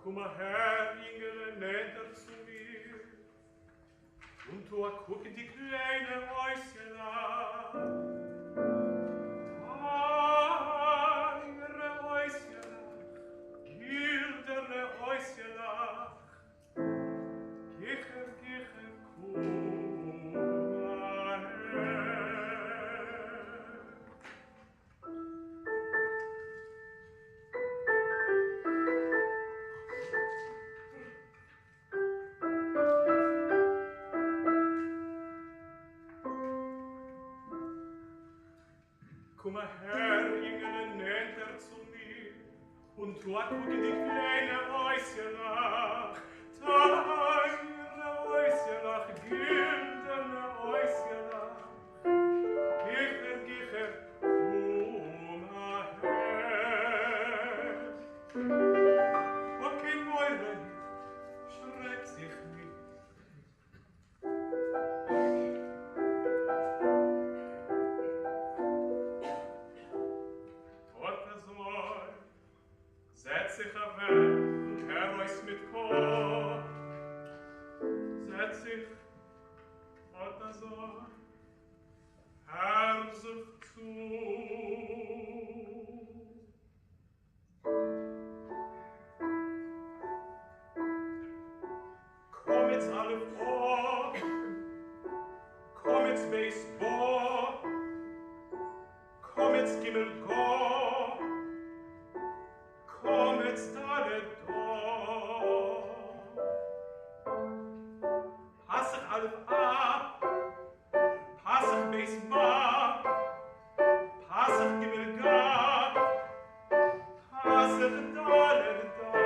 Komm her, Ingele, näher zu mir, und du guck in die kleine Häuschen. Ihre Häuschen, gildene Häuschen, Gicher, komm her. Komm her, Ingele, näher zu mir, und guck in die kleine Häuschen nach. Deine Häuschen, gildene Häuschen, Gicher, komm her. Und kein Mäuren schreckt sich nicht. Setz sich auf Space Bo, Comets Gimmel Go, Comets Dalet Do, Pasach Alef A, Pasach Beis Ma, Pasach Gimmel Ga, Pasach Dalet Da.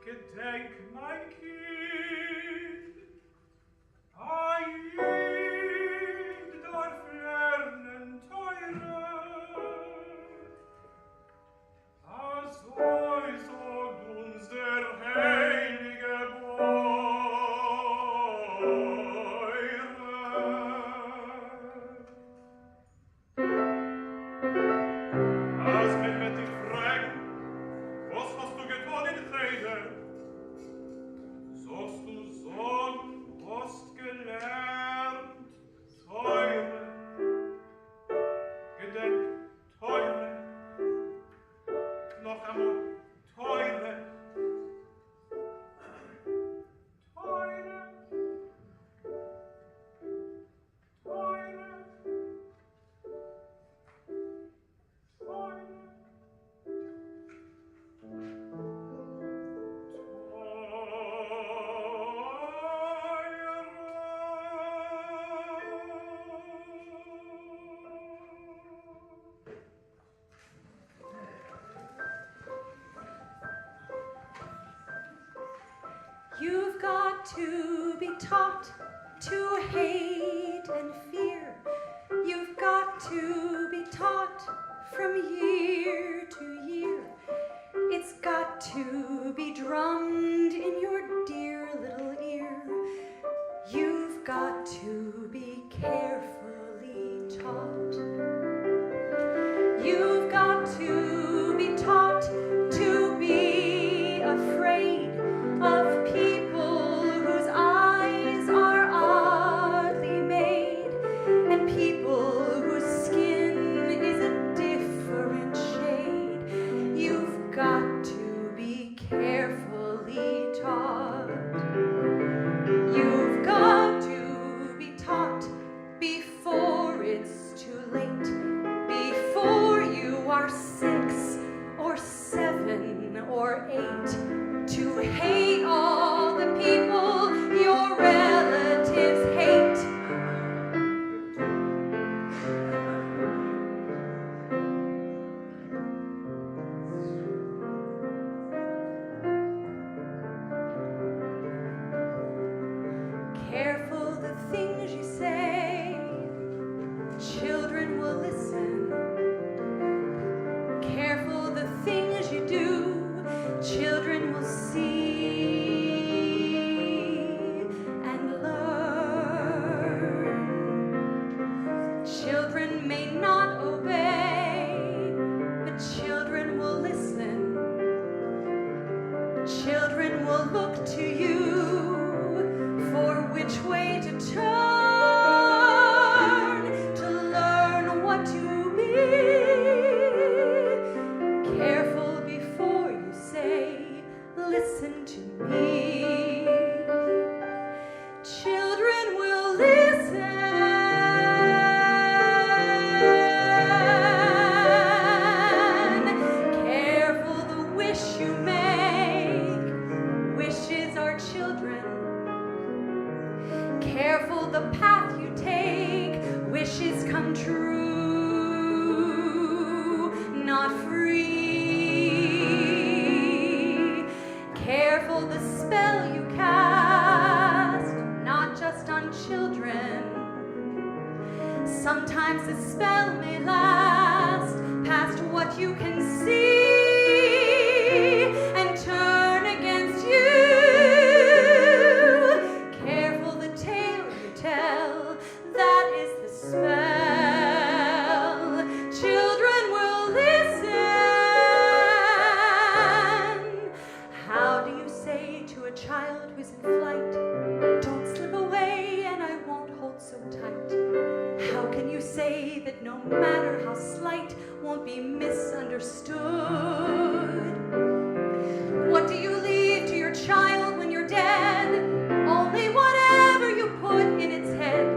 Gedenk, mein Kind, ein darf lernen teure, so uns der heilige Beure. Als wenn wir dich fragen, was hast du getan in Rede? Sollst du sagen, du hast gelernt, teure, gedenk, teure, noch einmal, teure, teure, teure, teure. You've got to be taught to hate and fear. You've got to be taught from year to year. It's got to be drummed in your dear little ear. You've got to be carefully taught. You've got to be taught to be afraid of people whose eyes are oddly made, and people whose skin is a different shade. You've got to be carefully taught. You've got to be taught before it's too late, before you are 6 or 7 or 8, to hate all the people your relatives hate. Sometimes the spell may last past what you can see and turn against you. Careful the tale you tell, that is the spell. Children will listen. How do you say to a child who's in flight, don't slip away and I won't hold so tight? How can you say that no matter how slight won't be misunderstood? What do you leave to your child when you're dead? Only whatever you put in its head.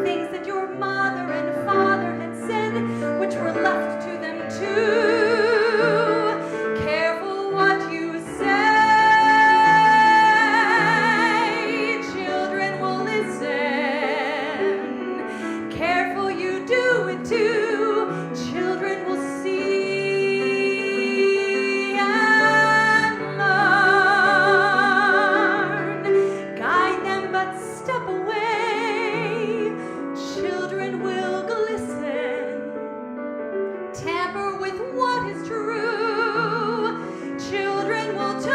Things that your mother and father had said, which were left to them too. Careful what you say. Children will listen. Careful you do it too. Children will see and learn. Guide them but step away. Children will glisten. Tamper with what is true. Children will turn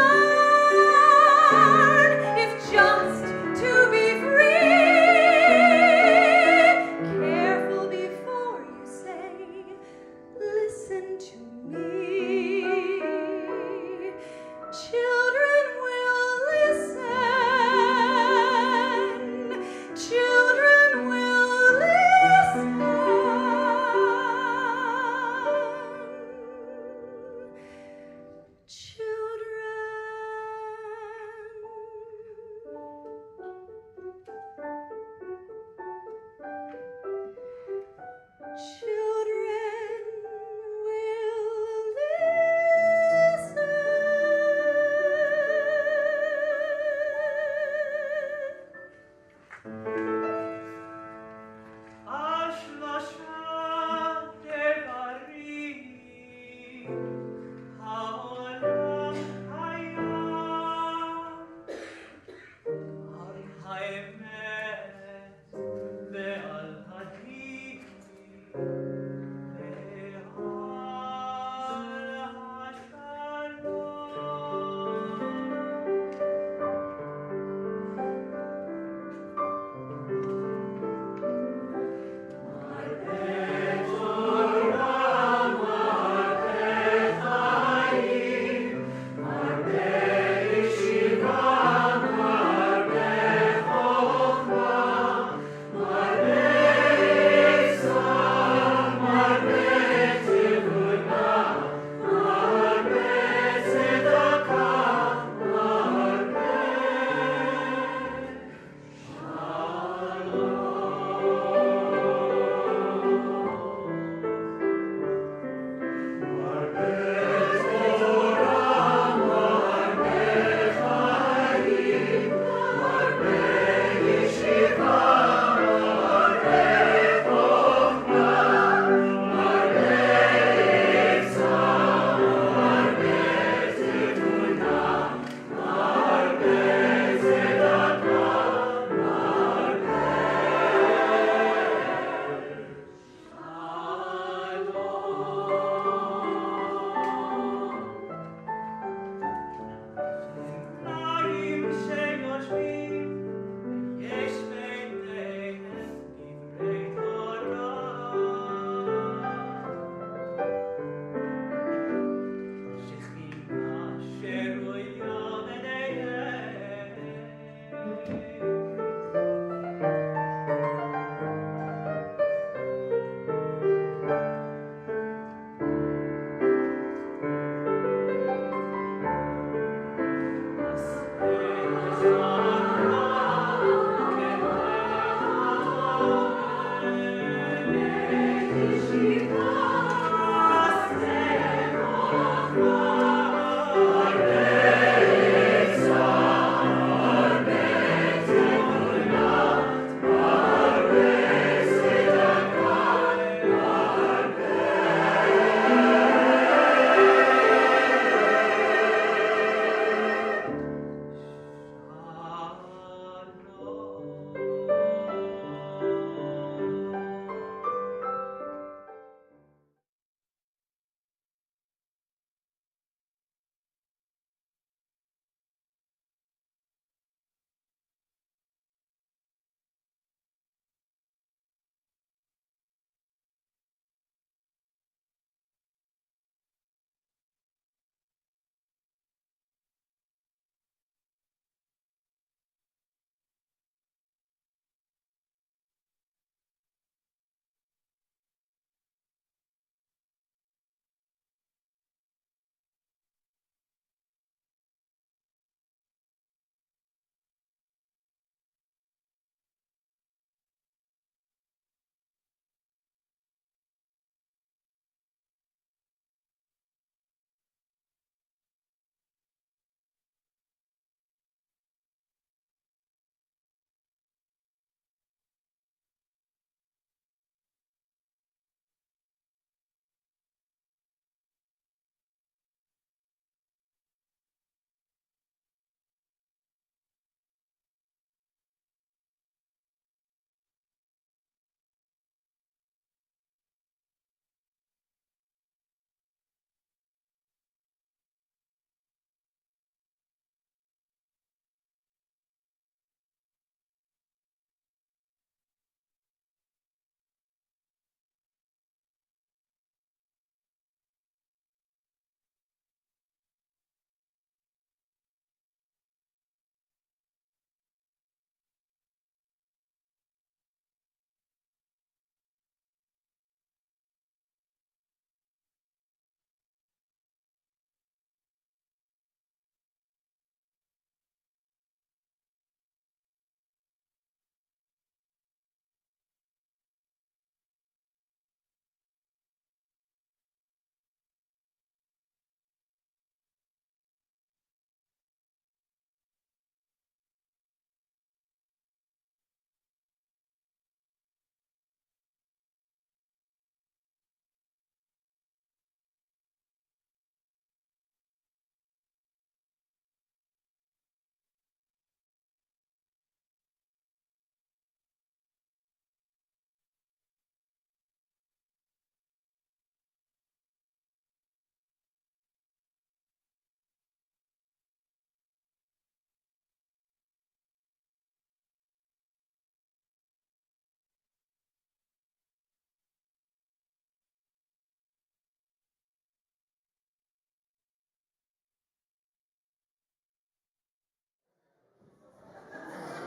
if just to be free. Careful before you say, listen to me. Children will listen. Children will listen. 'Cause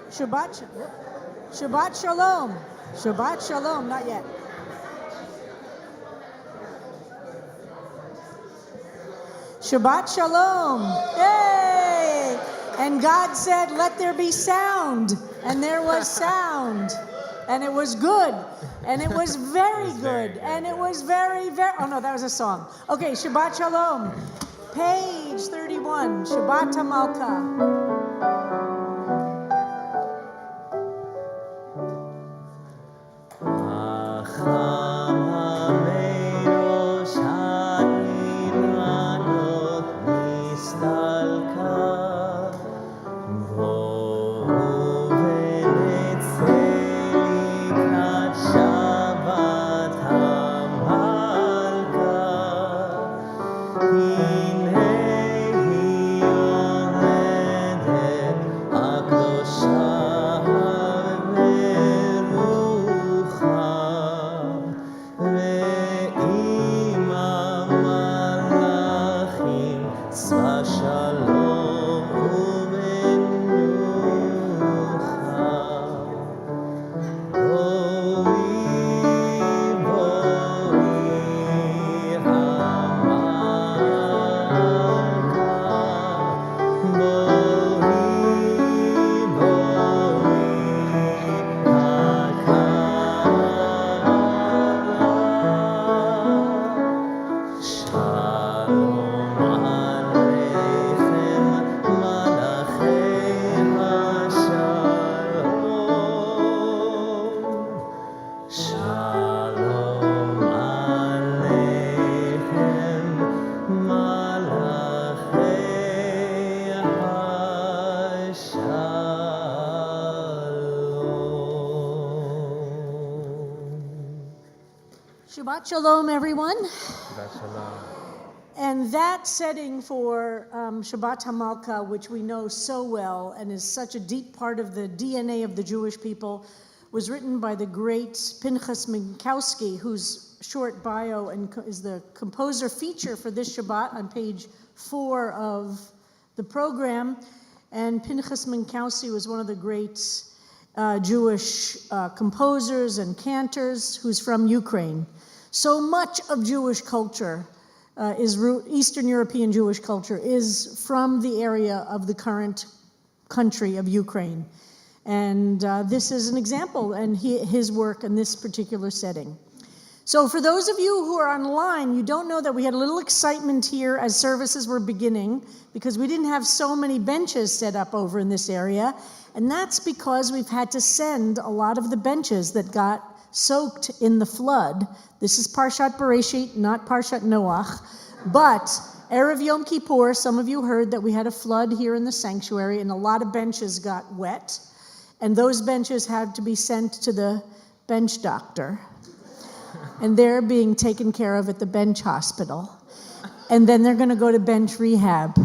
Shabbat Shalom. Shabbat Shalom, not yet. Shabbat Shalom. Yay! And God said, let there be sound. And there was sound. And it was good. And it was very good. And it was very, very... Oh, no, that was a song. Okay, Shabbat Shalom. Page 31. Shabbat HaMalkah. Shabbat Shalom, everyone. Shabbat Shalom. And that setting for Shabbat HaMalkah, which we know so well and is such a deep part of the DNA of the Jewish people, was written by the great Pinchas Minkowski, whose short bio is the composer feature for this Shabbat on page 4 of the program. And Pinchas Minkowski was one of the great Jewish composers and cantors who's from Ukraine. So much of Jewish culture, Eastern European Jewish culture, is from the area of the current country of Ukraine. And this is an example, and his work in this particular setting. So for those of you who are online, you don't know that we had a little excitement here as services were beginning, because we didn't have so many benches set up over in this area. And that's because we've had to send a lot of the benches that got soaked in the flood. This is Parshat Bereshit, not Parshat Noach. But Erev Yom Kippur, some of you heard that we had a flood here in the sanctuary, and a lot of benches got wet. And those benches had to be sent to the bench doctor. And they're being taken care of at the bench hospital. And then they're going to go to bench rehab.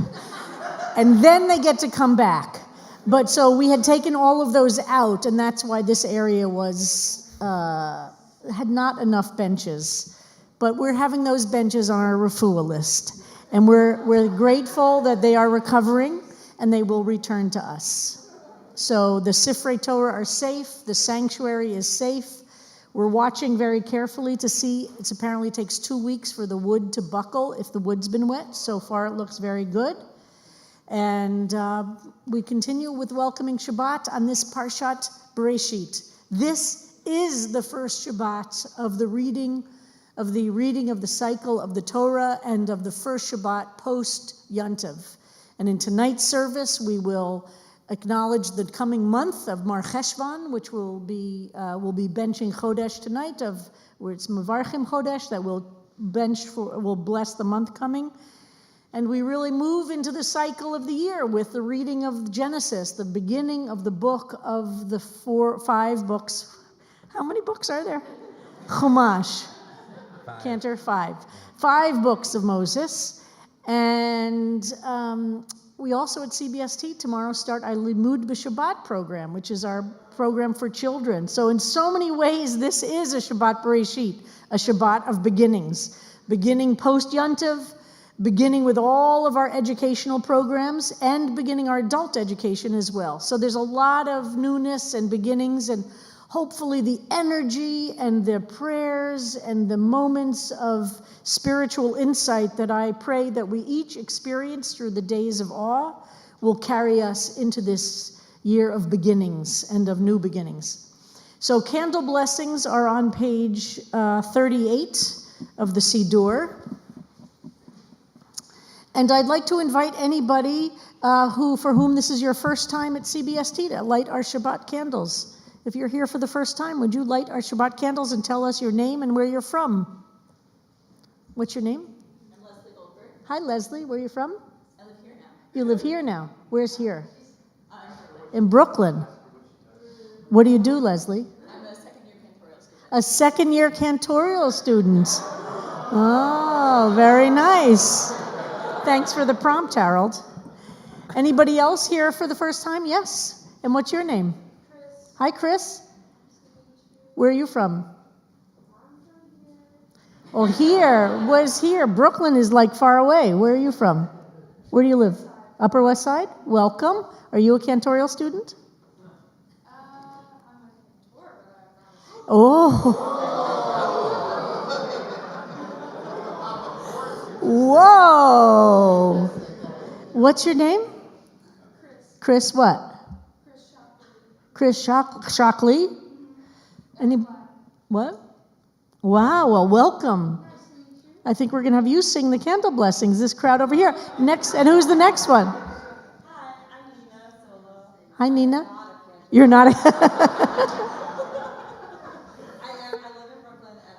And then they get to come back. But so we had taken all of those out, and that's why this area was had not enough benches. But we're having those benches on our refuah list. And we're grateful that they are recovering, and they will return to us. So the Sifrei Torah are safe. The sanctuary is safe. We're watching very carefully to see. It apparently takes 2 weeks for the wood to buckle if the wood's been wet. So far, it looks very good. And we continue with welcoming Shabbat on this Parshat Bereshit. This is the first Shabbat of the reading of the cycle of the Torah and of the first Shabbat post Yontiv. And in tonight's service, we will acknowledge the coming month of Mar Cheshvan, which will be benching Chodesh tonight, where it's Mevarchim Chodesh, that will bless the month coming. And we really move into the cycle of the year with the reading of Genesis, the beginning of the book of the 5 books. How many books are there? Chumash. 5. Cantor, 5. 5 books of Moses. And we also at CBST tomorrow start our Limud B'Shabbat program, which is our program for children. So in so many ways, this is a Shabbat Bereshit, a Shabbat of beginnings. Beginning post Yontiv, beginning with all of our educational programs and beginning our adult education as well. So there's a lot of newness and beginnings, and hopefully the energy and the prayers and the moments of spiritual insight that I pray that we each experience through the days of awe will carry us into this year of beginnings and of new beginnings. So candle blessings are on page 38 of the Siddur. And I'd like to invite anybody for whom this is your first time at CBST to light our Shabbat candles. If you're here for the first time, would you light our Shabbat candles and tell us your name and where you're from? What's your name? I'm Leslie Goldberg. Hi, Leslie. Where are you from? I live here now. You live here now. Where's here? In Brooklyn. In Brooklyn. What do you do, Leslie? I'm a second-year cantorial student. A second-year cantorial student. Oh, very nice. Thanks for the prompt, Harold. Anybody else here for the first time? Yes. And what's your name? Chris. Hi, Chris. Where are you from? Oh, here. Where's here? Brooklyn is like far away. Where are you from? Where do you live? Upper West Side? Welcome. Are you a cantorial student? I'm a cantor, but I'm not. Oh. Whoa. What's your name? Chris. Chris what? Chris Shockley. Chris Shockley? Any? What? Wow, well, welcome. Nice to meet you. I think we're going to have you sing the candle blessings, this crowd over here. Next, and who's the next one? Hi, I'm Nina Solo. Hi, Nina. Not a cantor. You're not a... I live in Brooklyn, and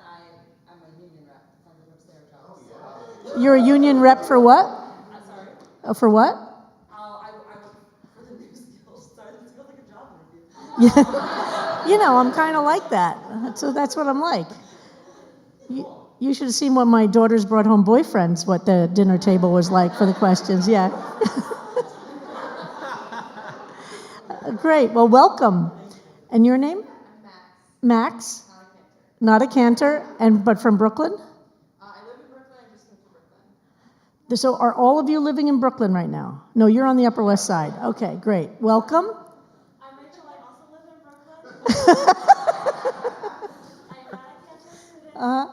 I'm a union rep. I'm an upstairs job. You're a union rep for what? I'm sorry. For what? I work for the new skills. Sorry, this feels like a job interview. Yeah. You know, I'm kind of like that. So that's what I'm like. You should have seen when my daughters brought home boyfriends, what the dinner table was like for the questions. Yeah. Great. Well, welcome. And your name? Max. Max. Not a cantor. But from Brooklyn? I live in Brooklyn. I just moved to Brooklyn. So are all of you living in Brooklyn right now? No, you're on the Upper West Side. Okay, great. Welcome. I'm Rachel. I also live in Brooklyn. I'm not a cancer student. Uh-huh. And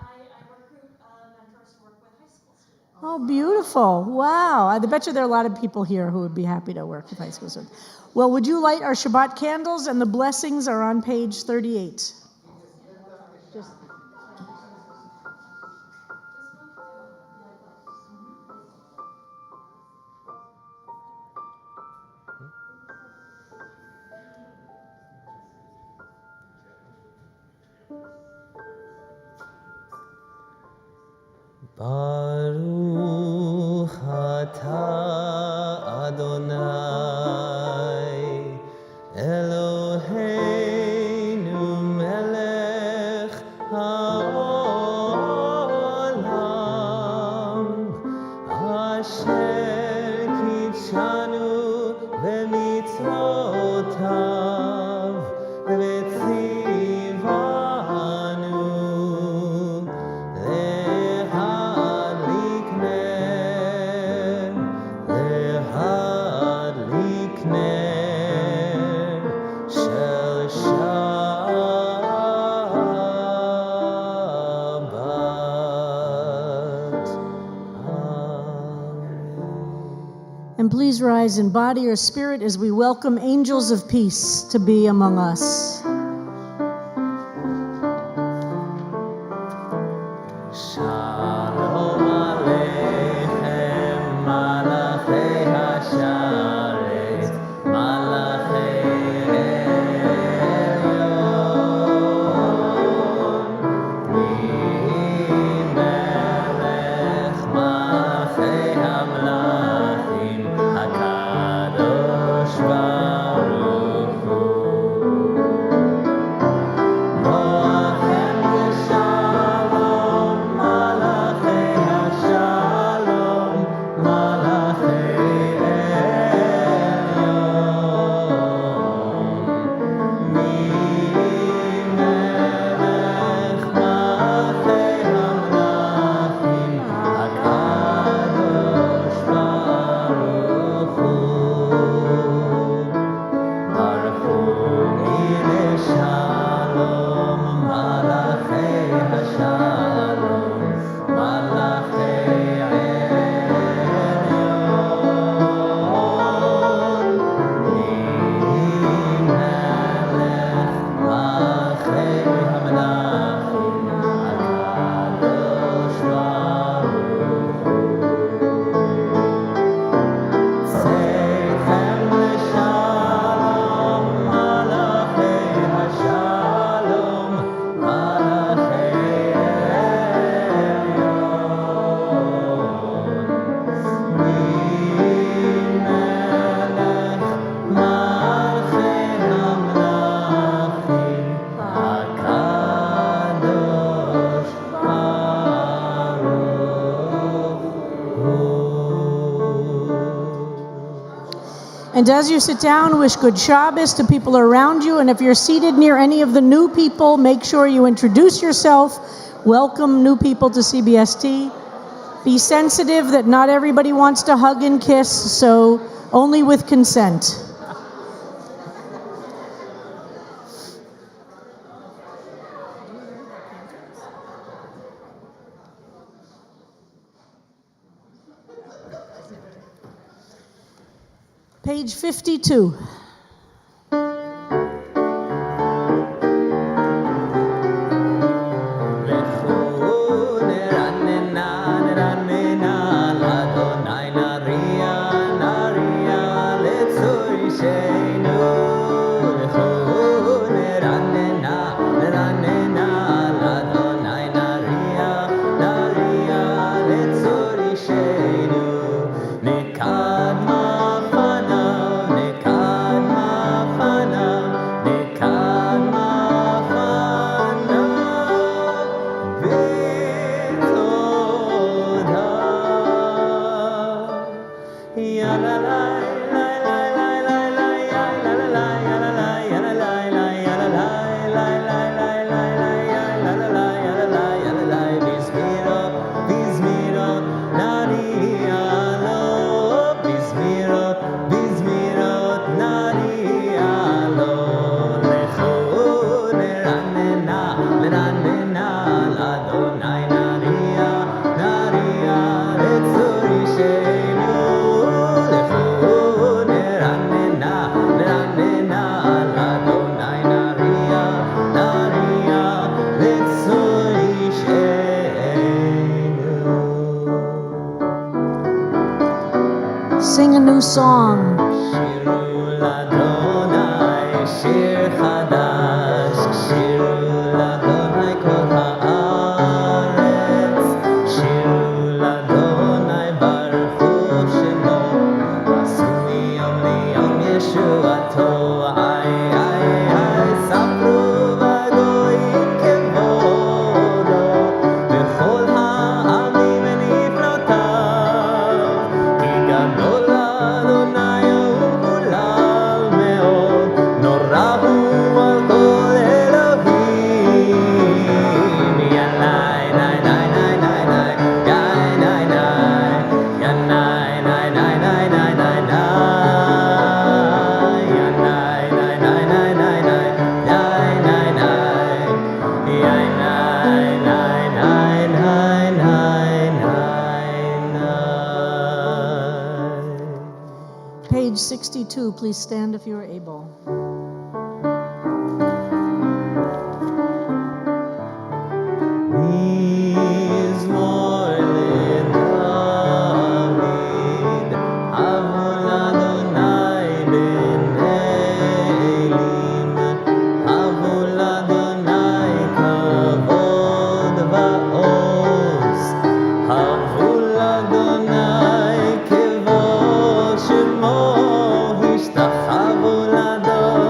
I recruit mentors to work with high school students. Oh, beautiful. Wow. I bet you there are a lot of people here who would be happy to work with high school students. Well, would you light our Shabbat candles? And the blessings are on page 38. Baruch atah Adonai Eloheinu melech haolam asher kitshanu b'mitzvotav v'tzivanu And please rise in body or spirit as we welcome angels of peace to be among us. Shalom Aleichem, Malachei Hasharet, Malachei Elyon, Melech Malachei Hamlachim, HaKadosh Baruch Hu. Moachem Shalom, Malachei And as you sit down, wish good Shabbos to people around you. And if you're seated near any of the new people, make sure you introduce yourself. Welcome new people to CBST. Be sensitive that not everybody wants to hug and kiss, so only with consent. Page 52. Sing a new song. Page 62, please stand if you are able. Shemo, Hishtachavo Lado.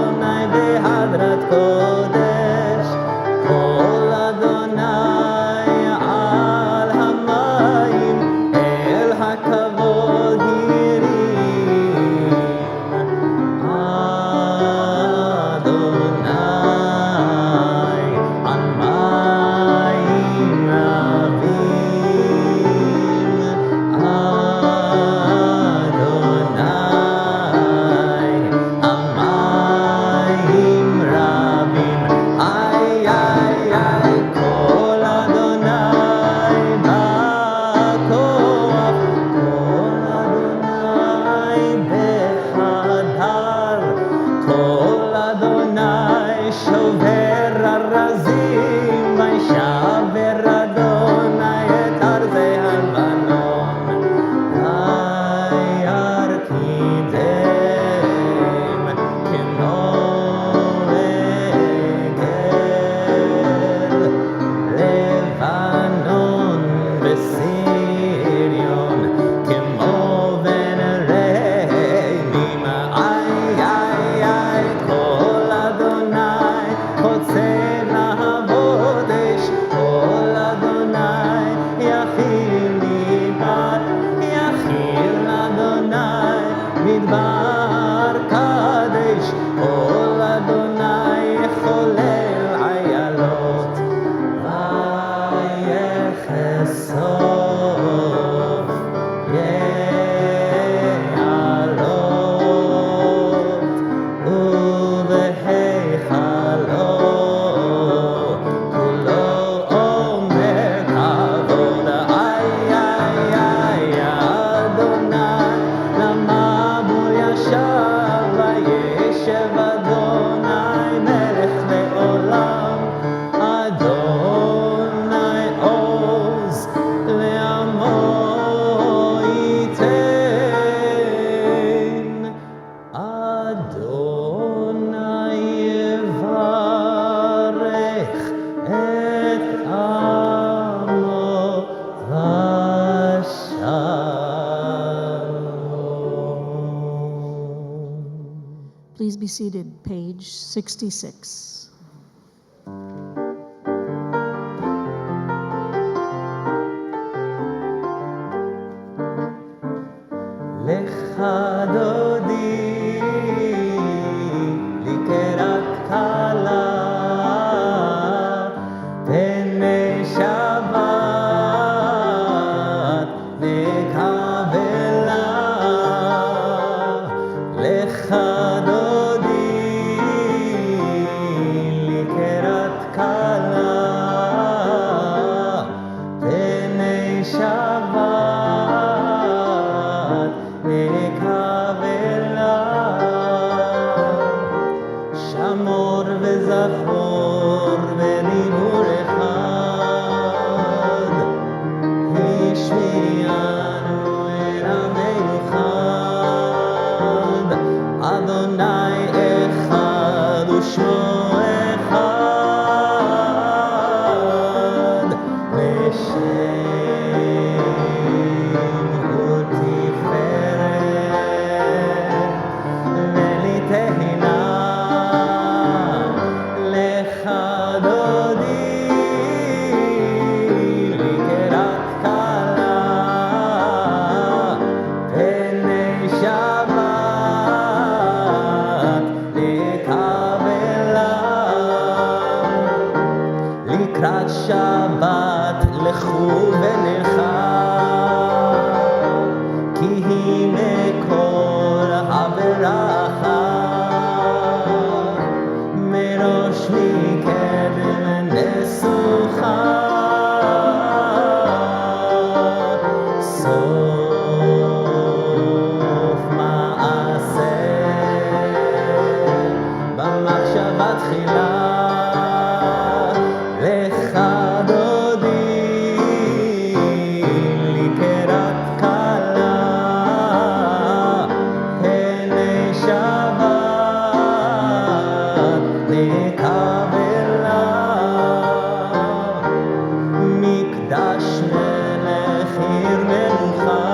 Please be seated, page 66. לך דודי לקראת כלה פני שבת נקבלה לך דודי לקראת כלה פני שבת נקבלה שמור וזכור בדיבור אחד השמיענו אל המיוחד אדוני אחד ושמו אחד לשם ותפארת ולתהילה לך דודי לקראת כלה פני שבת נקבלה לקראת שבת לכו ונלכה כי היא מקור הברכה מראש מקדם נסוכה סוף מעשה במחשבה תחילה לך דודי לקראת כלה פני שבת נקבלה מקדש מלך עיר מלוכה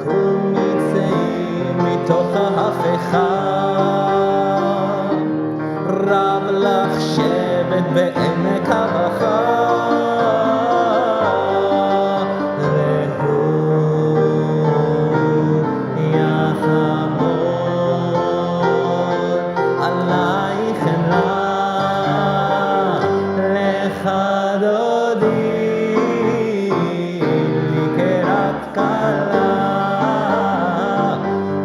קום יצא מתוך ההפכה רב לך שבט בעמק הבכה והוא יחמוד עלייך אלה לך דודי לקראת כלה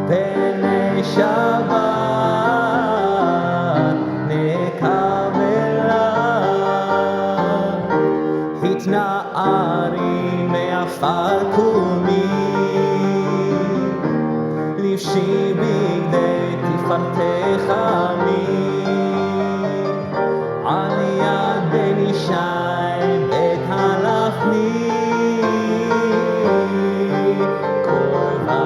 פני שבת נקבלה התנערי מעפר קומי לבשי בגדי תפארתך עמי על יד בן ישי בית הלחמי קרובה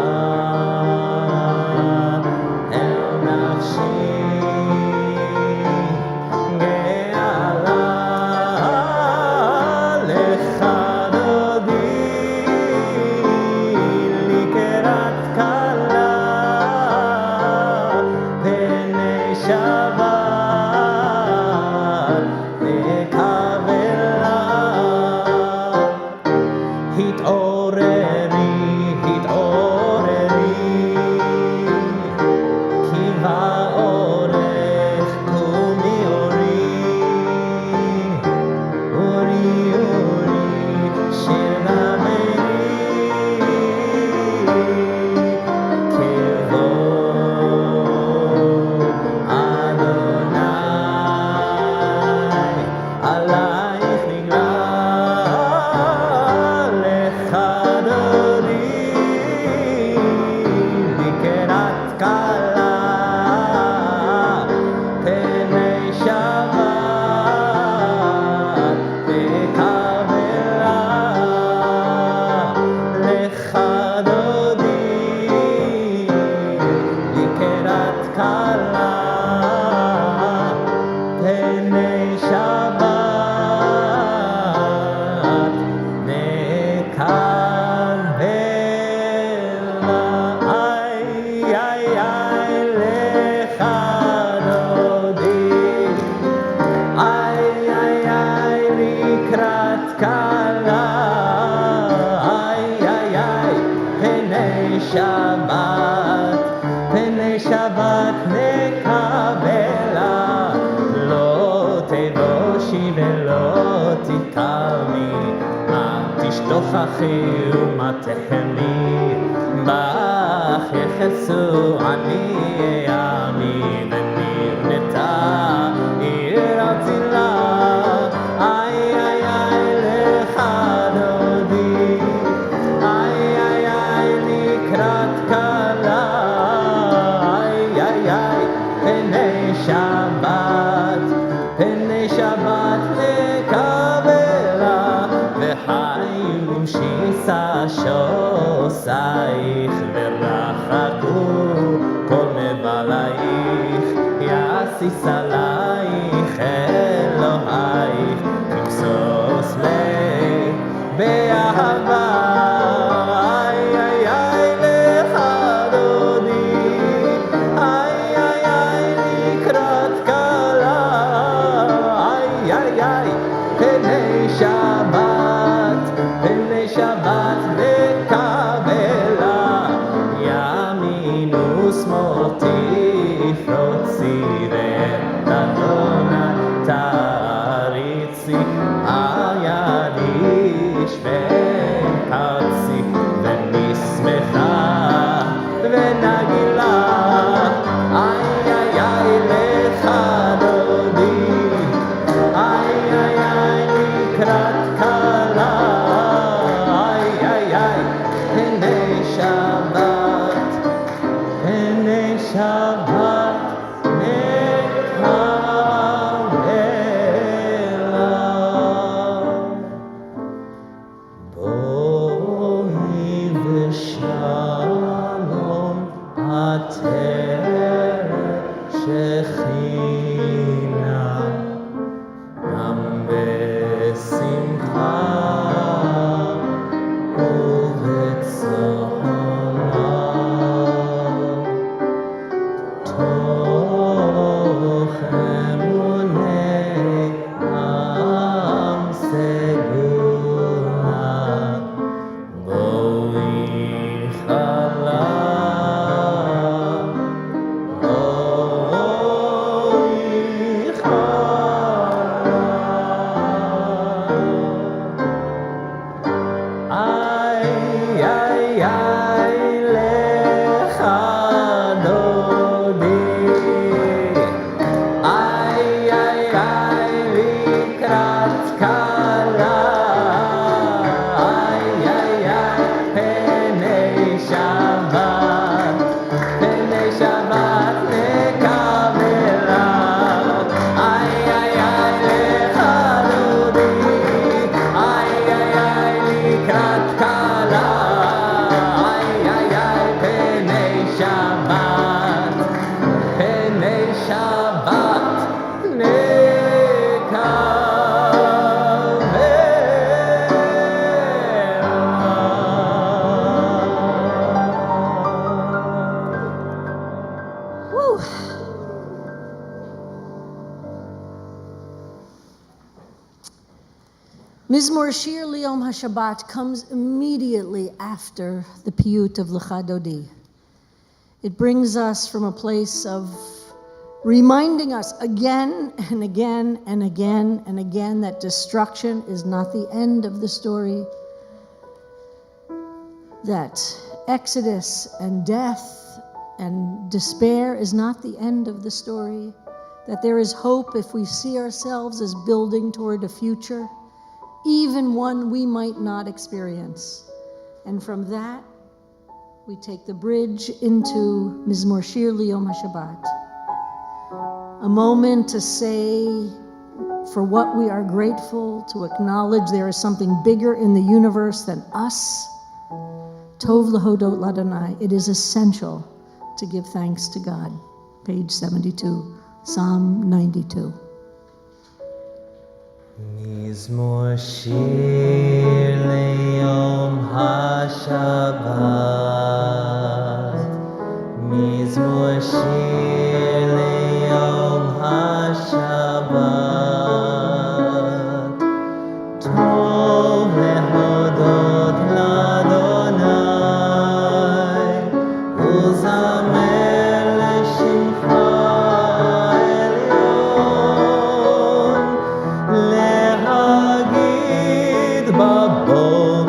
אל נפשי גאלה לך דודי לקראת כלה פני שבת נקבלה התעוררי התעוררי כי באורך קומי אורי אורי אורי שיר דמרי כבוד אדוני עלייך נגלה לך דודי לקראת כלה פני שבת נקבלה לך דודי לקראת כלה פני שבת נקבלה איי איי איי תוכחי ומתהני בך יחסו עני עמי ונבנתה עיר אצילה איי איי איי לך דודי איי איי איי לקראת כלה איי איי איי פני שבת לקבלה וחיים שיסה שוסייך ורחקו כל מבלייך יסיס עלייך אלוהייך כמסוס לי באהבה איי איי איי לך דודי איי איי איי לקראת כלה איי איי איי פני שבת לקבלה ימין ושמאל תפרוצי ואת אדוני תריצי היד איש ופרצי ונשמחה ונגילה איי איי איי לך דודי איי איי איי לקראת כלה איי איי איי פני שבת בואי ושלום עטרת שכינה גם בשמחה ובצערה תוך אמוני עם סגולה בואי חלה בואי חלה איי איי איי לך דודי איי איי איי לקראת כלה איי איי איי פני שבת לקבלה איי איי איי לך דודי איי איי איי לקראת כלה איי איי איי פני שבת לקבלה Woo. Mizmor Shir Liyom HaShabbat comes immediately after the piyut of Lecha Dodi. It brings us from a place of reminding us again and again and again and again that destruction is not the end of the story, that exodus and death and despair is not the end of the story, that there is hope if we see ourselves as building toward a future, even one we might not experience. And from that, we take the bridge into Mizmor Shir Liyom HaShabbat, a moment to say for what we are grateful, to acknowledge there is something bigger in the universe than us. Tov Lahodot Ladonai. It is essential to give thanks to God. Page 72, Psalm 92. מזמור שיר ליום השבת מזמור שיר ליום השבת טוב להודות לאדוני וזמר לשמך עליון להגיד בבוקר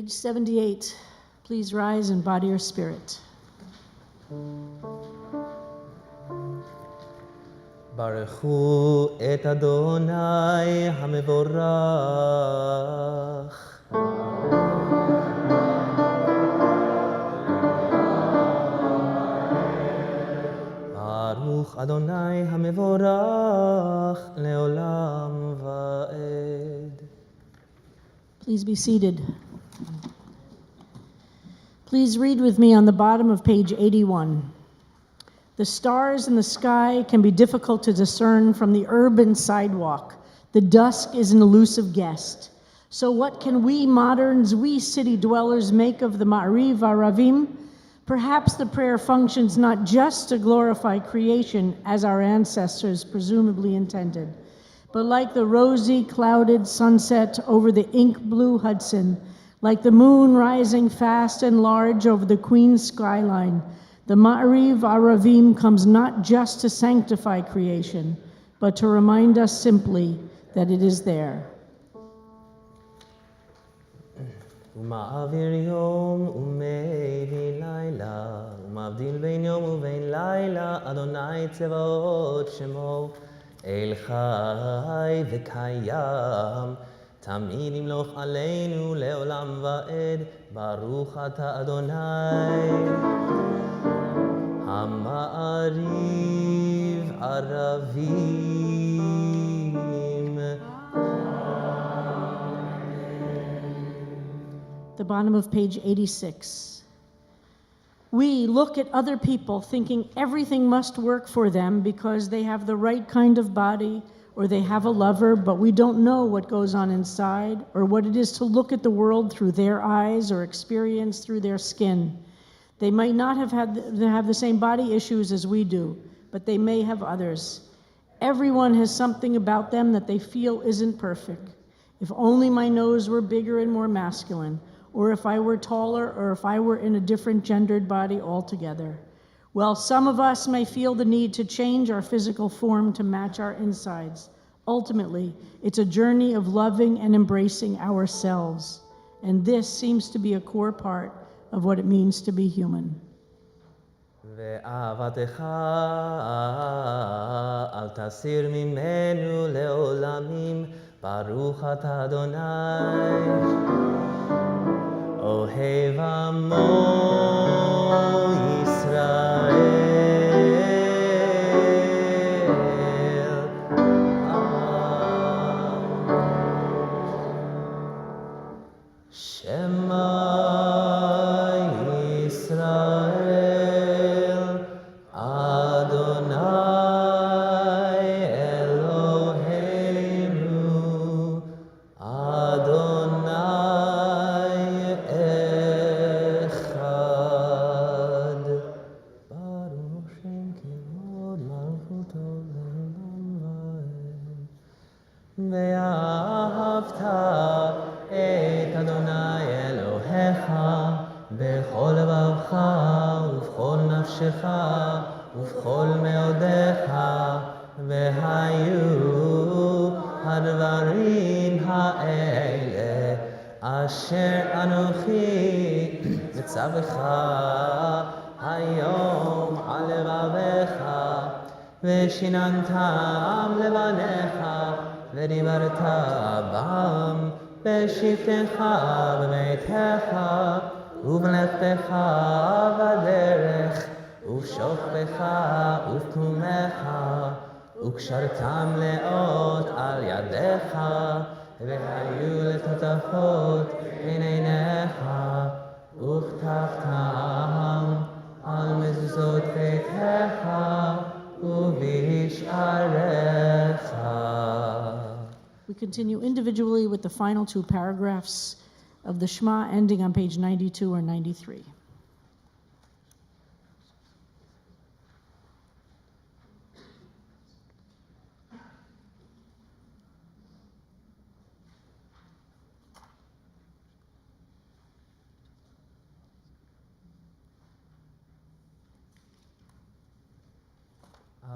Page 78. Please rise and body or spirit. ברכו את אדוני המבורך. ברוך אדוני המבורך לעולם ועד. Please be seated. Please read with me on the bottom of page 81. The stars in the sky can be difficult to discern from the urban sidewalk. The dusk is an elusive guest. So what can we moderns, we city dwellers, make of the Ma'ariv Aravim? Perhaps the prayer functions not just to glorify creation as our ancestors presumably intended, but like the rosy clouded sunset over the ink blue Hudson, like the moon rising fast and large over the Queen's skyline, the Ma'ariv Aravim comes not just to sanctify creation, but to remind us simply that it is there. ומעביר יום ומביא לילה, ומבדיל בין יום ובין לילה, אדוני צבאות שמו, אל חי וקיים, תמיד ימלוך עלינו לעולם ועד, ברוך אתה אדוני. המעריב ערבים. The bottom of page 86. We look at other people thinking everything must work for them because they have the right kind of body or they have a lover, but we don't know what goes on inside or what it is to look at the world through their eyes or experience through their skin. They might not have the same body issues as we do, but they may have others. Everyone has something about them that they feel isn't perfect. If only my nose were bigger and more masculine, or if I were taller, or if I were in a different gendered body altogether. Well, some of us may feel the need to change our physical form to match our insides. Ultimately, it's a journey of loving and embracing ourselves. And this seems to be a core part of what it means to be human. ואהבתך אל תסיר ממנו לעולמים, ברוך אתה אדוני. אוהב עמו ישראל. שמע ישראל, אדוני אלוהינו, אדוני אחד. ברוך שם כבוד מלכותו לעולם ועד. ואהבת את אדוני אלוהיך בכל לבבך ובכל נפשך ובכל מאודיך, והיו הדברים האלה אשר אנוכי מצווך היום על לבביך, ושיננתם לבניך ודיברת בם בשבתך בביתך ובלכתך בדרך ובשוכבך ובקומך, וקשרתם לאות על ידיך, והיו לטוטפות בין עיניך, וכתבתם על מזוזות ביתך ובשעריך. We continue individually with the final two paragraphs of the Shema, ending on page 92 or 93.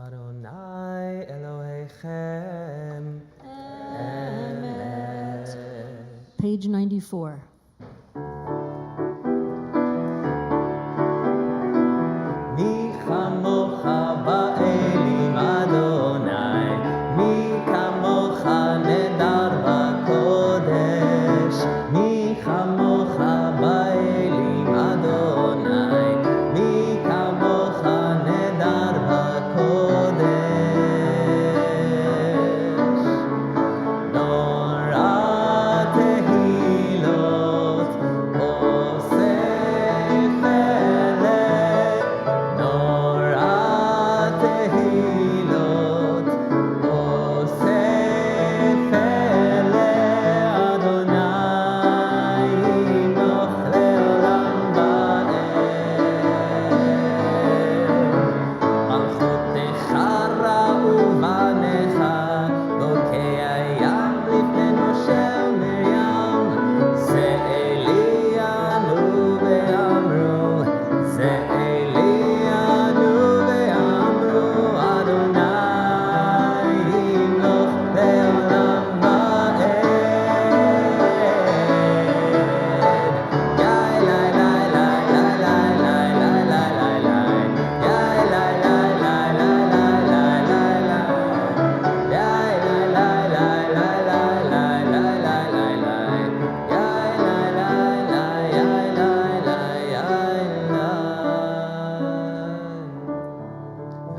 Adonai Elohechem Page 94.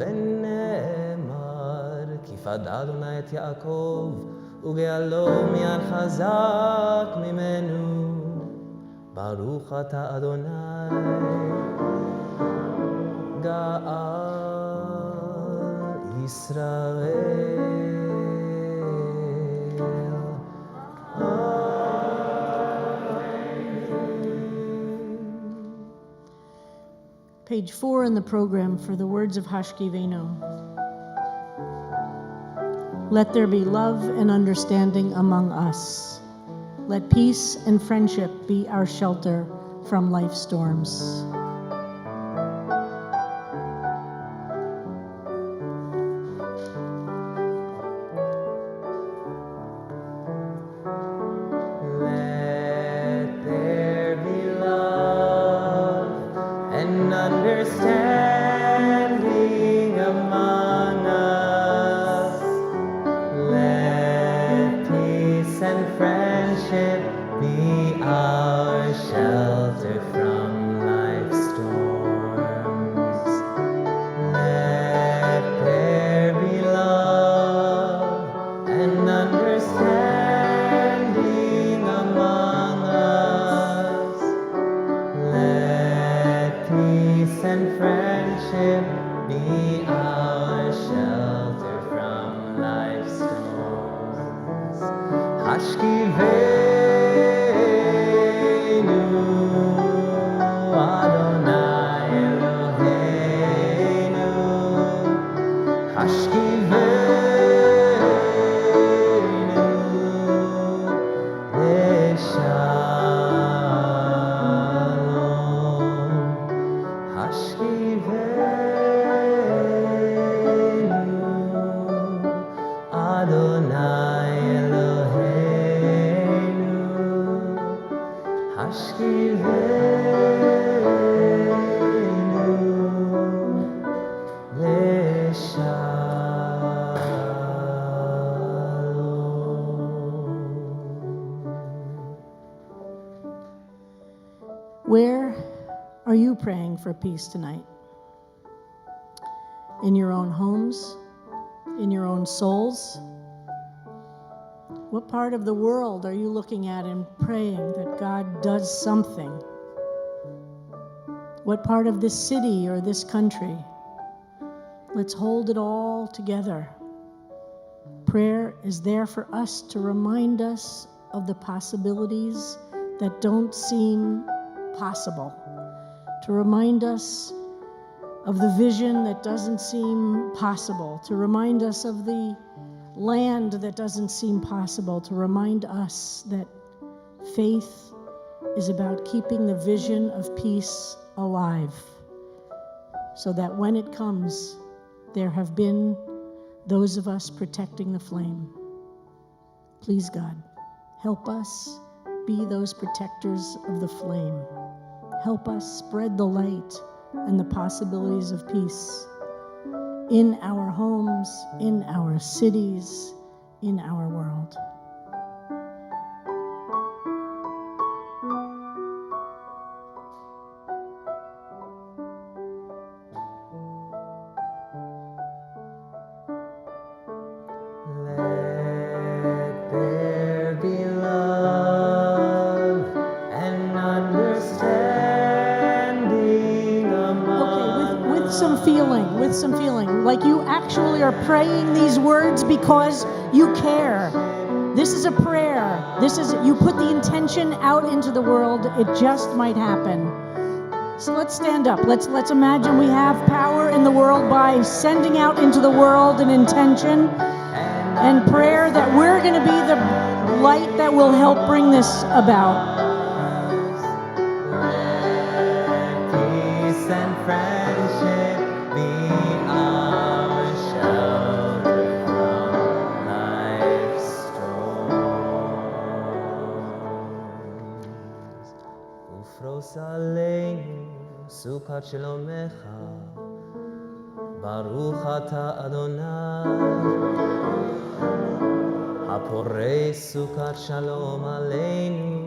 ונאמר, כי פדה אדוני את יעקב, וגאלו מיד חזק ממנו. ברוך אתה אדוני, גאל ישראל. Page 4 in the program for the words of Hashkivenu. Let there be love and understanding among us. Let peace and friendship be our shelter from life's storms. Let there be love and understanding among us. Let peace and friendship be our shelter from life's storms. Let there be love and understanding among us. Let peace and friendship be our shelter from life's storms. Hashkivenu Adonai Eloheinu. Hashkivenu Leshalom. Hashkivenu Adonai Eloheinu. Hashkivenu Leshalom. Where are you praying for peace tonight? In your own homes? In your own souls? What part of the world are you looking at and praying that God does something? What part of this city or this country? Let's hold it all together. Prayer is there for us to remind us of the possibilities that don't seem possible, to remind us of the vision that doesn't seem possible, to remind us of the land that doesn't seem possible, to remind us that faith is about keeping the vision of peace alive, so that when it comes, there have been those of us protecting the flame. Please, God, help us be those protectors of the flame. Help us spread the light and the possibilities of peace in our homes, in our cities, in our world. Let there be love and understanding among Okay, with some feeling, like you actually are praying these words because you care. This is a prayer. You put the intention out into the world. It just might happen. So let's stand up. Let's imagine we have power in the world by sending out into the world an intention and prayer that we're going to be the light that will help bring this about. peace and friendship be our shelter from life's storms. ופרוס עלינו סוכת שלומך, ברוך אתה אדוני, הפורש סוכת שלום עלינו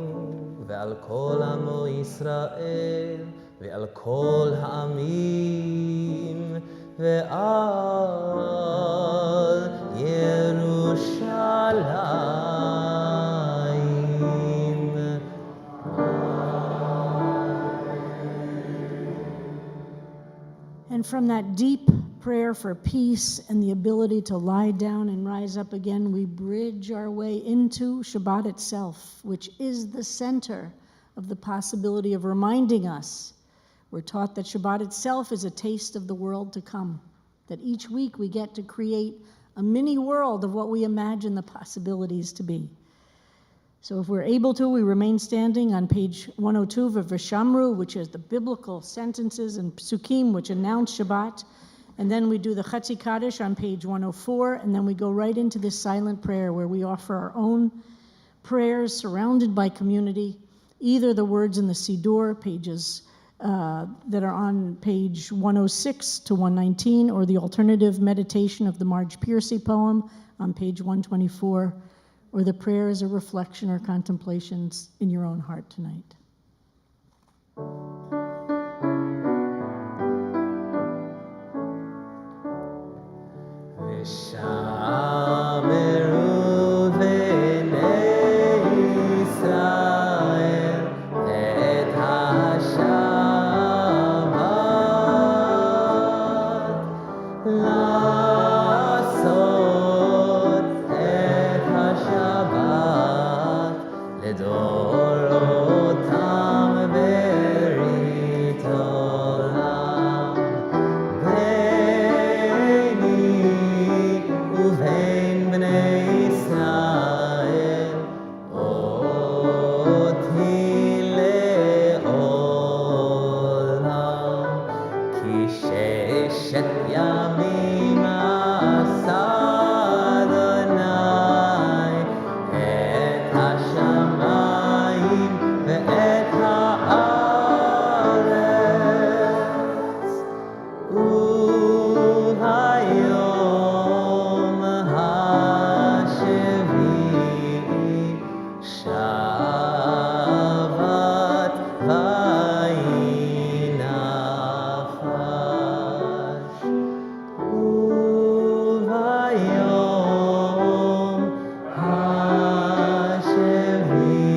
ועל כל עמו ישראל ועל כל העמים ועל ירושלים. And from that deep prayer for peace and the ability to lie down and rise up again, we bridge our way into Shabbat itself, which is the center of the possibility of reminding us. We're taught that Shabbat itself is a taste of the world to come, that each week we get to create a mini world of what we imagine the possibilities to be. So if we're able to, we remain standing on page 102 of V'shamru, which is the biblical sentences and psukim which announce Shabbat. And then we do the Chatzi Kaddish on page 104, and then we go right into this silent prayer where we offer our own prayers surrounded by community, either the words in the Siddur, pages that are on page 106 to 119, or the alternative meditation of the Marge Piercy poem on page 124, or the prayer as a reflection or contemplations in your own heart tonight. ושמרו בני ישראל את השבת, לעשות את השבת לדורותם ברית עולם. ביני ובין בני ישראל אותי לעולם, כי ששת ימים עשה אדוני את השמיים ואת הארץ, וביום השביעי שבת וינפש, וביום השביעי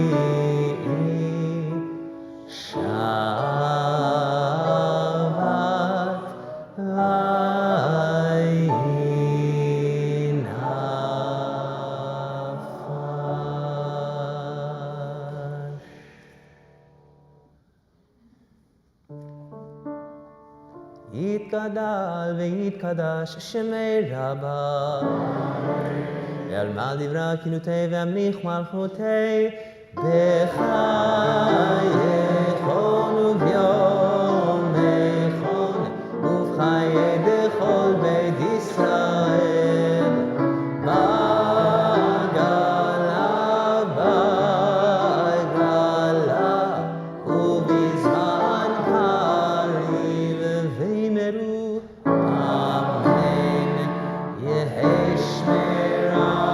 שבת וינפש. יתגדל ויתקדש שמי רבה, ועלמד דברי כנותי והמליך מלכותי, בחייכון וביומכון ובחיי דכל בית ישראל, בעגלה בעגלה ובזמן קריב ויאמרו אמן. יהי שמרה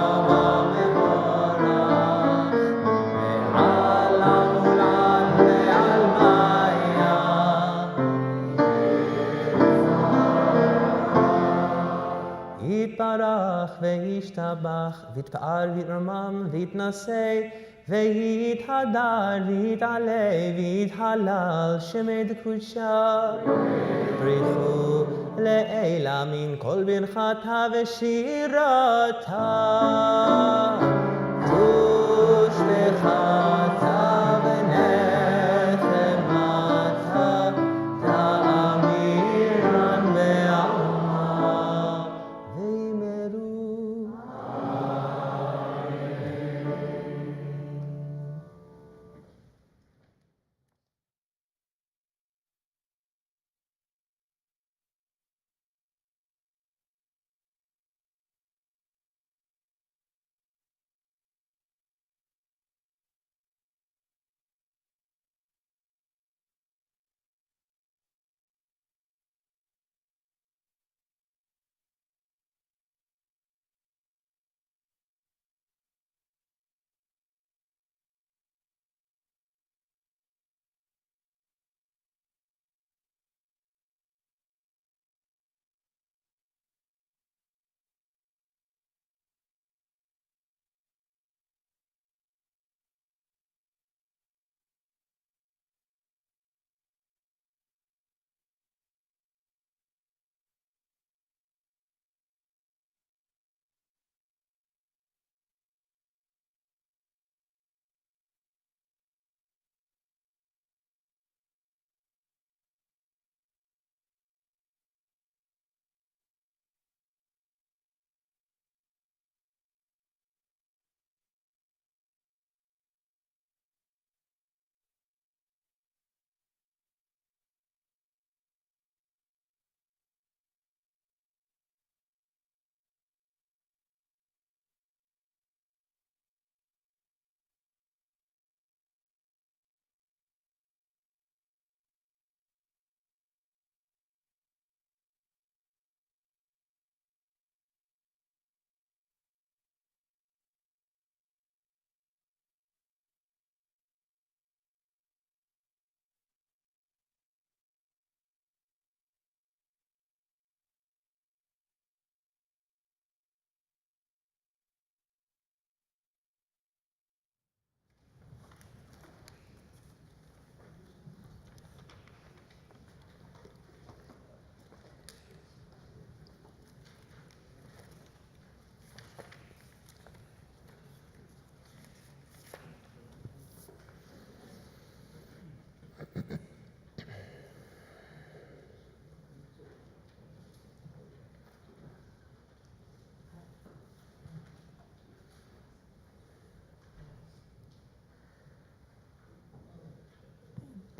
מבורך מעולם ולעד ועלמיה. יתברך וישתבח ויתפאר ויתרומם ויתנשא ויתהדר ויתעלה ויתהלל שמי דקדושה. ברכו לעילה מן כל ברכתה ושירתה, ושבחתה ונחמתה, תאמירן בעלמא ויאמרו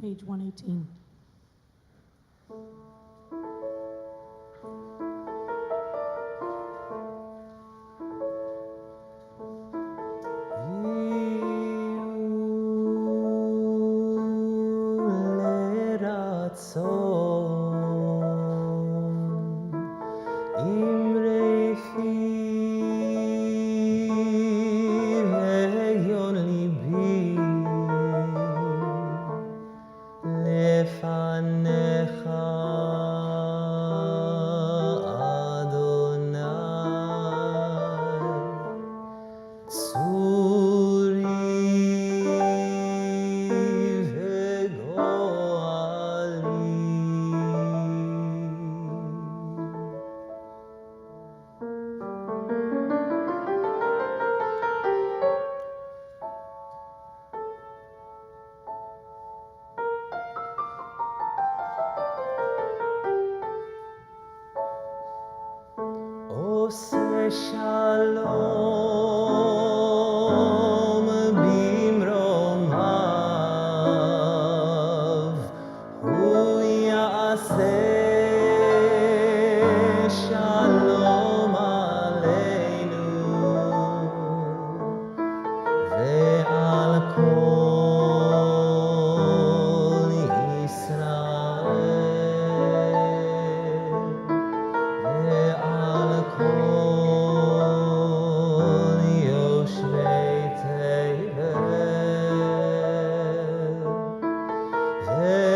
page 118. עושה שלום במרומיו, הוא יעשה שלום עלינו ועל כל ישראל. ועל כל יושבי תבל, ואמרו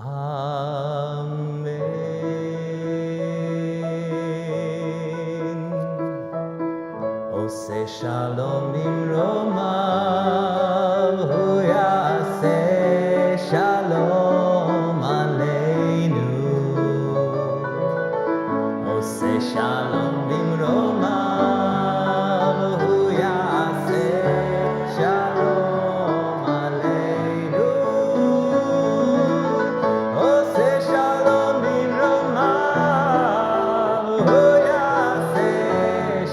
אמן. עושה שלום במרומיו, הוא יעשה שלום עלינו. עושה שלום במרומיו, הוא יעשה שלום עלינו. עושה שלום במרומיו, הוא יעשה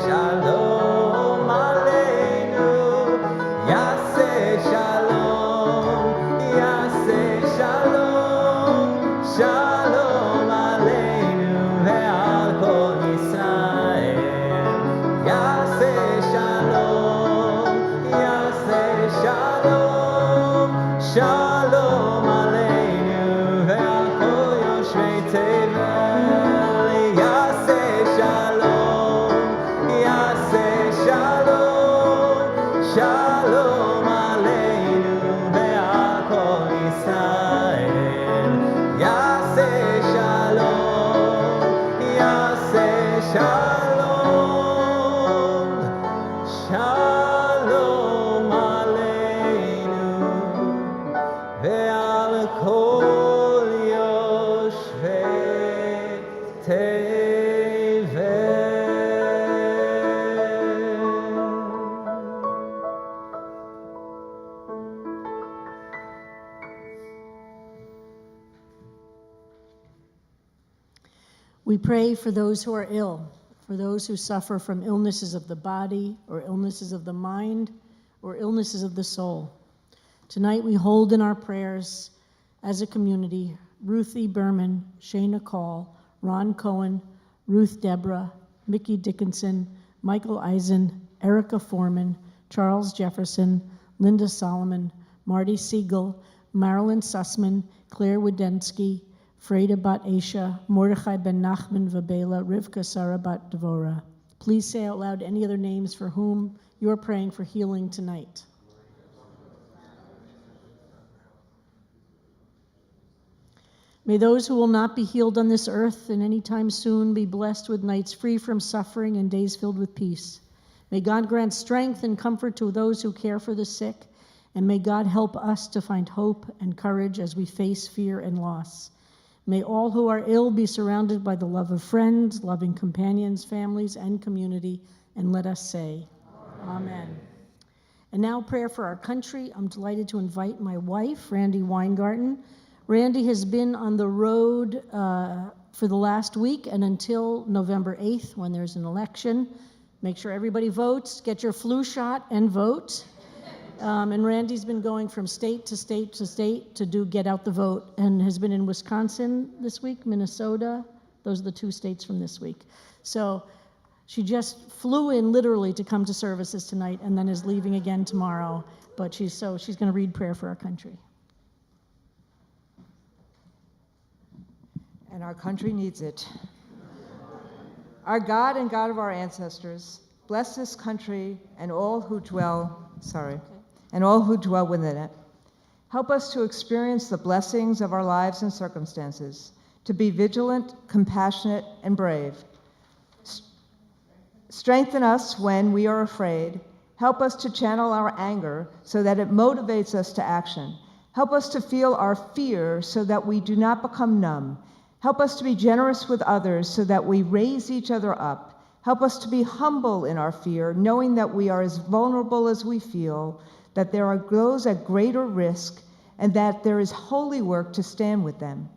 שלום עלינו. יעשה שלום, יעשה שלום, שלום עלינו ועל כל ישראל. יעשה שלום, יעשה שלום, שלום עלינו ועל כל יושבי תבל. יעשה שלום, יעשה שלום, שלום עלינו ועל כל ישראל. יעשה שלום, יעשה שלום, שלום עלינו ועל כל יושבי תבל. We pray for those who are ill, for those who suffer from illnesses of the body or illnesses of the mind or illnesses of the soul. Tonight we hold in our prayers as a community Ruth E. Berman, Shayna Call, Ron Cohen, Ruth Deborah, Mickey Dickinson, Michael Eisen, Erica Foreman, Charles Jefferson, Linda Solomon, Marty Siegel, Marilyn Sussman, Claire Widensky, Freda Bat Asha, Mordechai Ben Nachman Vabela, Rivka Sarah Bat Devora. Please say out loud any other names for whom you're praying for healing tonight. May those who will not be healed on this earth and any time soon be blessed with nights free from suffering and days filled with peace. May God grant strength and comfort to those who care for the sick, and may God help us to find hope and courage as we face fear and loss. May all who are ill be surrounded by the love of friends, loving companions, families, and community, and let us say, Amen. And now prayer for our country. I'm delighted to invite my wife, Randy Weingarten. Randy has been on the road for the last week and until November 8th when there's an election. Make sure everybody votes, get your flu shot and vote. And Randy's been going from state to state to state to do Get Out the Vote, and has been in Wisconsin this week, Minnesota. Those are the 2 states from this week. So she just flew in literally to come to services tonight and then is leaving again tomorrow. But she's going to read prayer for our country. And our country needs it. Our God and God of our ancestors, bless this country and all who dwell within it. Help us to experience the blessings of our lives and circumstances, to be vigilant, compassionate, and brave. Strengthen us when we are afraid. Help us to channel our anger so that it motivates us to action. Help us to feel our fear so that we do not become numb. Help us to be generous with others so that we raise each other up. Help us to be humble in our fear, knowing that we are as vulnerable as we feel, that there are those at greater risk, and that there is holy work to stand with them.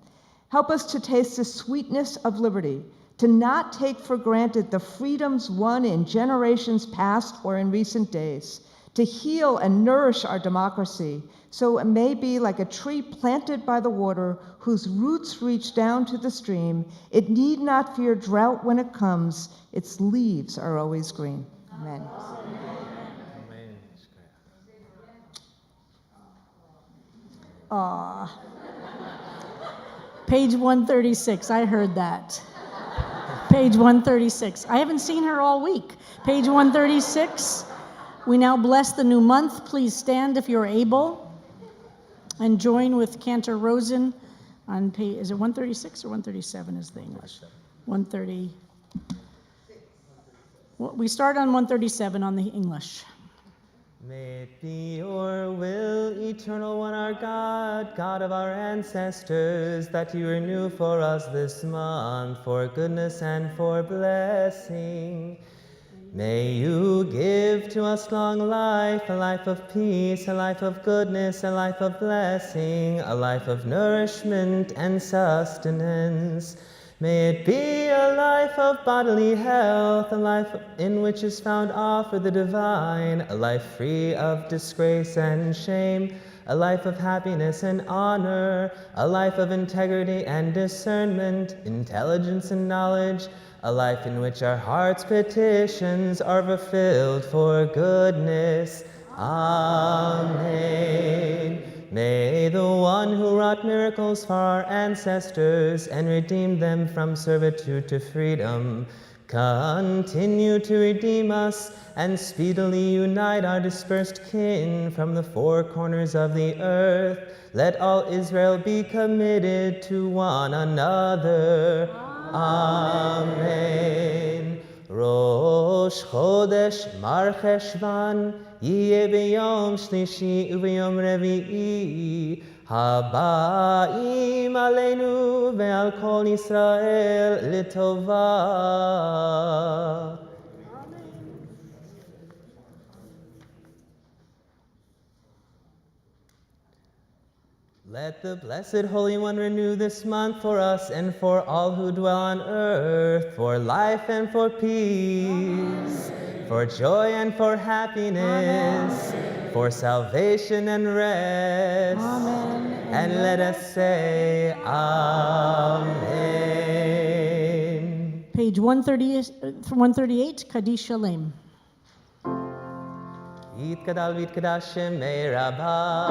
Help us to taste the sweetness of liberty, to not take for granted the freedoms won in generations past or in recent days, to heal and nourish our democracy, so it may be like a tree planted by the water whose roots reach down to the stream. It need not fear drought when it comes. Its leaves are always green. Amen. Aw. Page 136, I heard that. Page 136. I haven't seen her all week. Page 136. We now bless the new month. Please stand if you're able. And join with Cantor Rosen on page, is it 136 or 137 is the English? 130. Well, we start on 137 on the English. May it be your will, eternal one, our God, God of our ancestors, that you renew for us this month for goodness and for blessing. May you give to us long life, a life of peace, a life of goodness, a life of blessing, a life of nourishment and sustenance. May it be a life of bodily health, a life in which is found awe for the divine, a life free of disgrace and shame, a life of happiness and honor, a life of integrity and discernment, intelligence and knowledge, a life in which our heart's petitions are fulfilled for goodness. Amen. May the one who wrought miracles for our ancestors and redeemed them from servitude to freedom continue to redeem us and speedily unite our dispersed kin from the four corners of the earth. Let all Israel be committed to one another. Amen. Rosh Chodesh Mar Cheshvan Yeh b'yom shlishi u'b'yom revi'i haba'im aleinu ve'al kol Yisrael l'tova. Let the Blessed Holy One renew this month for us and for all who dwell on earth, for life and for peace, for joy and for happiness, for salvation and rest. Amen. And let us say, Amen. Page 138, Kaddish Shalem. יתגדל ויתקדש שמי רבה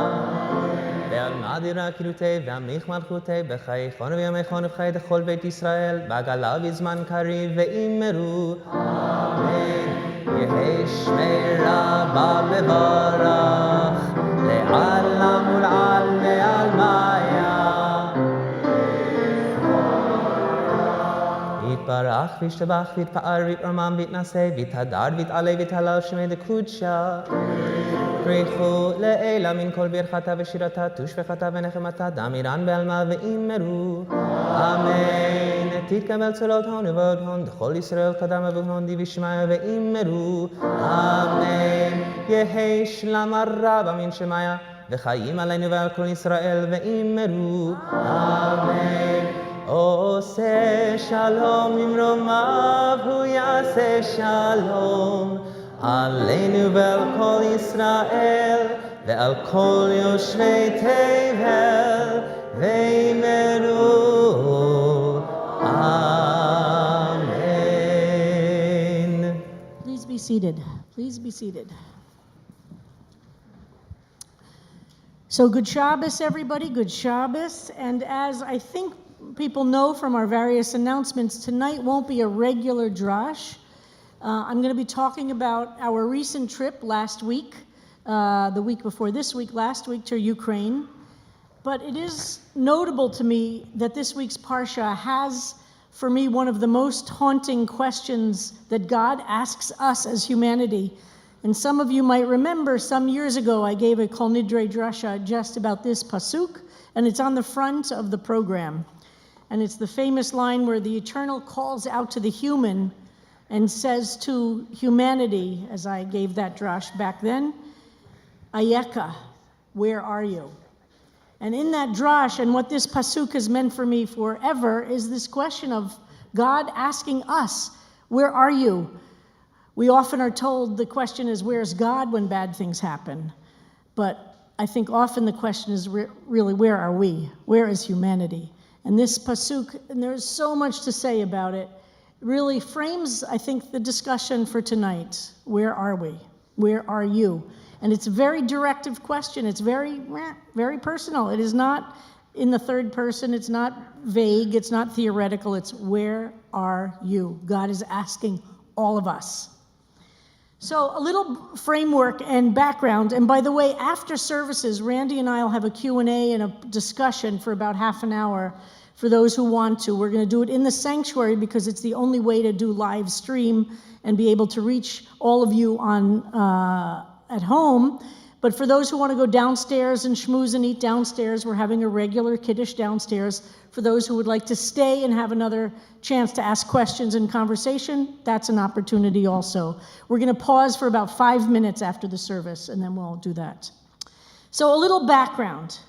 ועל מדירה קילותי והמליך מלכותי בחיי חונו וימי חונו וחיי דכל בית ישראל בעגלה בזמן קריב ואמרו אמן. יהי שמי רבה בברך לעלם ולעל מעל מיה יתברך וישתבח ויתפאר ויתרומם ויתנשא ויתהדר ויתעלה ויתהלל שמי דקודשה ברכו לאלה מן כל ברכתה ושירתה תושבחתה ונחמתה דמירן בעלמה ואמרו אמן. תתקבל צולות הון ובעוד הון דכל ישראל קדם ובהון די ושמיה ואמרו אמן. יהי שלם הרבה מן שמיה וחיים עלינו ועל כל ישראל ואמרו אמן. עושה שלום ממרומיו, הוא יעשה שלום עלינו ועל כל ישראל ועל כל יושבי תבל, ואמרו amen. Please be seated. Please be seated. So good Shabbos, everybody. Good Shabbos. And as I think people know from our various announcements, tonight won't be a regular drash. I'm going to be talking about our recent trip last week, the week before this week, last week to Ukraine. But it is notable to me that this week's Parsha has, for me, one of the most haunting questions that God asks us as humanity. And some of you might remember some years ago I gave a Kol Nidre Drasha just about this pasuk, and it's on the front of the program. And it's the famous line where the Eternal calls out to the human and says to humanity, as I gave that drash back then, Ayeka, where are you? And in that drash, and what this pasuk has meant for me forever, is this question of God asking us, where are you? We often are told the question is, where's God when bad things happen? But I think often the question is really, where are we? Where is humanity? And this pasuk, and there's so much to say about it, really frames, I think, the discussion for tonight. Where are we? Where are you? And it's a very directive question. It's very, very personal. It is not in the third person. It's not vague. It's not theoretical. It's where are you? God is asking all of us. So a little framework and background. And by the way, after services, Randy and I will have a Q&A and a discussion for about half an hour for those who want to. We're going to do it in the sanctuary because it's the only way to do live stream and be able to reach all of you on at home. But for those who want to go downstairs and schmooze and eat downstairs, we're having a regular Kiddush downstairs. For those who would like to stay and have another chance to ask questions and conversation, that's an opportunity also. We're going to pause for about 5 minutes after the service, and then we'll do that. So a little background.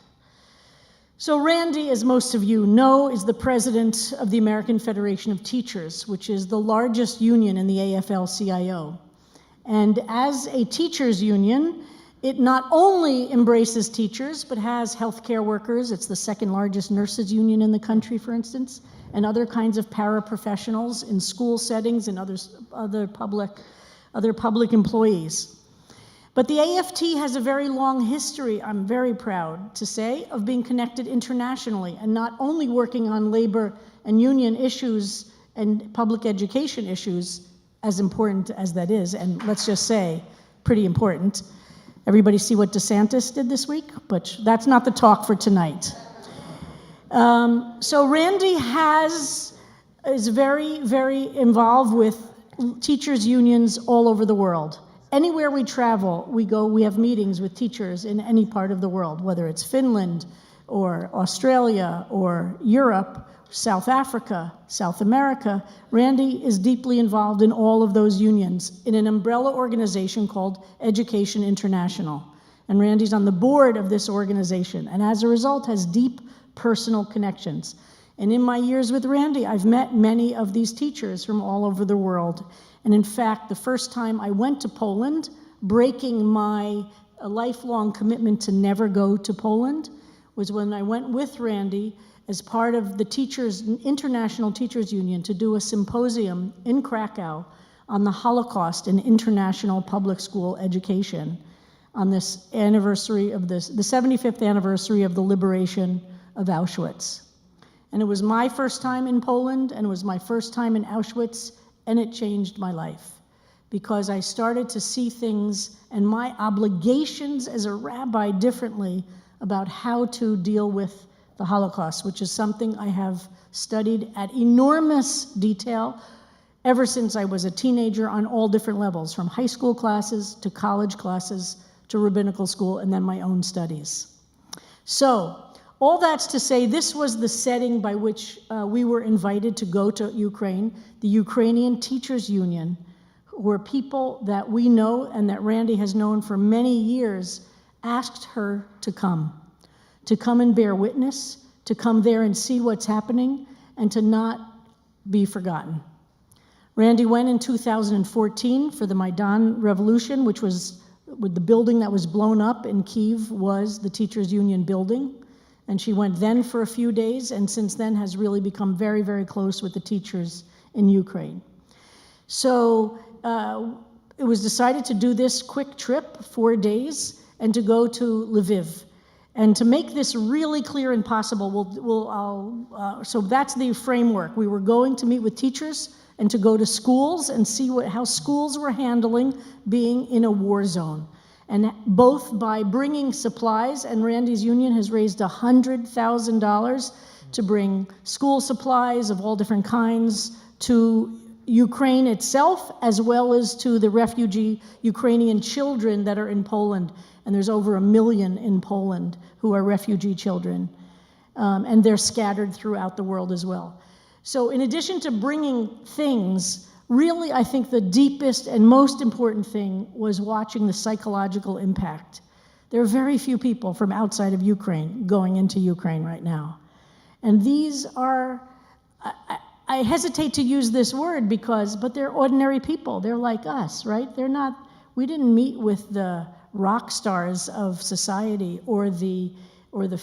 So Randy, as most of you know, is the president of the American Federation of Teachers, which is the largest union in the AFL-CIO. And as a teachers union, it not only embraces teachers, but has healthcare workers. It's the second largest nurses union in the country, for instance, and other kinds of paraprofessionals in school settings and other public employees. But the AFT has a very long history, I'm very proud to say, of being connected internationally and not only working on labor and union issues and public education issues, as important as that is, and let's just say, pretty important. Everybody see what DeSantis did this week? But that's not the talk for tonight. So Randy is very, very involved with teachers' unions all over the world. Anywhere we travel, we have meetings with teachers in any part of the world, whether it's Finland or Australia or Europe, South Africa, South America. Randy is deeply involved in all of those unions in an umbrella organization called Education International. And Randy's on the board of this organization, and as a result has deep personal connections. And in my years with Randy, I've met many of these teachers from all over the world. And in fact, the first time I went to Poland, breaking my lifelong commitment to never go to Poland, was when I went with Randy as part of the International Teachers Union to do a symposium in Krakow on the Holocaust in international public school education on this anniversary of the 75th anniversary of the liberation of Auschwitz. And it was my first time in Poland, and it was my first time in Auschwitz, and it changed my life because I started to see things and my obligations as a rabbi differently about how to deal with the Holocaust, which is something I have studied at enormous detail ever since I was a teenager on all different levels, from high school classes to college classes to rabbinical school, and then my own studies. So, all that's to say, this was the setting by which we were invited to go to Ukraine. The Ukrainian Teachers Union were people that we know and that Randy has known for many years, asked her to come and bear witness, to come there and see what's happening, and to not be forgotten. Randy went in 2014 for the Maidan Revolution, which was with the building that was blown up in Kyiv was the Teachers Union building. And she went then for a few days, and since then has really become very, very close with the teachers in Ukraine. So it was decided to do this quick trip, 4 days, and to go to Lviv. And to make this really clear and possible, so that's the framework. We were going to meet with teachers and to go to schools and see how schools were handling being in a war zone. And both by bringing supplies, and Randy's union has raised $100,000 to bring school supplies of all different kinds to Ukraine itself, as well as to the refugee Ukrainian children that are in Poland. And there's over 1 million in Poland who are refugee children. And they're scattered throughout the world as well. So in addition to bringing things, really I think the deepest and most important thing was watching the psychological impact. There are very few people from outside of Ukraine going into Ukraine right now. And these are, I hesitate to use this word but they're ordinary people. They're like us, right? We didn't meet with the rock stars of society or the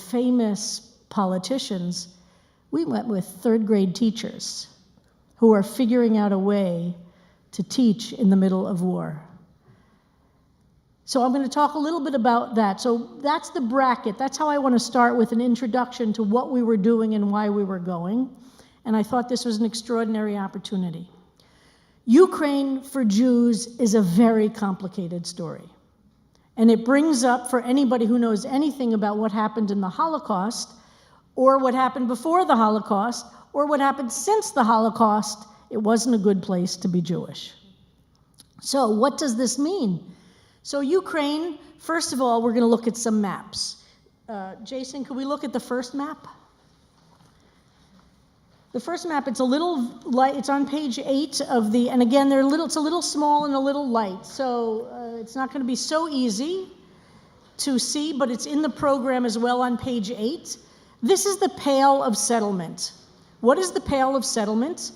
famous politicians. We went with third-grade teachers who are figuring out a way to teach in the middle of war. So I'm going to talk a little bit about that. So that's the bracket. That's how I want to start, with an introduction to what we were doing and why we were going. And I thought this was an extraordinary opportunity. Ukraine for Jews is a very complicated story. And it brings up, for anybody who knows anything about what happened in the Holocaust, or what happened before the Holocaust, or what happened since the Holocaust, it wasn't a good place to be Jewish. So what does this mean? So Ukraine, first of all, we're going to look at some maps. Jason, could we look at the first map? The first map, it's a little light, it's on page 8 of the, and again, it's a little small and a little light, so it's not going to be so easy to see, but it's in the program as well on page 8. This is the Pale of Settlement. What is the Pale of Settlement?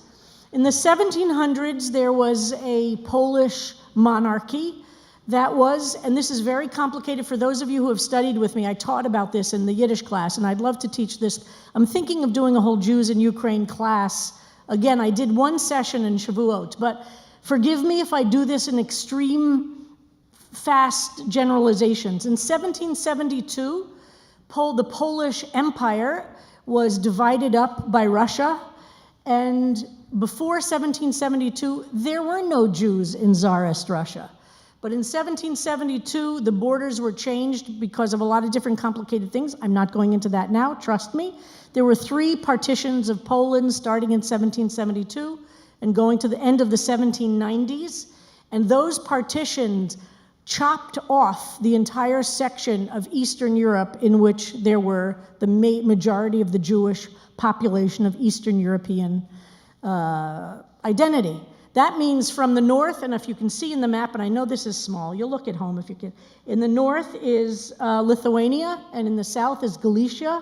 In the 1700s, there was a Polish monarchy that was, and this is very complicated for those of you who have studied with me. I taught about this in the Yiddish class, and I'd love to teach this. I'm thinking of doing a whole Jews in Ukraine class. Again, I did one session in Shavuot, but forgive me if I do this in extreme, fast generalizations. In 1772, the Polish Empire was divided up by Russia, and before 1772, there were no Jews in Tsarist Russia. But in 1772, the borders were changed because of a lot of different complicated things. I'm not going into that now, trust me. There were 3 partitions of Poland starting in 1772 and going to the end of the 1790s. And those partitions chopped off the entire section of Eastern Europe in which there were the majority of the Jewish population of Eastern European identity. That means from the north, and if you can see in the map, and I know this is small, you'll look at home if you can. In the north is Lithuania, and in the south is Galicia.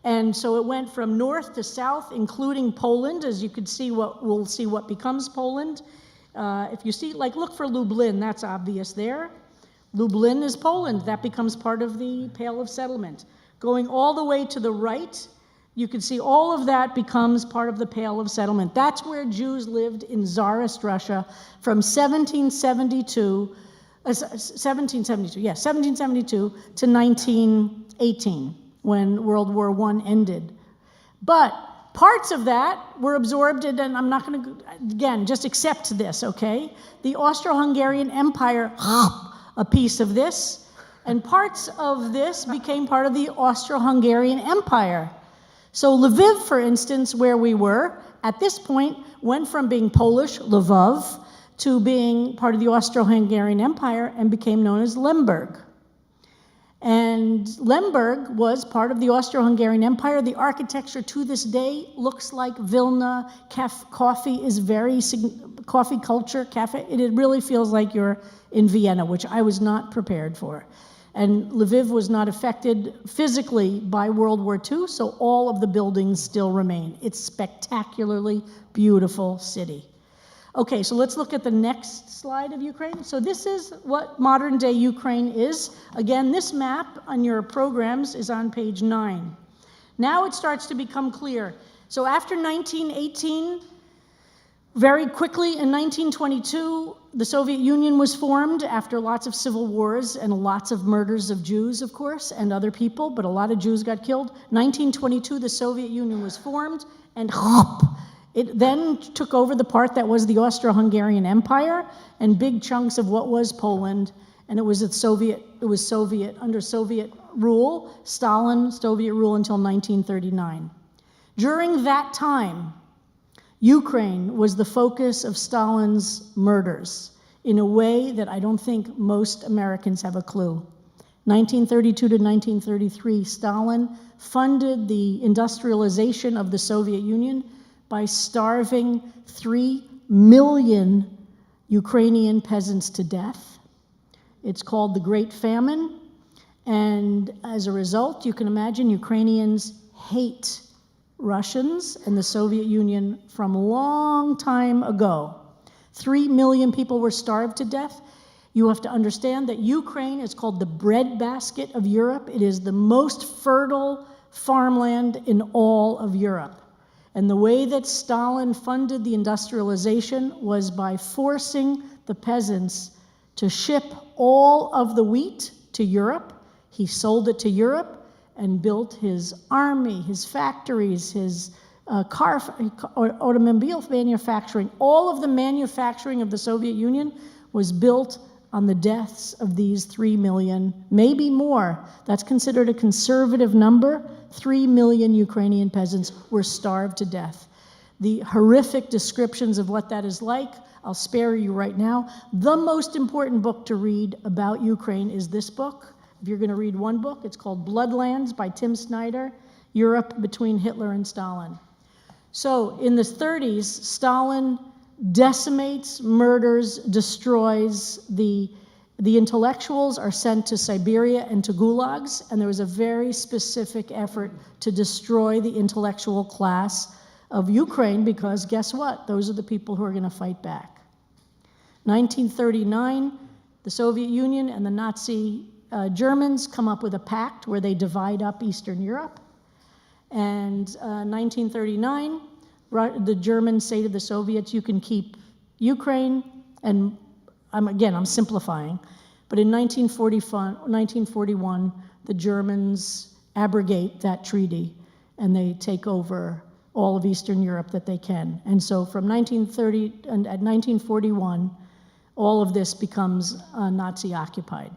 And so it went from north to south, including Poland, as you could see we'll see what becomes Poland. If you see, look for Lublin, that's obvious there. Lublin is Poland, that becomes part of the Pale of Settlement. Going all the way to the right, you can see all of that becomes part of the Pale of Settlement. That's where Jews lived in Tsarist Russia from 1772 to 1918, when World War I ended. But parts of that were absorbed, and I'm not going to, again, just accept this, okay? The Austro-Hungarian Empire, a piece of this, and parts of this became part of the Austro-Hungarian Empire. So Lviv, for instance, where we were, at this point, went from being Polish, Lvov, to being part of the Austro-Hungarian Empire and became known as Lemberg. And Lemberg was part of the Austro-Hungarian Empire. The architecture to this day looks like Vilna. Coffee is coffee culture, cafe. It really feels like you're in Vienna, which I was not prepared for. And Lviv was not affected physically by World War II, so all of the buildings still remain. It's a spectacularly beautiful city. Okay, so let's look at the next slide of Ukraine. So this is what modern day Ukraine is. Again, this map on your programs is on page 9. Now it starts to become clear. So after 1918, very quickly in 1922, the Soviet Union was formed after lots of civil wars and lots of murders of Jews, of course, and other people, but a lot of Jews got killed. 1922, the Soviet Union was formed, and it then took over the part that was the Austro-Hungarian Empire and big chunks of what was Poland, and it was under Soviet rule, Soviet rule until 1939. During that time, Ukraine was the focus of Stalin's murders in a way that I don't think most Americans have a clue. 1932 to 1933, Stalin funded the industrialization of the Soviet Union by starving 3 million Ukrainian peasants to death. It's called the Great Famine, and as a result, you can imagine Ukrainians hate Russians and the Soviet Union from a long time ago. 3 million people were starved to death. You have to understand that Ukraine is called the breadbasket of Europe. It is the most fertile farmland in all of Europe. And the way that Stalin funded the industrialization was by forcing the peasants to ship all of the wheat to Europe. He sold it to Europe and built his army, his factories, his automobile manufacturing. All of the manufacturing of the Soviet Union was built on the deaths of these 3 million, maybe more. That's considered a conservative number. 3 million Ukrainian peasants were starved to death. The horrific descriptions of what that is like, I'll spare you right now. The most important book to read about Ukraine is this book. If you're going to read one book, it's called Bloodlands by Tim Snyder, Europe Between Hitler and Stalin. So in the 30s, Stalin decimates, murders, destroys. The intellectuals are sent to Siberia and to gulags, and there was a very specific effort to destroy the intellectual class of Ukraine because guess what? Those are the people who are going to fight back. 1939, the Soviet Union and the Nazi Germans come up with a pact where they divide up Eastern Europe. And 1939, the Germans say to the Soviets, you can keep Ukraine, and I'm simplifying, but in 1941, the Germans abrogate that treaty, and they take over all of Eastern Europe that they can. And so from 1930 and at 1941, all of this becomes Nazi-occupied.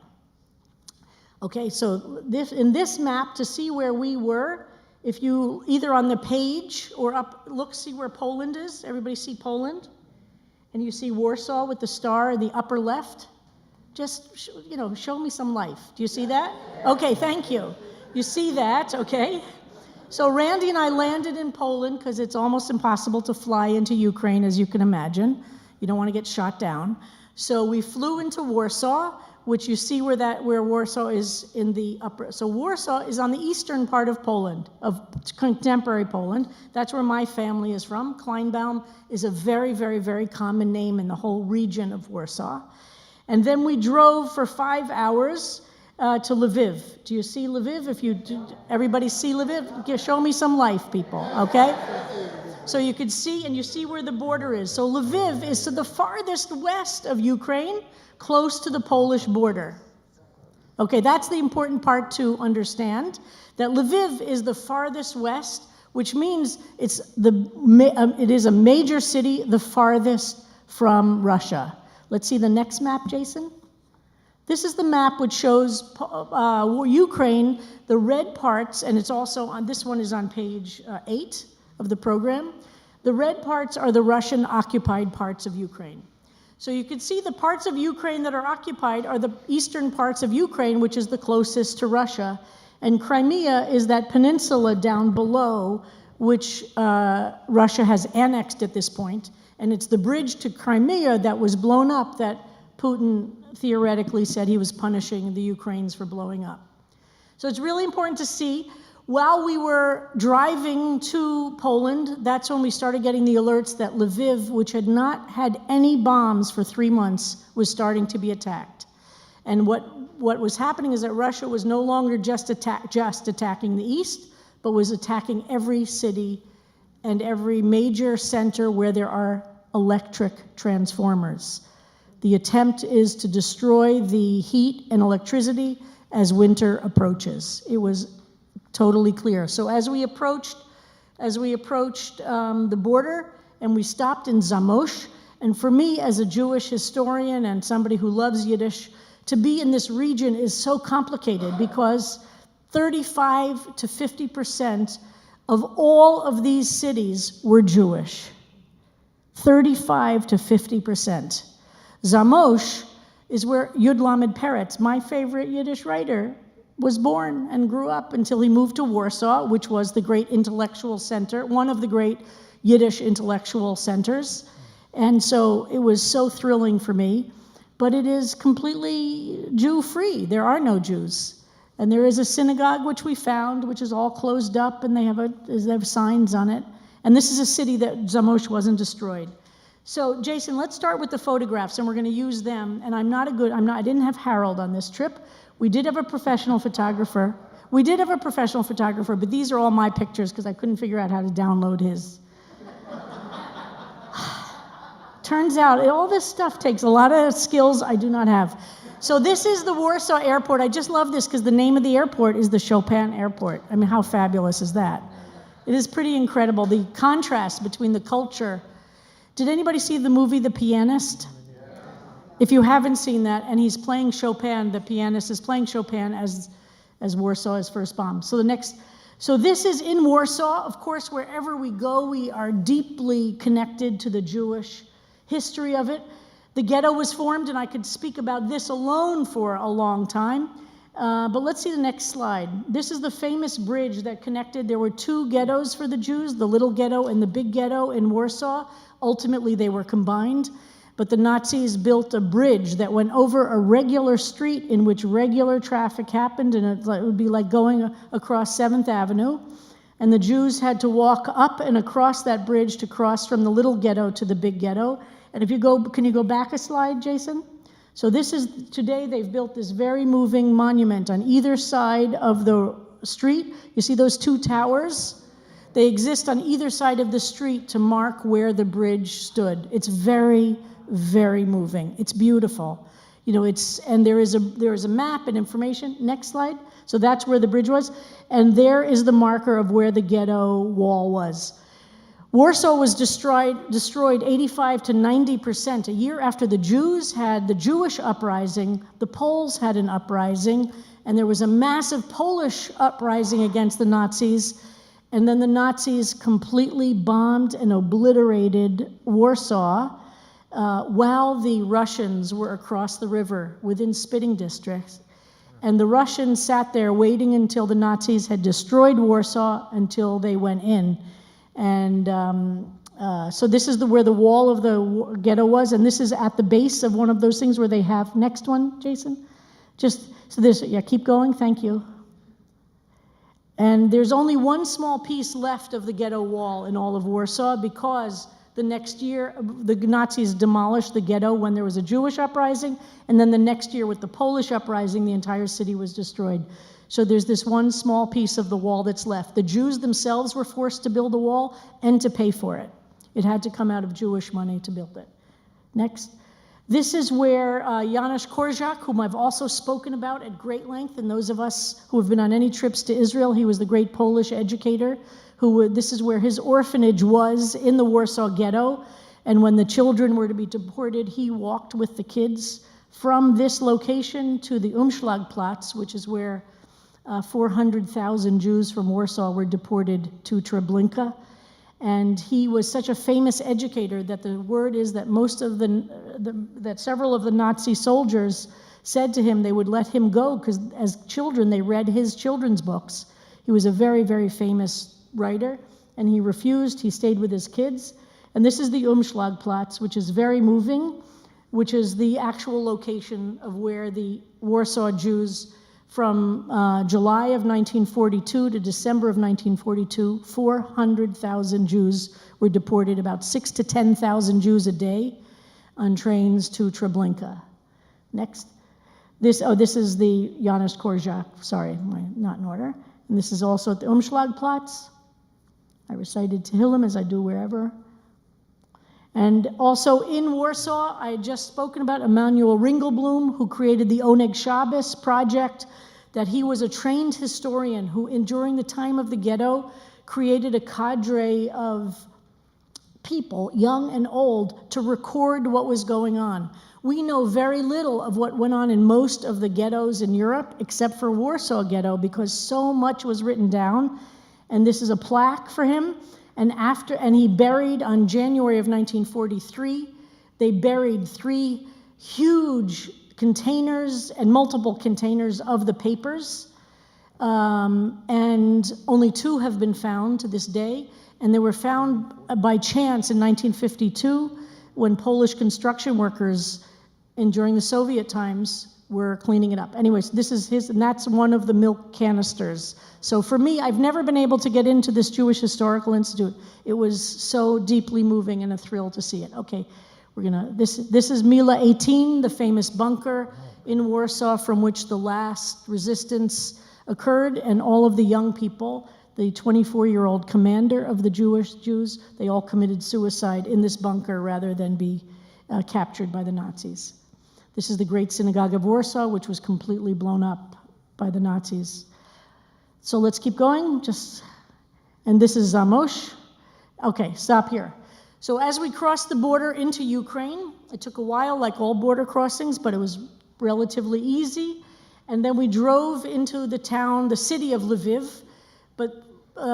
Okay, so in this map, to see where we were, if you either on the page or up, see where Poland is. Everybody see Poland? And you see Warsaw with the star in the upper left? Just, show me some life. Do you see that? Okay, thank you. You see that, okay? So Randy and I landed in Poland because it's almost impossible to fly into Ukraine, as you can imagine. You don't want to get shot down. So we flew into Warsaw, which you see where Warsaw is in the upper. So Warsaw is on the eastern part of Poland, of contemporary Poland. That's where my family is from. Kleinbaum is a very, very, very common name in the whole region of Warsaw. And then we drove for 5 hours to Lviv. Do you see Lviv? Everybody see Lviv? Show me some life, people, okay? So you could see, and you see where the border is. So Lviv is to the farthest west of Ukraine, close to the Polish border. Okay, that's the important part to understand, that Lviv is the farthest west, which means it is a major city, the farthest from Russia. Let's see the next map, Jason. This is the map which shows Ukraine, the red parts, and it's also on, this one is on page 8 of the program. The red parts are the Russian-occupied parts of Ukraine. So you can see the parts of Ukraine that are occupied are the eastern parts of Ukraine, which is the closest to Russia. And Crimea is that peninsula down below, which Russia has annexed at this point. And it's the bridge to Crimea that was blown up that Putin theoretically said he was punishing the Ukrainians for blowing up. So it's really important to see. While we were driving to Poland, that's when we started getting the alerts that Lviv, which had not had any bombs for 3 months, was starting to be attacked. And what was happening is that Russia was no longer just attacking the east, but was attacking every city and every major center where there are electric transformers. The attempt is to destroy the heat and electricity as winter approaches. It was totally clear. So as we approached the border, and we stopped in Zamość, and for me as a Jewish historian and somebody who loves Yiddish, to be in this region is so complicated because 35 to 50% of all of these cities were Jewish. 35 to 50%. Zamość is where Yud Lamed Peretz, my favorite Yiddish writer, was born and grew up until he moved to Warsaw, which was the great intellectual center, one of the great Yiddish intellectual centers. And so it was so thrilling for me. But it is completely Jew-free. There are no Jews. And there is a synagogue, which we found, which is all closed up, and they have signs on it. And this is a city that Zamość wasn't destroyed. So, Jason, let's start with the photographs, and we're going to use them. And I didn't have Harold on this trip. We did have a professional photographer. But these are all my pictures because I couldn't figure out how to download his. Turns out all this stuff takes a lot of skills I do not have. So this is the Warsaw Airport. I just love this because the name of the airport is the Chopin Airport. I mean, how fabulous is that? It is pretty incredible, the contrast between the culture. Did anybody see the movie The Pianist? If you haven't seen that, and he's playing Chopin, the pianist is playing Chopin as Warsaw is first bombed. So this is in Warsaw. Of course, wherever we go, we are deeply connected to the Jewish history of it. The ghetto was formed, and I could speak about this alone for a long time. But let's see the next slide. This is the famous bridge that connected. There were 2 ghettos for the Jews, the little ghetto and the big ghetto in Warsaw. Ultimately, they were combined. But the Nazis built a bridge that went over a regular street in which regular traffic happened, and it would be like going across 7th Avenue. And the Jews had to walk up and across that bridge to cross from the little ghetto to the big ghetto. And if you go, can you go back a slide, Jason? So today they've built this very moving monument on either side of the street. You see those 2 towers? They exist on either side of the street to mark where the bridge stood. It's very, very moving. It's beautiful. You know, and there is a map and information. Next slide. So that's where the bridge was. And there is the marker of where the ghetto wall was. Warsaw was destroyed 85 to 90%. A year after the Jews had the Jewish uprising, the Poles had an uprising, and there was a massive Polish uprising against the Nazis. And then the Nazis completely bombed and obliterated Warsaw while the Russians were across the river within spitting districts. And the Russians sat there waiting until the Nazis had destroyed Warsaw until they went in. And so this is where the wall of the ghetto was, and this is at the base of one of those things where they have, next one, Jason? Keep going, thank you. And there's only one small piece left of the ghetto wall in all of Warsaw because the next year the Nazis demolished the ghetto when there was a Jewish uprising, and then the next year with the Polish uprising, the entire city was destroyed. So there's this one small piece of the wall that's left. The Jews themselves were forced to build a wall and to pay for it. It had to come out of Jewish money to build it. Next. This is where Janusz Korczak, whom I've also spoken about at great length, and those of us who have been on any trips to Israel, he was the great Polish educator. This is where his orphanage was in the Warsaw ghetto. And when the children were to be deported, he walked with the kids from this location to the Umschlagplatz, which is where 400,000 Jews from Warsaw were deported to Treblinka. And he was such a famous educator that the word is that that several of the Nazi soldiers said to him they would let him go because as children they read his children's books. He was a very, very famous writer, and he refused. He stayed with his kids. And this is the Umschlagplatz, which is very moving, which is the actual location of where the Warsaw Jews from July of 1942 to December of 1942, 400,000 Jews were deported, about 6,000 to 10,000 Jews a day on trains to Treblinka. Next. This is the Janusz Korczak, sorry, not in order. And this is also at the Umschlagplatz. I recited Tehillim as I do wherever. And also in Warsaw, I had just spoken about Emanuel Ringelblum, who created the Oneg Shabbos project, that he was a trained historian who, during the time of the ghetto, created a cadre of people, young and old, to record what was going on. We know very little of what went on in most of the ghettos in Europe, except for Warsaw Ghetto, because so much was written down. And this is a plaque for him. And he buried on January of 1943, they buried 3 huge containers and multiple containers of the papers. And only 2 have been found to this day. And they were found by chance in 1952 when Polish construction workers, and during the Soviet times, were cleaning it up. Anyways, this is his, and that's one of the milk canisters. So for me, I've never been able to get into this Jewish Historical Institute. It was so deeply moving and a thrill to see it. Okay, this is Mila 18, the famous bunker in Warsaw from which the last resistance occurred, and all of the young people, the 24-year-old commander of the Jews, they all committed suicide in this bunker rather than be captured by the Nazis. This is the Great Synagogue of Warsaw, which was completely blown up by the Nazis. So let's keep going. And this is Zamość. Okay, stop here. So as we crossed the border into Ukraine, it took a while, like all border crossings, but it was relatively easy. And then we drove into the city of Lviv, but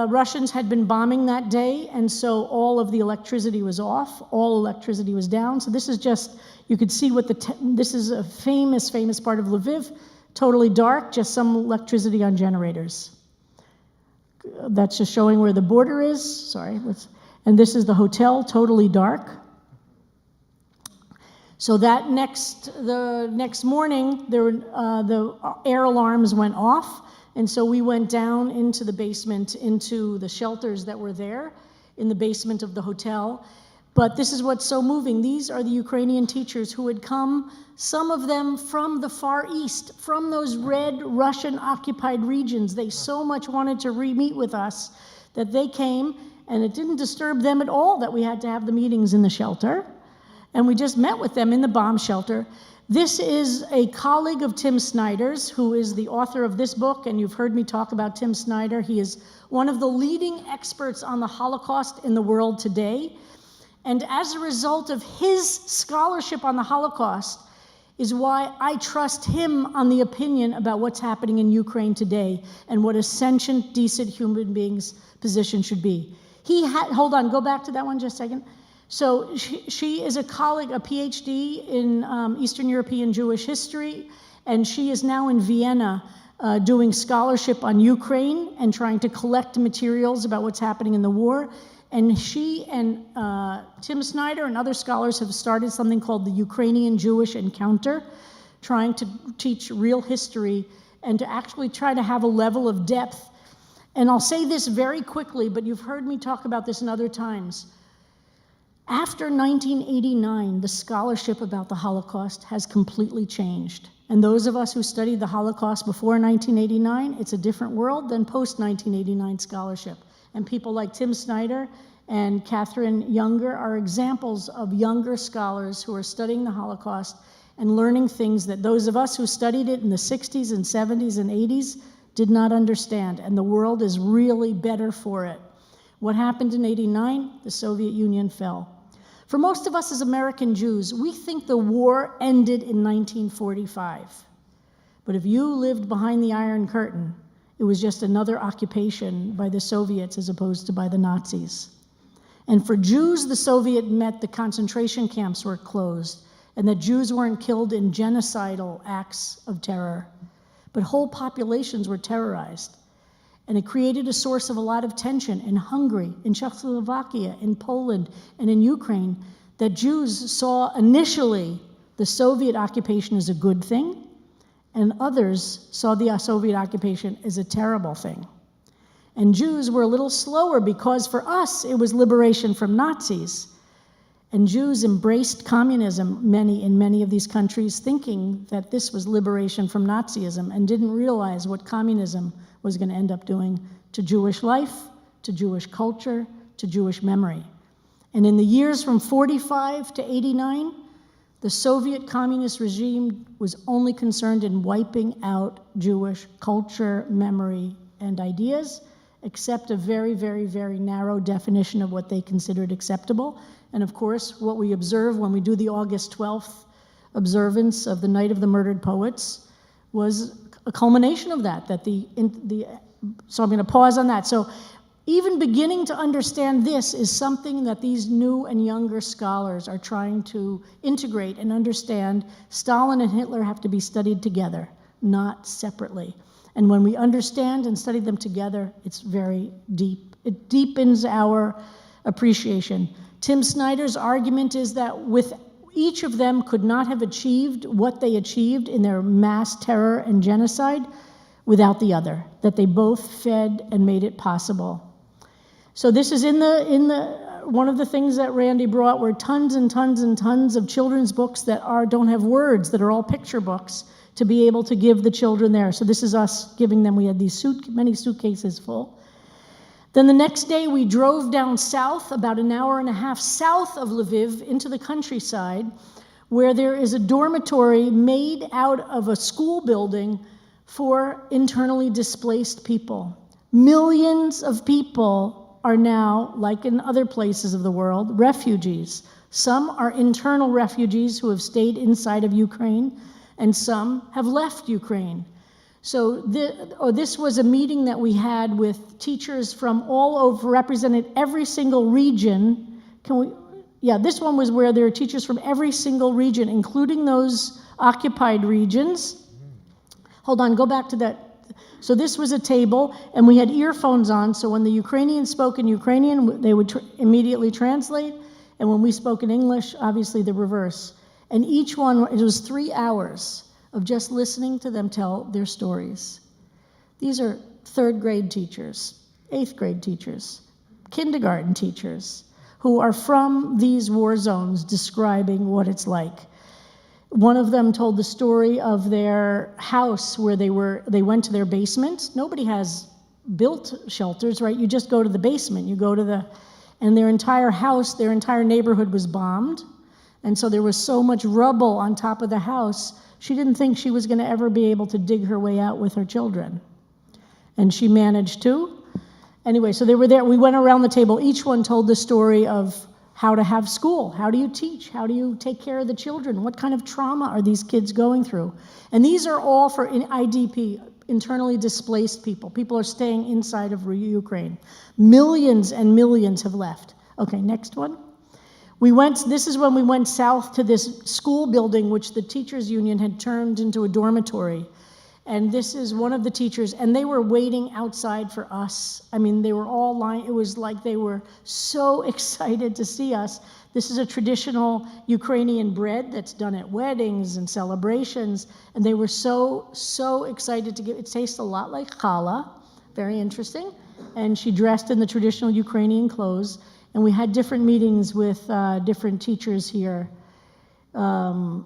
Russians had been bombing that day, and so all of the electricity was off, all electricity was down. So this is just, you could see what this is a famous part of Lviv, totally dark, just some electricity on generators. That's just showing where the border is, sorry. And this is the hotel, totally dark. So the next morning, the air alarms went off, and so we went down into the basement, into the shelters that were there in the basement of the hotel. But this is what's so moving. These are the Ukrainian teachers who had come, some of them from the Far East, from those red Russian-occupied regions. They so much wanted to meet with us that they came, and it didn't disturb them at all that we had to have the meetings in the shelter. And we just met with them in the bomb shelter. This is a colleague of Tim Snyder's, who is the author of this book, and you've heard me talk about Tim Snyder. He is one of the leading experts on the Holocaust in the world today. And as a result of his scholarship on the Holocaust is why I trust him on the opinion about what's happening in Ukraine today and what a sentient, decent human being's position should be. Hold on, go back to that one just a second. So she is a colleague, a PhD in Eastern European Jewish history, and she is now in Vienna doing scholarship on Ukraine and trying to collect materials about what's happening in the war. And she and Tim Snyder and other scholars have started something called the Ukrainian Jewish Encounter, trying to teach real history and to actually try to have a level of depth. And I'll say this very quickly, but you've heard me talk about this in other times. After 1989, the scholarship about the Holocaust has completely changed. And those of us who studied the Holocaust before 1989, it's a different world than post-1989 scholarship. And people like Tim Snyder and Catherine Younger are examples of younger scholars who are studying the Holocaust and learning things that those of us who studied it in the 60s and 70s and 80s did not understand. And the world is really better for it. What happened in '89? The Soviet Union fell. For most of us as American Jews, we think the war ended in 1945. But if you lived behind the Iron Curtain, it was just another occupation by the Soviets as opposed to by the Nazis. And for Jews, the Soviet meant the concentration camps were closed and that Jews weren't killed in genocidal acts of terror, but whole populations were terrorized. And it created a source of a lot of tension in Hungary, in Czechoslovakia, in Poland, and in Ukraine, that Jews saw initially the the Soviet occupation as a good thing, and others saw the Soviet occupation as a terrible thing. And Jews were a little slower because for us it was liberation from Nazis. And Jews embraced communism in many of these countries, thinking that this was liberation from Nazism, and didn't realize what communism was going to end up doing to Jewish life, to Jewish culture, to Jewish memory. And in the years from 45 to 89, the Soviet communist regime was only concerned in wiping out Jewish culture, memory, and ideas, except a very, very, very narrow definition of what they considered acceptable. And of course, what we observe when we do the August 12th observance of the Night of the Murdered Poets was a culmination of that, so I'm going to pause on that. So even beginning to understand this is something that these new and younger scholars are trying to integrate and understand. Stalin and Hitler have to be studied together, not separately. And when we understand and study them together, it's very deep. It deepens our appreciation. Tim Snyder's argument is that with each of them could not have achieved what they achieved in their mass terror and genocide without the other, that they both fed and made it possible. So this is in the one of the things that Randy brought were tons and tons and tons of children's books that don't have words, that are all picture books, to be able to give the children there. So this is us giving them. We had these many suitcases full. Then the next day we drove down south, about an hour and a half south of Lviv, into the countryside, where there is a dormitory made out of a school building for internally displaced people. Millions of people are now, like in other places of the world, refugees. Some are internal refugees who have stayed inside of Ukraine, and some have left Ukraine. So this was a meeting that we had with teachers from all over, represented every single region. This one was where there are teachers from every single region, including those occupied regions. Hold on, go back to that. So this was a table, and we had earphones on, so when the Ukrainians spoke in Ukrainian, they would immediately translate, and when we spoke in English, obviously the reverse. And each one, it was 3 hours of just listening to them tell their stories. These are 3rd grade teachers, 8th grade teachers, kindergarten teachers, who are from these war zones describing what it's like. One of them told the story of their house where they went to their basement. Nobody has built shelters, right? You just go to the basement. And their entire house, their entire neighborhood was bombed. And so there was so much rubble on top of the house, she didn't think she was going to ever be able to dig her way out with her children. And she managed to. Anyway, so they were there. We went around the table. Each one told the story of how to have school. How do you teach? How do you take care of the children? What kind of trauma are these kids going through? And these are all for IDP, internally displaced people. People are staying inside of Ukraine. Millions and millions have left. Okay, next one. This is when we went south to this school building, which the teachers union had turned into a dormitory. And this is one of the teachers, and they were waiting outside for us. I mean, they were all lying. It was like they were so excited to see us. This is a traditional Ukrainian bread that's done at weddings and celebrations. And they were so excited to give. It tastes a lot like challah, very interesting. And she dressed in the traditional Ukrainian clothes. And we had different meetings with different teachers here. One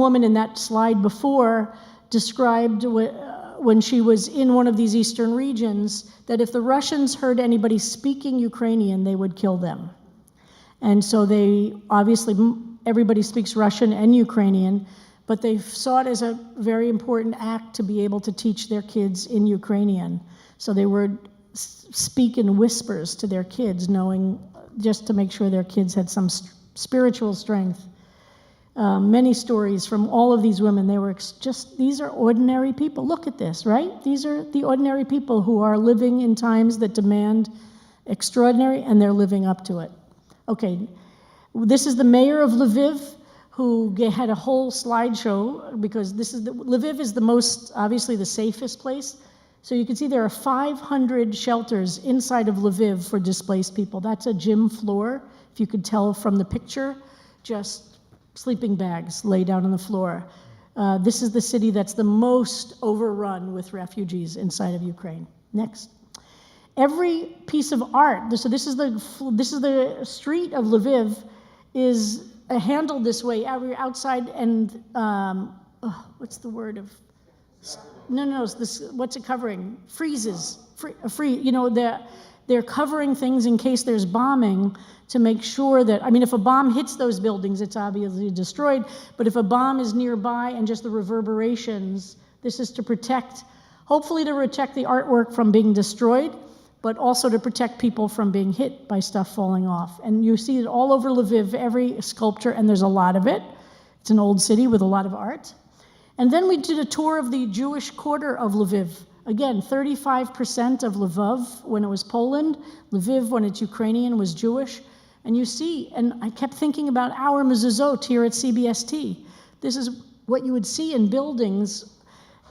woman in that slide before described when she was in one of these eastern regions that if the Russians heard anybody speaking Ukrainian, they would kill them. And so everybody speaks Russian and Ukrainian, but they saw it as a very important act to be able to teach their kids in Ukrainian. So they would speak in whispers to their kids, knowing just to make sure their kids had some spiritual strength. Many stories from all of these women. These are ordinary people. Look at this, right? These are the ordinary people who are living in times that demand extraordinary, and they're living up to it. Okay, this is the mayor of Lviv, who had a whole slideshow, because Lviv is the most, obviously the safest place. So you can see there are 500 shelters inside of Lviv for displaced people. That's a gym floor, if you could tell from the picture, just sleeping bags lay down on the floor. This is the city that's the most overrun with refugees inside of Ukraine. Next. Every piece of art, so this is the street of Lviv, is handled this way outside, and what's the word of? No, it's this, what's it covering? Freezes. You know, they're covering things in case there's bombing to make sure that, I mean, if a bomb hits those buildings, it's obviously destroyed, but if a bomb is nearby and just the reverberations, this is to protect, hopefully to protect the artwork from being destroyed, but also to protect people from being hit by stuff falling off. And you see it all over Lviv, every sculpture, and there's a lot of it. It's an old city with a lot of art. And then we did a tour of the Jewish quarter of Lviv. Again, 35% of Lvov when it was Poland, Lviv when it's Ukrainian was Jewish. And you see, and I kept thinking about our mezuzot here at CBST. This is what you would see in buildings.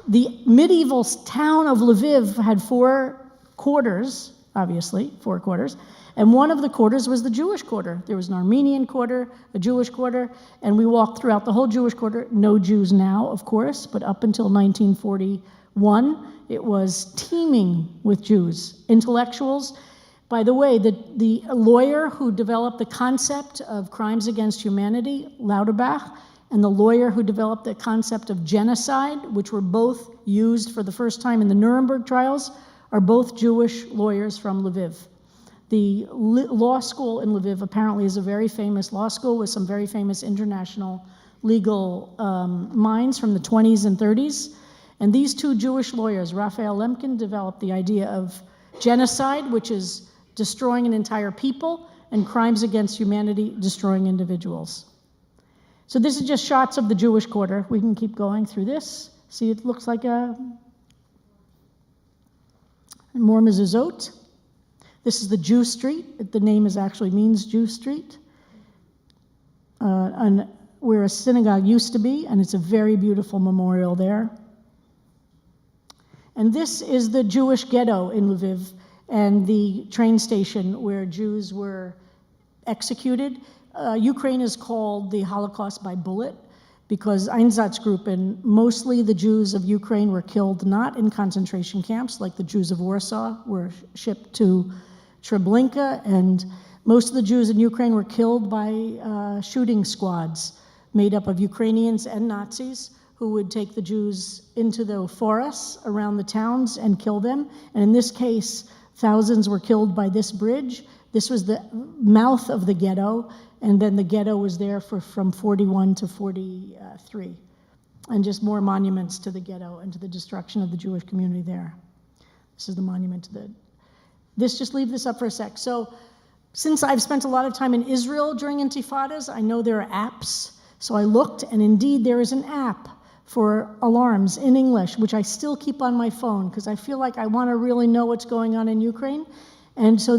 The medieval town of Lviv had 4 quarters, obviously, 4 quarters, and one of the quarters was the Jewish quarter. There was an Armenian quarter, a Jewish quarter, and we walked throughout the whole Jewish quarter. No Jews now, of course, but up until 1941, it was teeming with Jews, intellectuals. By the way, the lawyer who developed the concept of crimes against humanity, Lauterbach, and the lawyer who developed the concept of genocide, which were both used for the first time in the Nuremberg trials, are both Jewish lawyers from Lviv. The law school in Lviv apparently is a very famous law school with some very famous international legal minds from the 20s and 30s. And these 2 Jewish lawyers, Raphael Lemkin, developed the idea of genocide, which is destroying an entire people, and crimes against humanity, destroying individuals. So this is just shots of the Jewish quarter. We can keep going through this. See, it looks like a more mezuzot. This is the Jew Street. The name actually means Jew Street, and where a synagogue used to be, and it's a very beautiful memorial there. And this is the Jewish ghetto in Lviv, and the train station where Jews were executed. Ukraine is called the Holocaust by bullet because Einsatzgruppen, mostly the Jews of Ukraine were killed not in concentration camps like the Jews of Warsaw were shipped to Treblinka, and most of the Jews in Ukraine were killed by shooting squads made up of Ukrainians and Nazis who would take the Jews into the forests around the towns and kill them. And in this case, thousands were killed by this bridge. This was the mouth of the ghetto, and then the ghetto was there from 41 to 43. And just more monuments to the ghetto and to the destruction of the Jewish community there. This is the monument to just leave this up for a sec. So since I've spent a lot of time in Israel during intifadas, I know there are apps. So I looked, and indeed there is an app for alarms in English, which I still keep on my phone because I feel like I want to really know what's going on in Ukraine. And so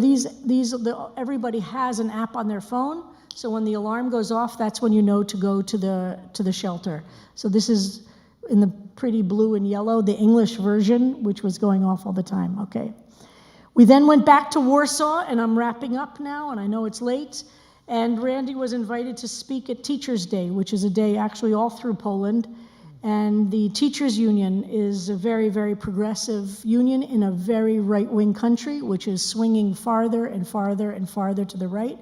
everybody has an app on their phone. So when the alarm goes off, that's when you know to go to the shelter. So this is in the pretty blue and yellow, the English version, which was going off all the time. Okay. We then went back to Warsaw, and I'm wrapping up now, and I know it's late. And Randy was invited to speak at Teachers' Day, which is a day actually all through Poland. And the teachers' union is a very, very progressive union in a very right-wing country, which is swinging farther and farther and farther to the right.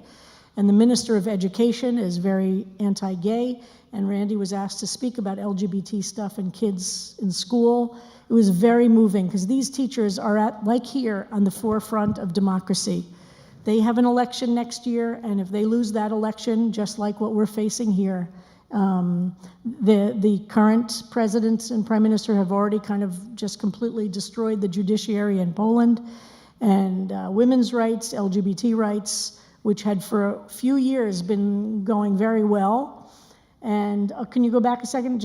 And the Minister of Education is very anti-gay, and Randy was asked to speak about LGBT stuff and kids in school. It was very moving, because these teachers are like here, on the forefront of democracy. They have an election next year, and if they lose that election, just like what we're facing here, the current president and prime minister have already kind of just completely destroyed the judiciary in Poland, and women's rights, LGBT rights, which had for a few years been going very well. And can you go back a second?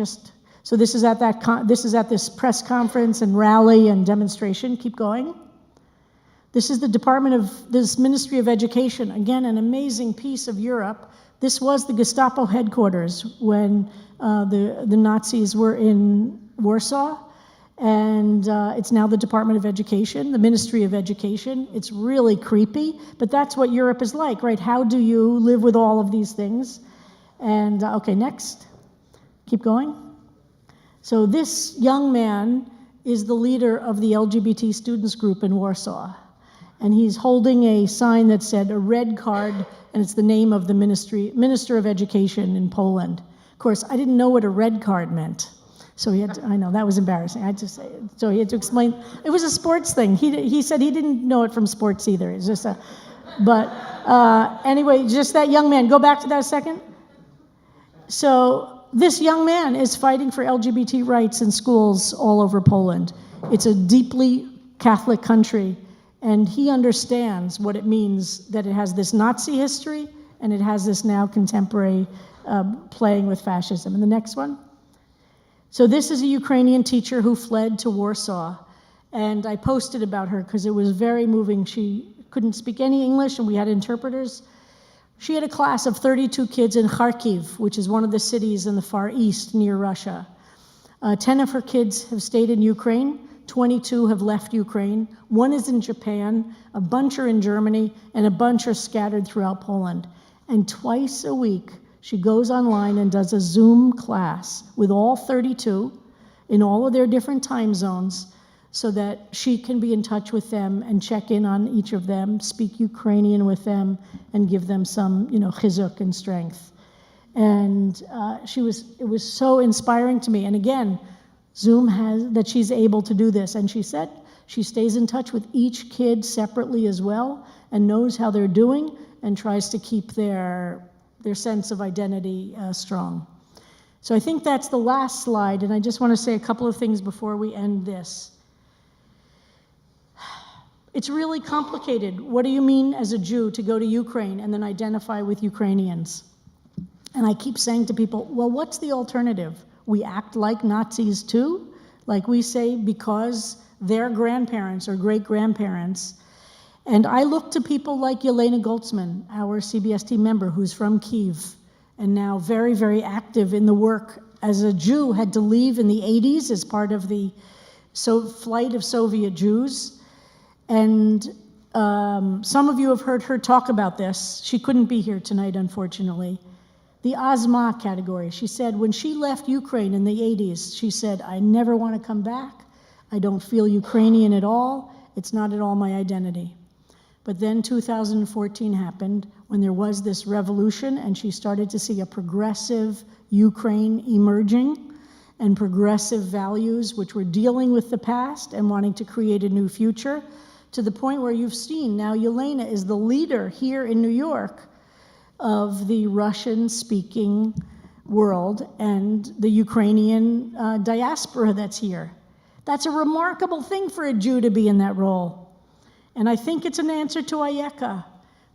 So this is at this press conference and rally and demonstration. Keep going. This is this Ministry of Education, again, an amazing piece of Europe. This was the Gestapo headquarters when the Nazis were in Warsaw, and it's now the Department of Education, the Ministry of Education. It's really creepy, but that's what Europe is like, right? How do you live with all of these things? And, okay, next. Keep going. So this young man is the leader of the LGBT students group in Warsaw. And he's holding a sign that said a red card, and it's the name of the Minister of Education in Poland. Of course, I didn't know what a red card meant. So he had to, I know, that was embarrassing. So he had to explain. It was a sports thing. He said he didn't know it from sports either. It's just anyway, just that young man. Go back to that a second. So this young man is fighting for LGBT rights in schools all over Poland. It's a deeply Catholic country, and he understands what it means that it has this Nazi history and it has this now contemporary playing with fascism. And the next one. So this is a Ukrainian teacher who fled to Warsaw, and I posted about her because it was very moving. She couldn't speak any English, and we had interpreters. She had a class of 32 kids in Kharkiv, which is one of the cities in the Far East near Russia. 10 of her kids have stayed in Ukraine, 22 have left Ukraine, 1 is in Japan, a bunch are in Germany, and a bunch are scattered throughout Poland. And twice a week, she goes online and does a Zoom class with all 32 in all of their different time zones so that she can be in touch with them and check in on each of them, speak Ukrainian with them, and give them some, chizuk and strength. And it was so inspiring to me. And again, Zoom has that she's able to do this. And she said she stays in touch with each kid separately as well and knows how they're doing and tries to keep their sense of identity strong. So I think that's the last slide, and I just want to say a couple of things before we end this. It's really complicated. What do you mean as a Jew to go to Ukraine and then identify with Ukrainians? And I keep saying to people, well, what's the alternative? We act like Nazis too? Like we say because their grandparents or great-grandparents. And I look to people like Yelena Goltzman, our CBST member, who's from Kyiv, and now very, very active in the work as a Jew, had to leave in the 80s as part of the flight of Soviet Jews. And some of you have heard her talk about this. She couldn't be here tonight, unfortunately. The Asma category. She said when she left Ukraine in the 80s, she said, I never want to come back. I don't feel Ukrainian at all. It's not at all my identity. But then 2014 happened when there was this revolution and she started to see a progressive Ukraine emerging and progressive values which were dealing with the past and wanting to create a new future, to the point where you've seen now Yelena is the leader here in New York of the Russian-speaking world and the Ukrainian diaspora that's here. That's a remarkable thing for a Jew to be in that role. And I think it's an answer to Ayeka.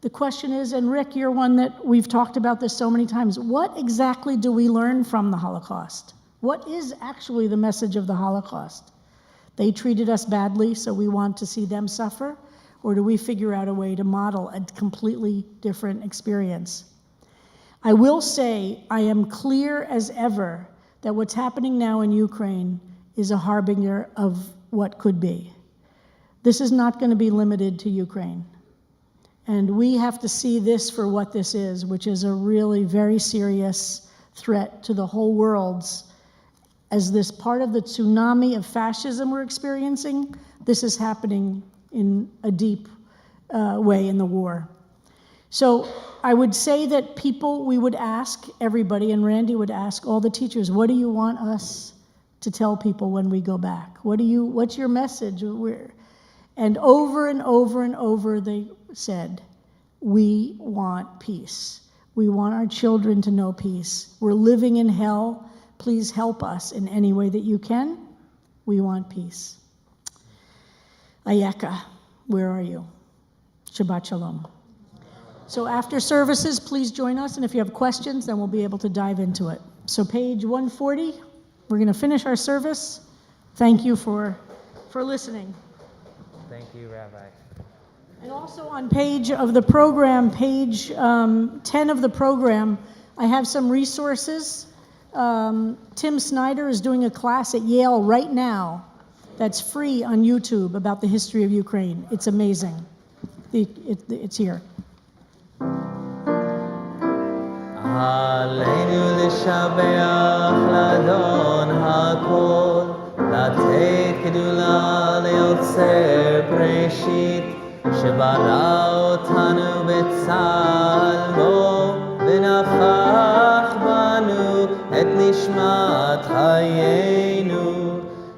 The question is, and Rick, you're one that we've talked about this so many times, what exactly do we learn from the Holocaust? What is actually the message of the Holocaust? They treated us badly, so we want to see them suffer? Or do we figure out a way to model a completely different experience? I will say, I am clear as ever that what's happening now in Ukraine is a harbinger of what could be. This is not going to be limited to Ukraine. And we have to see this for what this is, which is a really very serious threat to the whole world. As this part of the tsunami of fascism we're experiencing, this is happening in a deep way in the war. So I would say that we would ask everybody, and Randy would ask all the teachers, what do you want us to tell people when we go back? What's your message? And over and over and over they said, we want peace. We want our children to know peace. We're living in hell. Please help us in any way that you can. We want peace. Ayeka, where are you? Shabbat Shalom. So after services, please join us, and if you have questions, then we'll be able to dive into it. So page 140, we're going to finish our service. Thank you for listening. Thank you, Rabbi. And also on page of the program, page 10 of the program, I have some resources. Tim Snyder is doing a class at Yale right now that's free on YouTube about the history of Ukraine. It's amazing. It's here. עלינו לשבח לאדון הכל, לתת גדולה ליוצר בראשית, שברא אותנו בצלמו, ונפח בנו את נשמת חיינו,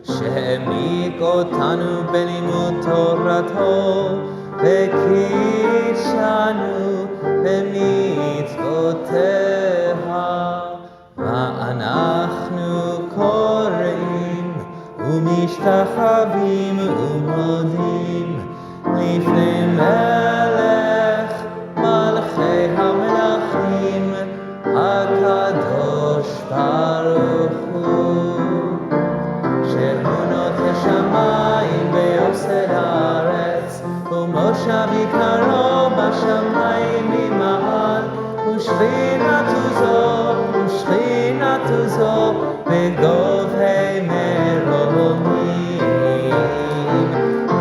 שהעמיק אותנו בלימוד תורתו, וקידשנו במצוותיה. ואנחנו קוראים ומשתחווים ומודים לפני מלך מלכי המלכים, הקדוש ברוך הוא, שהוא נוטה שמיים ויוסד הארץ, ומושב עיקרו בשמיים ממעל, ושכינתו זו בגובהי מרומים.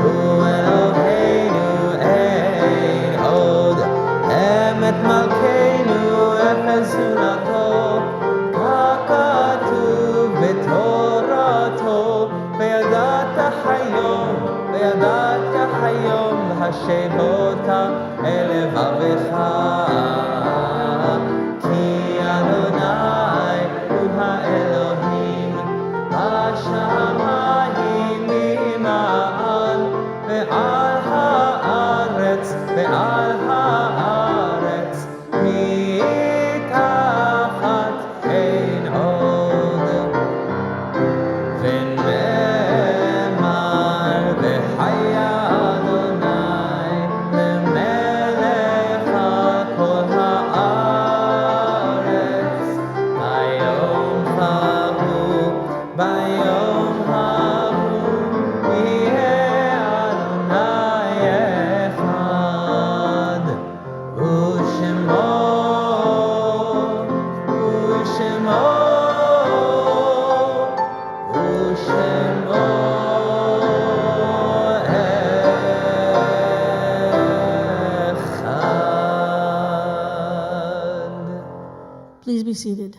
הוא אלוהינו אין עוד, אמת מלכנו אפס זולתו, ככתוב בתורתו, וידעת היום השבות אל לבבך, כי אדוני הוא האלוהים בשמיים ממעל, ועל הארץ מתחת אין עוד. ונאמר וחיה אדוני למלך כל הארץ, ביום ההוא יהיה אדוני אחד, ושמו Please be seated.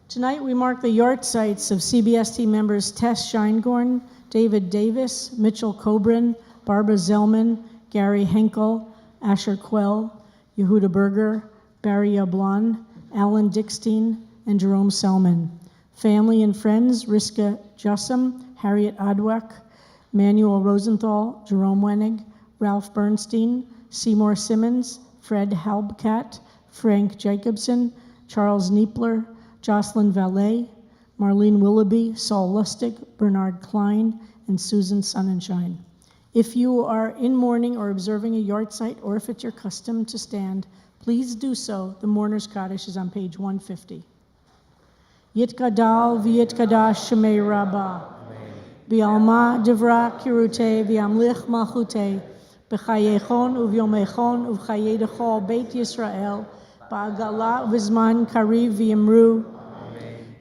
Tonight we mark the yahrzeits of CBST members Tess Scheingorn, David Davis, Mitchell Cobran, Barbara Zellman, Gary Henkel, Asher Quell, Yehuda Berger, Barry Yablon, Alan Dickstein, and Jerome Selman. Family and friends, Riska Jussum, Harriet Adwek, Manuel Rosenthal, Jerome Wenig, Ralph Bernstein, Seymour Simmons, Fred Halbkat, Frank Jacobson, Charles Niepler, Jocelyn Valet, Marlene Willoughby, Saul Lustig, Bernard Klein, and Susan Sonnenschein. If you are in mourning or observing a yahrzeit, or if it's your custom to stand, please do so. The Mourner's Kaddish is on page 150. Yitkadal v'yitkadash shemei rabbah, bi'alma divra kirutei v'yamlich malchutei, b'chayechon uv'yomechon uv'chayedecho beit Yisrael, ba'agala v'zman kariv v'yimru,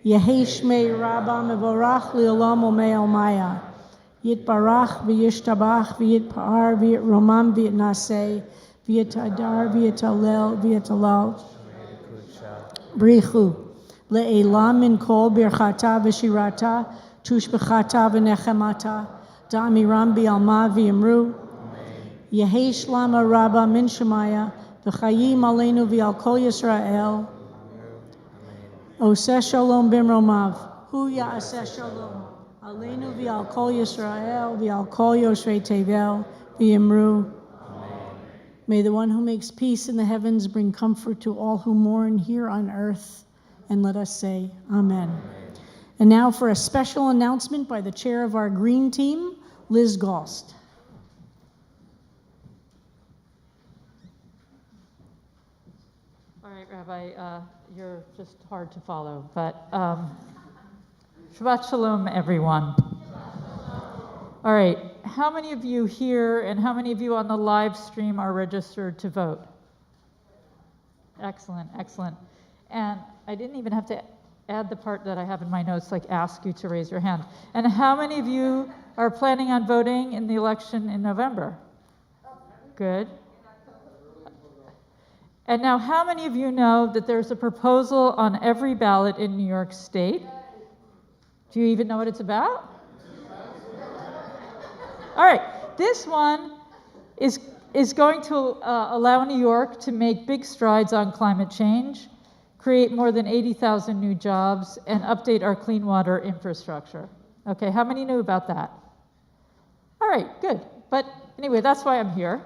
Yehei shmei rabbah mevorach li'olam omei almaya, Yitbarach v'yishtabach v'yitpa'ar v'yitromam v'yitnaseh, v'yitadar v'yitalel v'yitalal, brichu, le'elam min kol birchata v'shirata, tushbechata v'nechemata, da'amiram bi'alma v'yimru, Yehei shlama rabbah min shemaya, v'chayim aleinu v'al kol Yisrael, Oseh shalom bimromav, hu ya'aseh shalom, aleinu v'al kol Yisrael, v'al kol Yoshvei Tevel, v'yimru. May the one who makes peace in the heavens bring comfort to all who mourn here on earth, and let us say amen. And now for a special announcement by the chair of our green team, Liz Gost. All right, Rabbi, you're just hard to follow, but Shabbat Shalom, everyone. All right, how many of you here and how many of you on the live stream are registered to vote? Excellent, excellent. And I didn't even have to add the part that I have in my notes, like ask you to raise your hand. And how many of you are planning on voting in the election in November? Good. And now, how many of you know that there's a proposal on every ballot in New York State? Do you even know what it's about? All right, this one is going to allow New York to make big strides on climate change, create more than 80,000 new jobs, and update our clean water infrastructure. Okay, how many knew about that? All right, good. But anyway, that's why I'm here.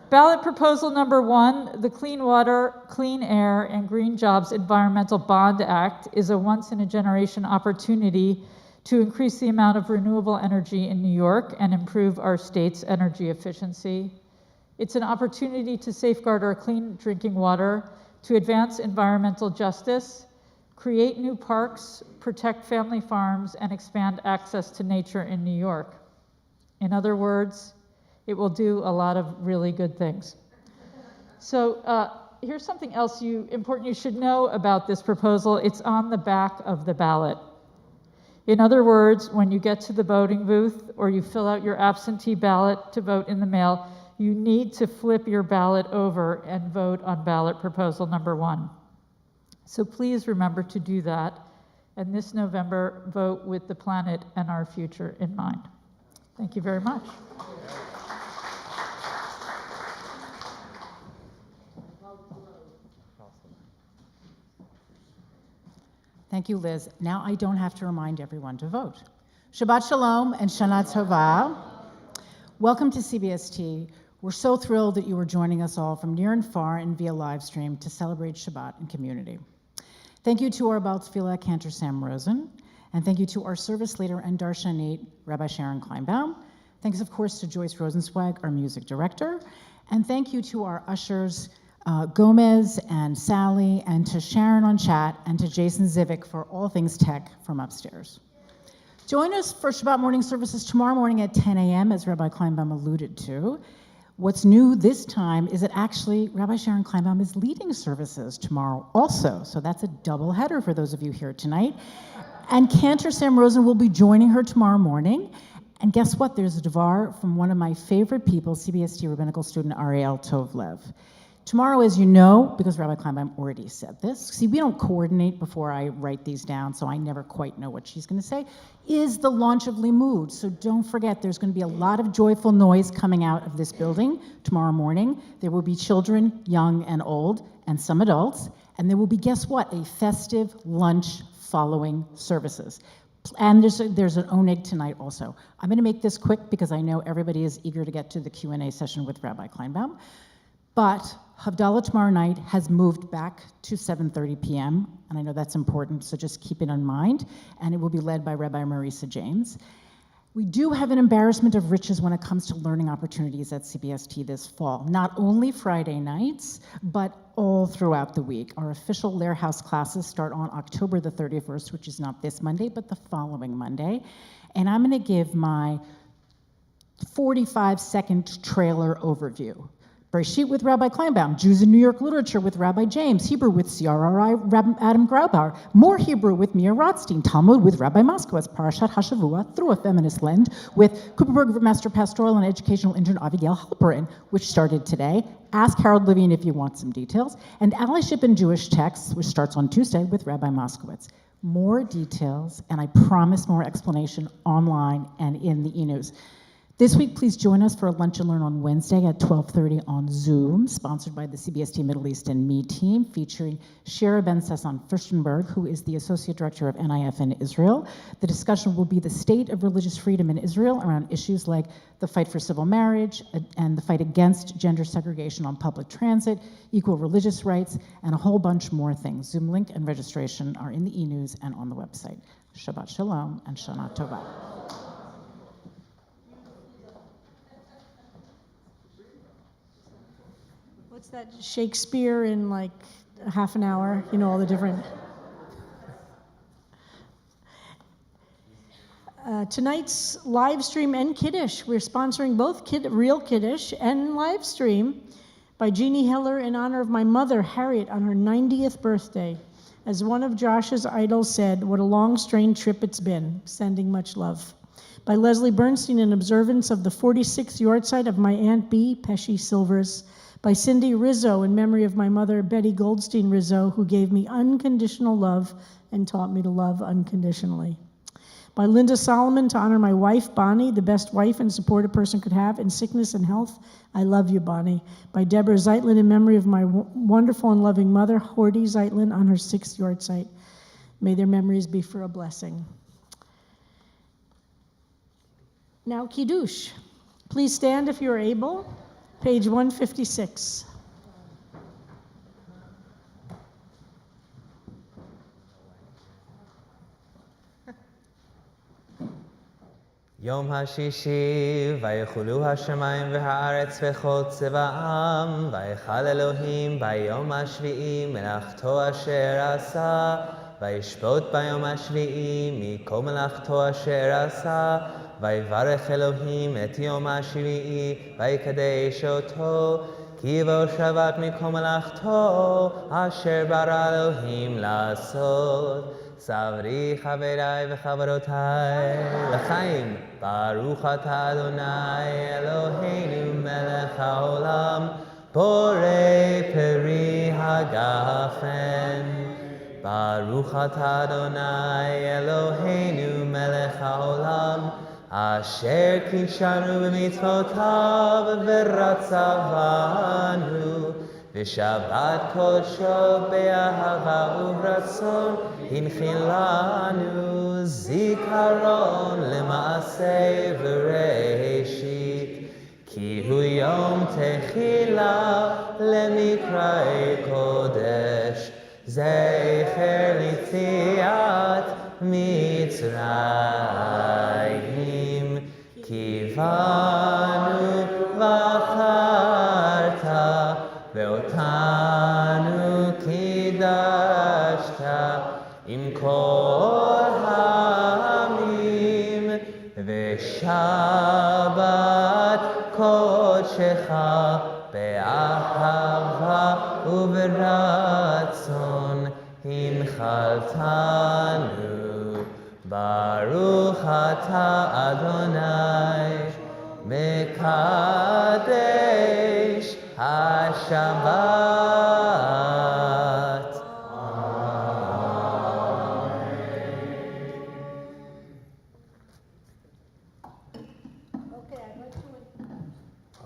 Ballot proposal number 1, the Clean Water, Clean Air, and Green Jobs Environmental Bond Act is a once-in-a-generation opportunity to increase the amount of renewable energy in New York and improve our state's energy efficiency. It's an opportunity to safeguard our clean drinking water, to advance environmental justice, create new parks, protect family farms, and expand access to nature in New York. In other words, it will do a lot of really good things. So here's something else important you should know about this proposal. It's on the back of the ballot. In other words, when you get to the voting booth or you fill out your absentee ballot to vote in the mail, you need to flip your ballot over and vote on ballot proposal number 1. So please remember to do that, and this November, vote with the planet and our future in mind. Thank you very much. Thank you, Liz. Now I don't have to remind everyone to vote. Shabbat Shalom and Shana Tova. Welcome to CBST. We're so thrilled that you are joining us all from near and far and via live stream to celebrate Shabbat in community. Thank you to our Baal Tefillah Cantor Sam Rosen, and thank you to our service leader and Darshanit, Rabbi Sharon Kleinbaum. Thanks, of course, to Joyce Rosenzweig, our music director, and thank you to our ushers, Gomez and Sally, and to Sharon on chat, and to Jason Zivick for all things tech from upstairs. Join us for Shabbat morning services tomorrow morning at 10 a.m., as Rabbi Kleinbaum alluded to. What's new this time is that actually Rabbi Sharon Kleinbaum is leading services tomorrow also, so that's a double header for those of you here tonight. And Cantor Sam Rosen will be joining her tomorrow morning. And guess what? There's a devar from one of my favorite people, CBST rabbinical student Ariel Tovlev. Tomorrow, as you know, because Rabbi Kleinbaum already said this, see, we don't coordinate before I write these down, so I never quite know what she's going to say, is the launch of Limud. So don't forget, there's going to be a lot of joyful noise coming out of this building tomorrow morning. There will be children, young and old, and some adults. And there will be, guess what, a festive lunch following services. And there's an oneg tonight also. I'm going to make this quick because I know everybody is eager to get to the Q&A session with Rabbi Kleinbaum. But Havdalah tomorrow night has moved back to 7:30 p.m., and I know that's important, so just keep it in mind, and it will be led by Rabbi Marisa James. We do have an embarrassment of riches when it comes to learning opportunities at CBST this fall, not only Friday nights, but all throughout the week. Our official Lair House classes start on October the 31st, which is not this Monday, but the following Monday, and I'm going to give my 45-second trailer overview. Bereshit with Rabbi Kleinbaum, Jews in New York Literature with Rabbi James, Hebrew with CRRI, Rabbi Adam Graubauer, more Hebrew with Mia Rothstein, Talmud with Rabbi Moskowitz, Parashat HaShavua through a feminist lens with Kuperberg Master Pastoral and Educational Intern Abigail Halperin, which started today. Ask Harold Levine if you want some details. And Allyship in Jewish Texts, which starts on Tuesday with Rabbi Moskowitz. More details, and I promise more explanation online and in the e-news. This week, please join us for a lunch and learn on Wednesday at 12:30 on Zoom, sponsored by the CBST Middle East and Me team, featuring Shira Ben-Sasson-Furstenberg, who is the Associate Director of NIF in Israel. The discussion will be the state of religious freedom in Israel around issues like the fight for civil marriage and the fight against gender segregation on public transit, equal religious rights, and a whole bunch more things. Zoom link and registration are in the e-news and on the website. Shabbat Shalom and Shana Tova. What's that Shakespeare in like half an hour? You know, all the different. Tonight's live stream and Kiddush. We're sponsoring both real Kiddush and live stream by Jeannie Heller in honor of my mother, Harriet, on her 90th birthday. As one of Josh's idols said, what a long, strange trip it's been. Sending much love. By Leslie Bernstein in observance of the 46th yahrzeit of my Aunt B, Pesci Silver's By Cindy Rizzo in memory of my mother, Betty Goldstein Rizzo, who gave me unconditional love and taught me to love unconditionally. By Linda Solomon to honor my wife, Bonnie, the best wife and support a person could have in sickness and health. I love you, Bonnie. By Deborah Zeitlin in memory of my wonderful and loving mother, Horty Zeitlin, on her 6th yahrzeit. May their memories be for a blessing. Now, Kiddush. Please stand if you are able. Page 156. יום השישי, ויחולו השמיים והארץ וכל צבאם, ויחל אלוהים ביום השביעי מלאכתו אשר עשה, וישפוט ביום השביעי מכל מלאכתו אשר עשה, ויברך אלוהים את יום השביעי, ויקדש אותו, כי בו שבת מכל מלאכתו אשר ברא אלוהים לעשות. סברי חבריי וחברותיי לחיים, ברוך אתה אדוני אלוהינו מלך העולם, בורא פרי הגפן. ברוך אתה אדוני אלוהינו מלך העולם, אשר קישרנו במצוותיו ורצה בנו, ושבת קודשו באהבה וברצון הנחיל לנו, זיכרון למעשה בראשית, כי הוא יום תחילה למקראי קודש, זכר ליציאת מצרים, כי בנו בחרת ואותנו קידשת עם כל העמים, ושבת קודשך באהבה וברצון הנחלתנו. ברוך אתה אדוני מקדש השבת. Okay, I'd like to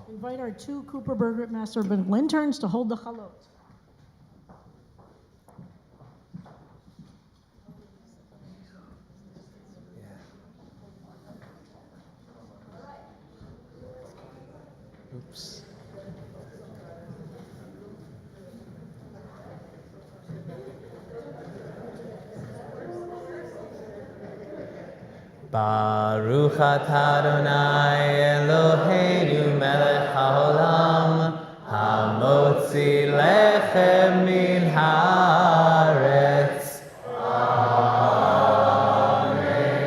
invite our 2 Cooper Burger Master Rabbinical interns to hold the chalot. Oops. Baruch atah Adonai Eloheinu melech haolam, hamotzi lechem min haaretz. Amen.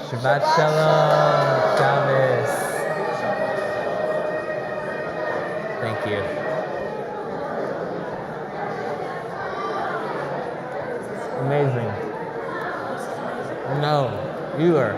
Shabbat shalom, Shabbos. Thank you. Amazing. No, you are.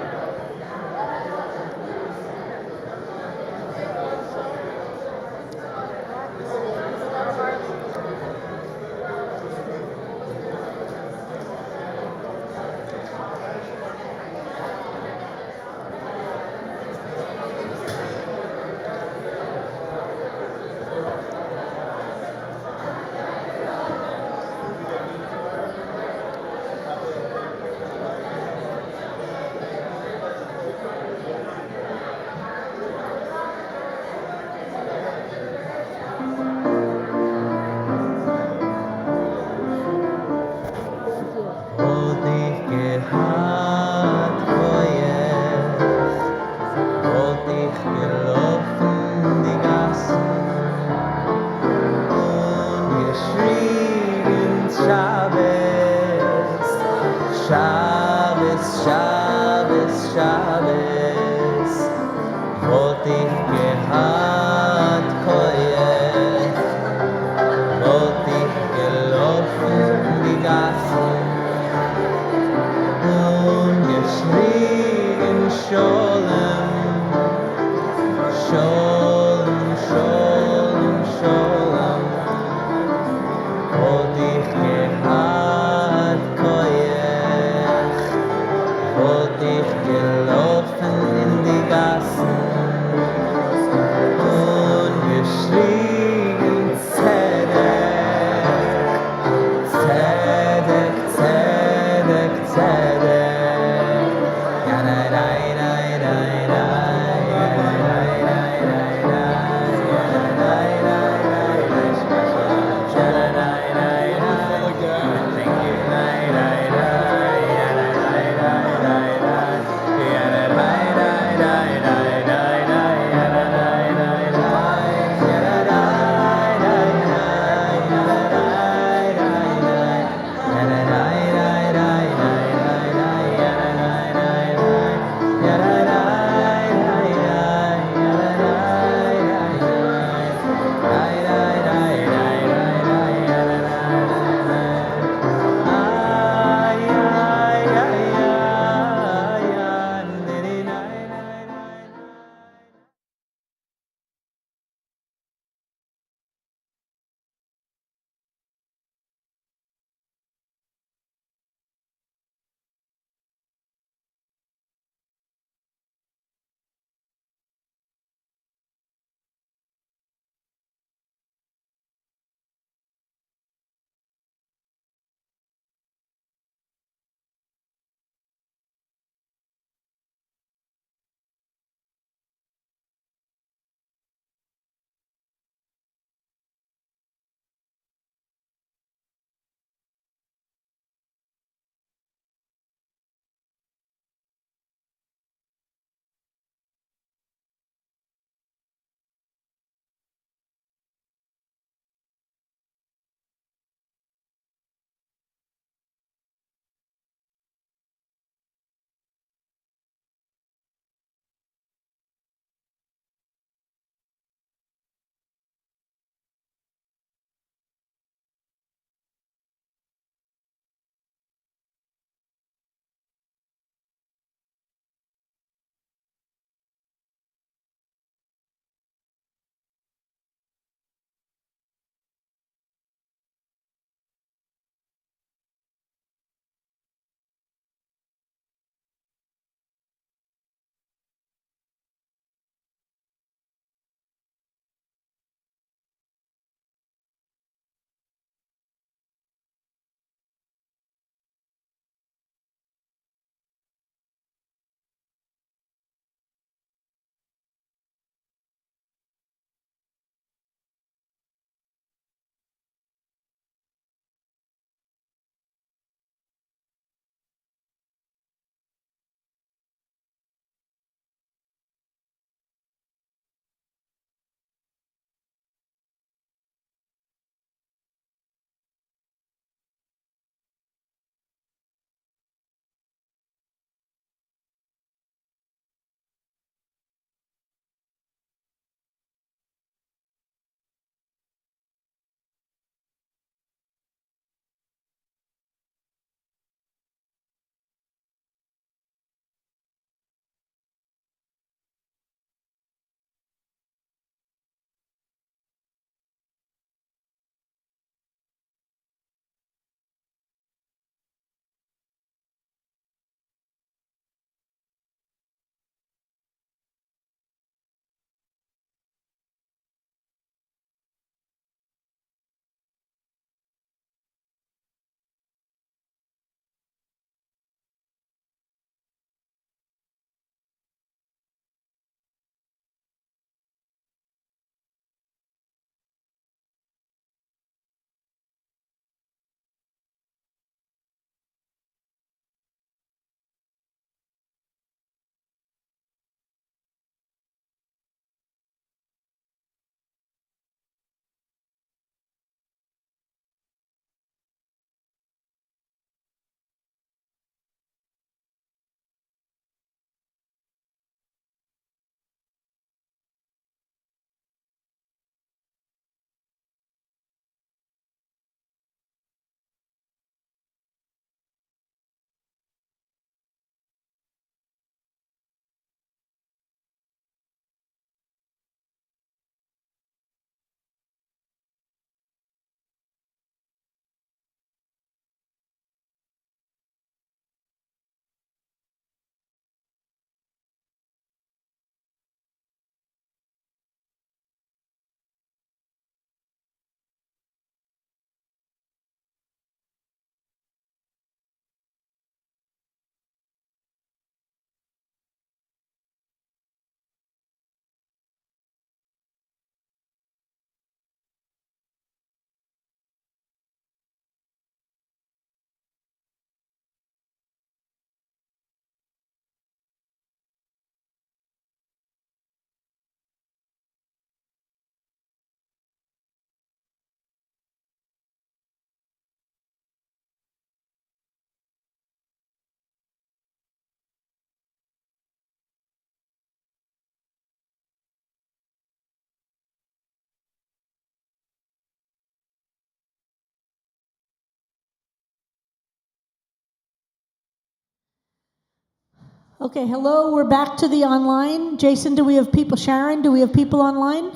Okay, hello, we're back to the online. Jason, do we have people? Sharon, do we have people online?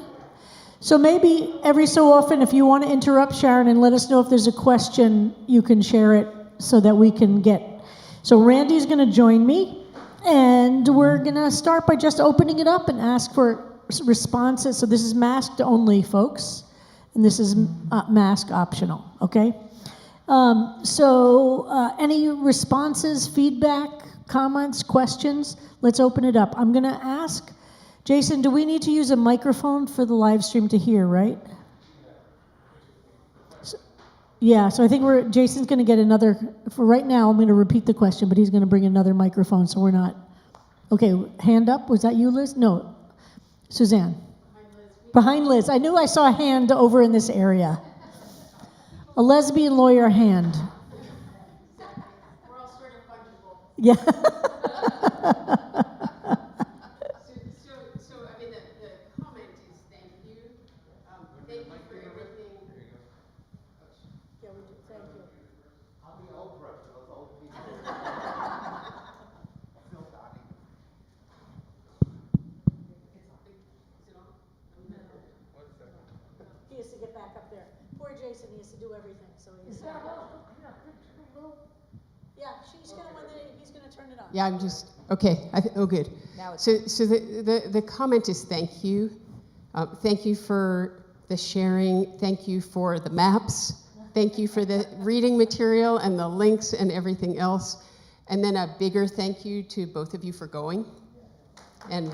So maybe every so often, if you want to interrupt Sharon and let us know if there's a question, you can share it so that we can get. So Randy's going to join me, and we're going to start by just opening it up and ask for responses. So this is masked only, folks, and this is mask optional, okay? Any responses, feedback, comments, questions? Let's open it up. I'm going to ask, Jason, do we need to use a microphone for the live stream to hear, right? So I think Jason's going to get another, for right now, I'm going to repeat the question, but he's going to bring another microphone so we're not. Okay, hand up. Was that you, Liz? No. Suzanne. Behind Liz. I knew I saw a hand over in this area. A lesbian lawyer hand. We're all sort of fungible. Yeah. So I mean, the comment is thank you. Thank you for everything. Yeah, we do. Thank you. I'll be Oprah for those old people. Still talking. He has to get back up there. Poor Jason, he has to do everything, so he's. Yeah, he's gonna turn it on. Yeah, I'm just okay. Good. So the comment is thank you. Thank you for the sharing. Thank you for the maps. Thank you for the reading material and the links and everything else. And then a bigger thank you to both of you for going. And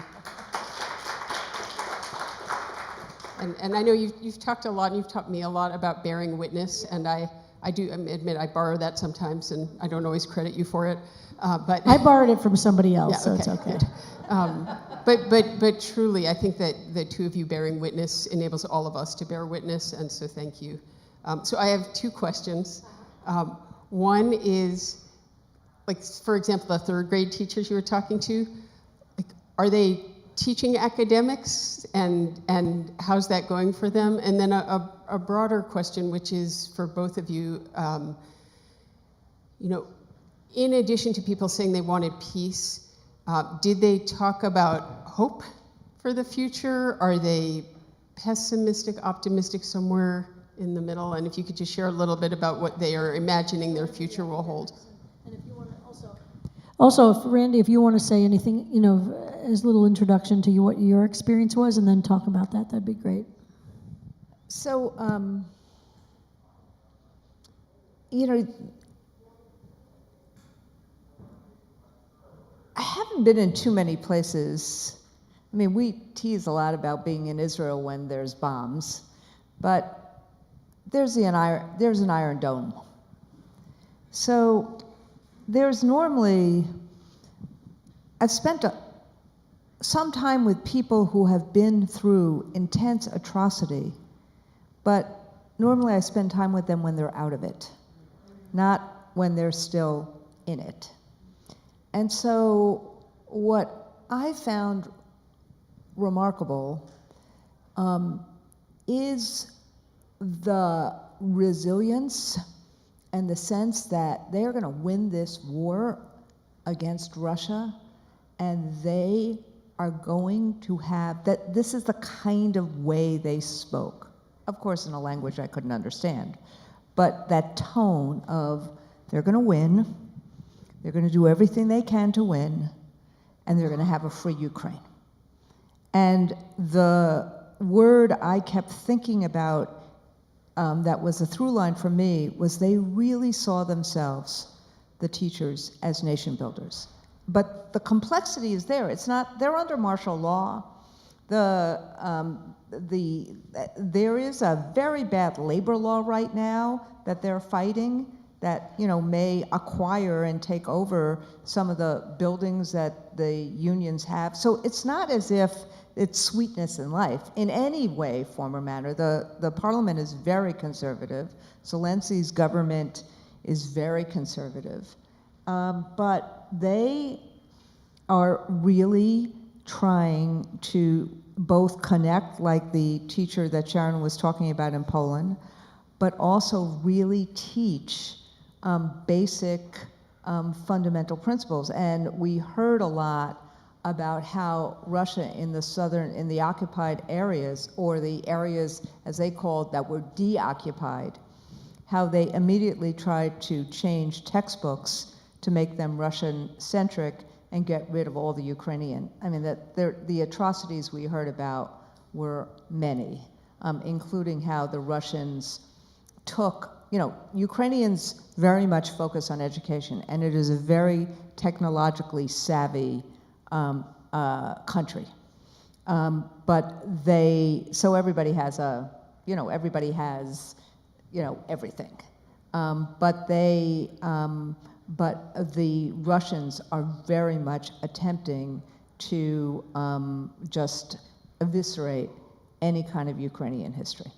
I know you've talked a lot, and you've taught me a lot about bearing witness, and I do admit I borrow that sometimes, and I don't always credit you for it. But I borrowed it from somebody else, yeah, so it's okay. But truly, I think that the two of you bearing witness enables all of us to bear witness, and so thank you. So I have two questions. One is, like, for example, the third grade teachers you were talking to, like, are they teaching academics, and how's that going for them? And then a broader question, which is for both of you, in addition to people saying they wanted peace, did they talk about hope for the future? Are they pessimistic, optimistic, somewhere in the middle? And if you could just share a little bit about what they are imagining their future will hold. And if you want to also, if Randy, if you want to say anything, as a little introduction to what your experience was, and then talk about that, that'd be great. So, I haven't been in too many places. I mean, we tease a lot about being in Israel when there's bombs, but there's an Iron Dome. So there's normally, I've spent some time with people who have been through intense atrocity, but normally I spend time with them when they're out of it, not when they're still in it. And so what I found remarkable is the resilience and the sense that they are going to win this war against Russia, and they are going to have that. This is the kind of way they spoke, of course in a language I couldn't understand, but that tone of they're going to win, they're going to do everything they can to win, and they're going to have a free Ukraine. And the word I kept thinking about that was a through line for me was they really saw themselves, the teachers, as nation builders. But the complexity is there. It's not, they're under martial law. There is a very bad labor law right now that they're fighting that may acquire and take over some of the buildings that the unions have. So it's not as if it's sweetness in life in any way, form, or manner. The parliament is very conservative. Zelensky's government is very conservative. But they are really trying to both connect, like the teacher that Sharon was talking about in Poland, but also really teach basic fundamental principles. And we heard a lot about how Russia in the occupied areas, or the areas as they called that were de-occupied, how they immediately tried to change textbooks to make them Russian-centric and get rid of all the Ukrainian. I mean, the atrocities we heard about were many, including how the Russians took, Ukrainians very much focus on education, and it is a very technologically savvy country. So everybody has everything. But the Russians are very much attempting to just eviscerate any kind of Ukrainian history.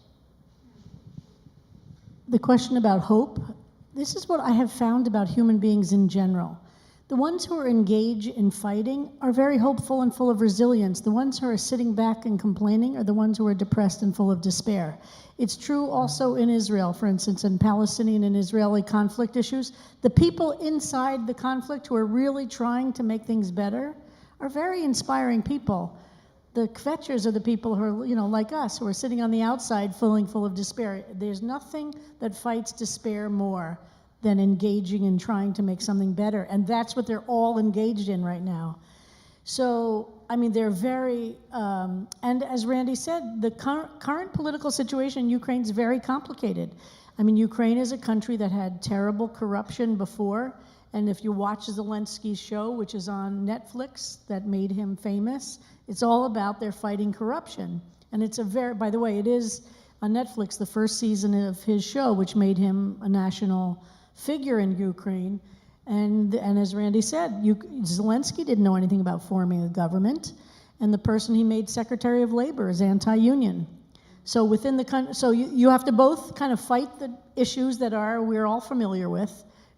The question about hope, this is what I have found about human beings in general. The ones who are engaged in fighting are very hopeful and full of resilience. The ones who are sitting back and complaining are the ones who are depressed and full of despair. It's true also in Israel, for instance, in Palestinian and Israeli conflict issues. The people inside the conflict who are really trying to make things better are very inspiring people. The kvetchers are the people who are, like us, who are sitting on the outside feeling full of despair. There's nothing that fights despair more than engaging in trying to make something better. And that's what they're all engaged in right now. So, they're very, and as Randy said, the current political situation in Ukraine is very complicated. Ukraine is a country that had terrible corruption before. And if you watch Zelensky's show, which is on Netflix, that made him famous, it's all about their fighting corruption. And it's by the way, it is on Netflix, the first season of his show, which made him a national figure in Ukraine. And as Randy said, Zelensky didn't know anything about forming a government, and the person he made Secretary of Labor is anti-union. So within the country, so you have to both kind of fight the issues that we're all familiar with.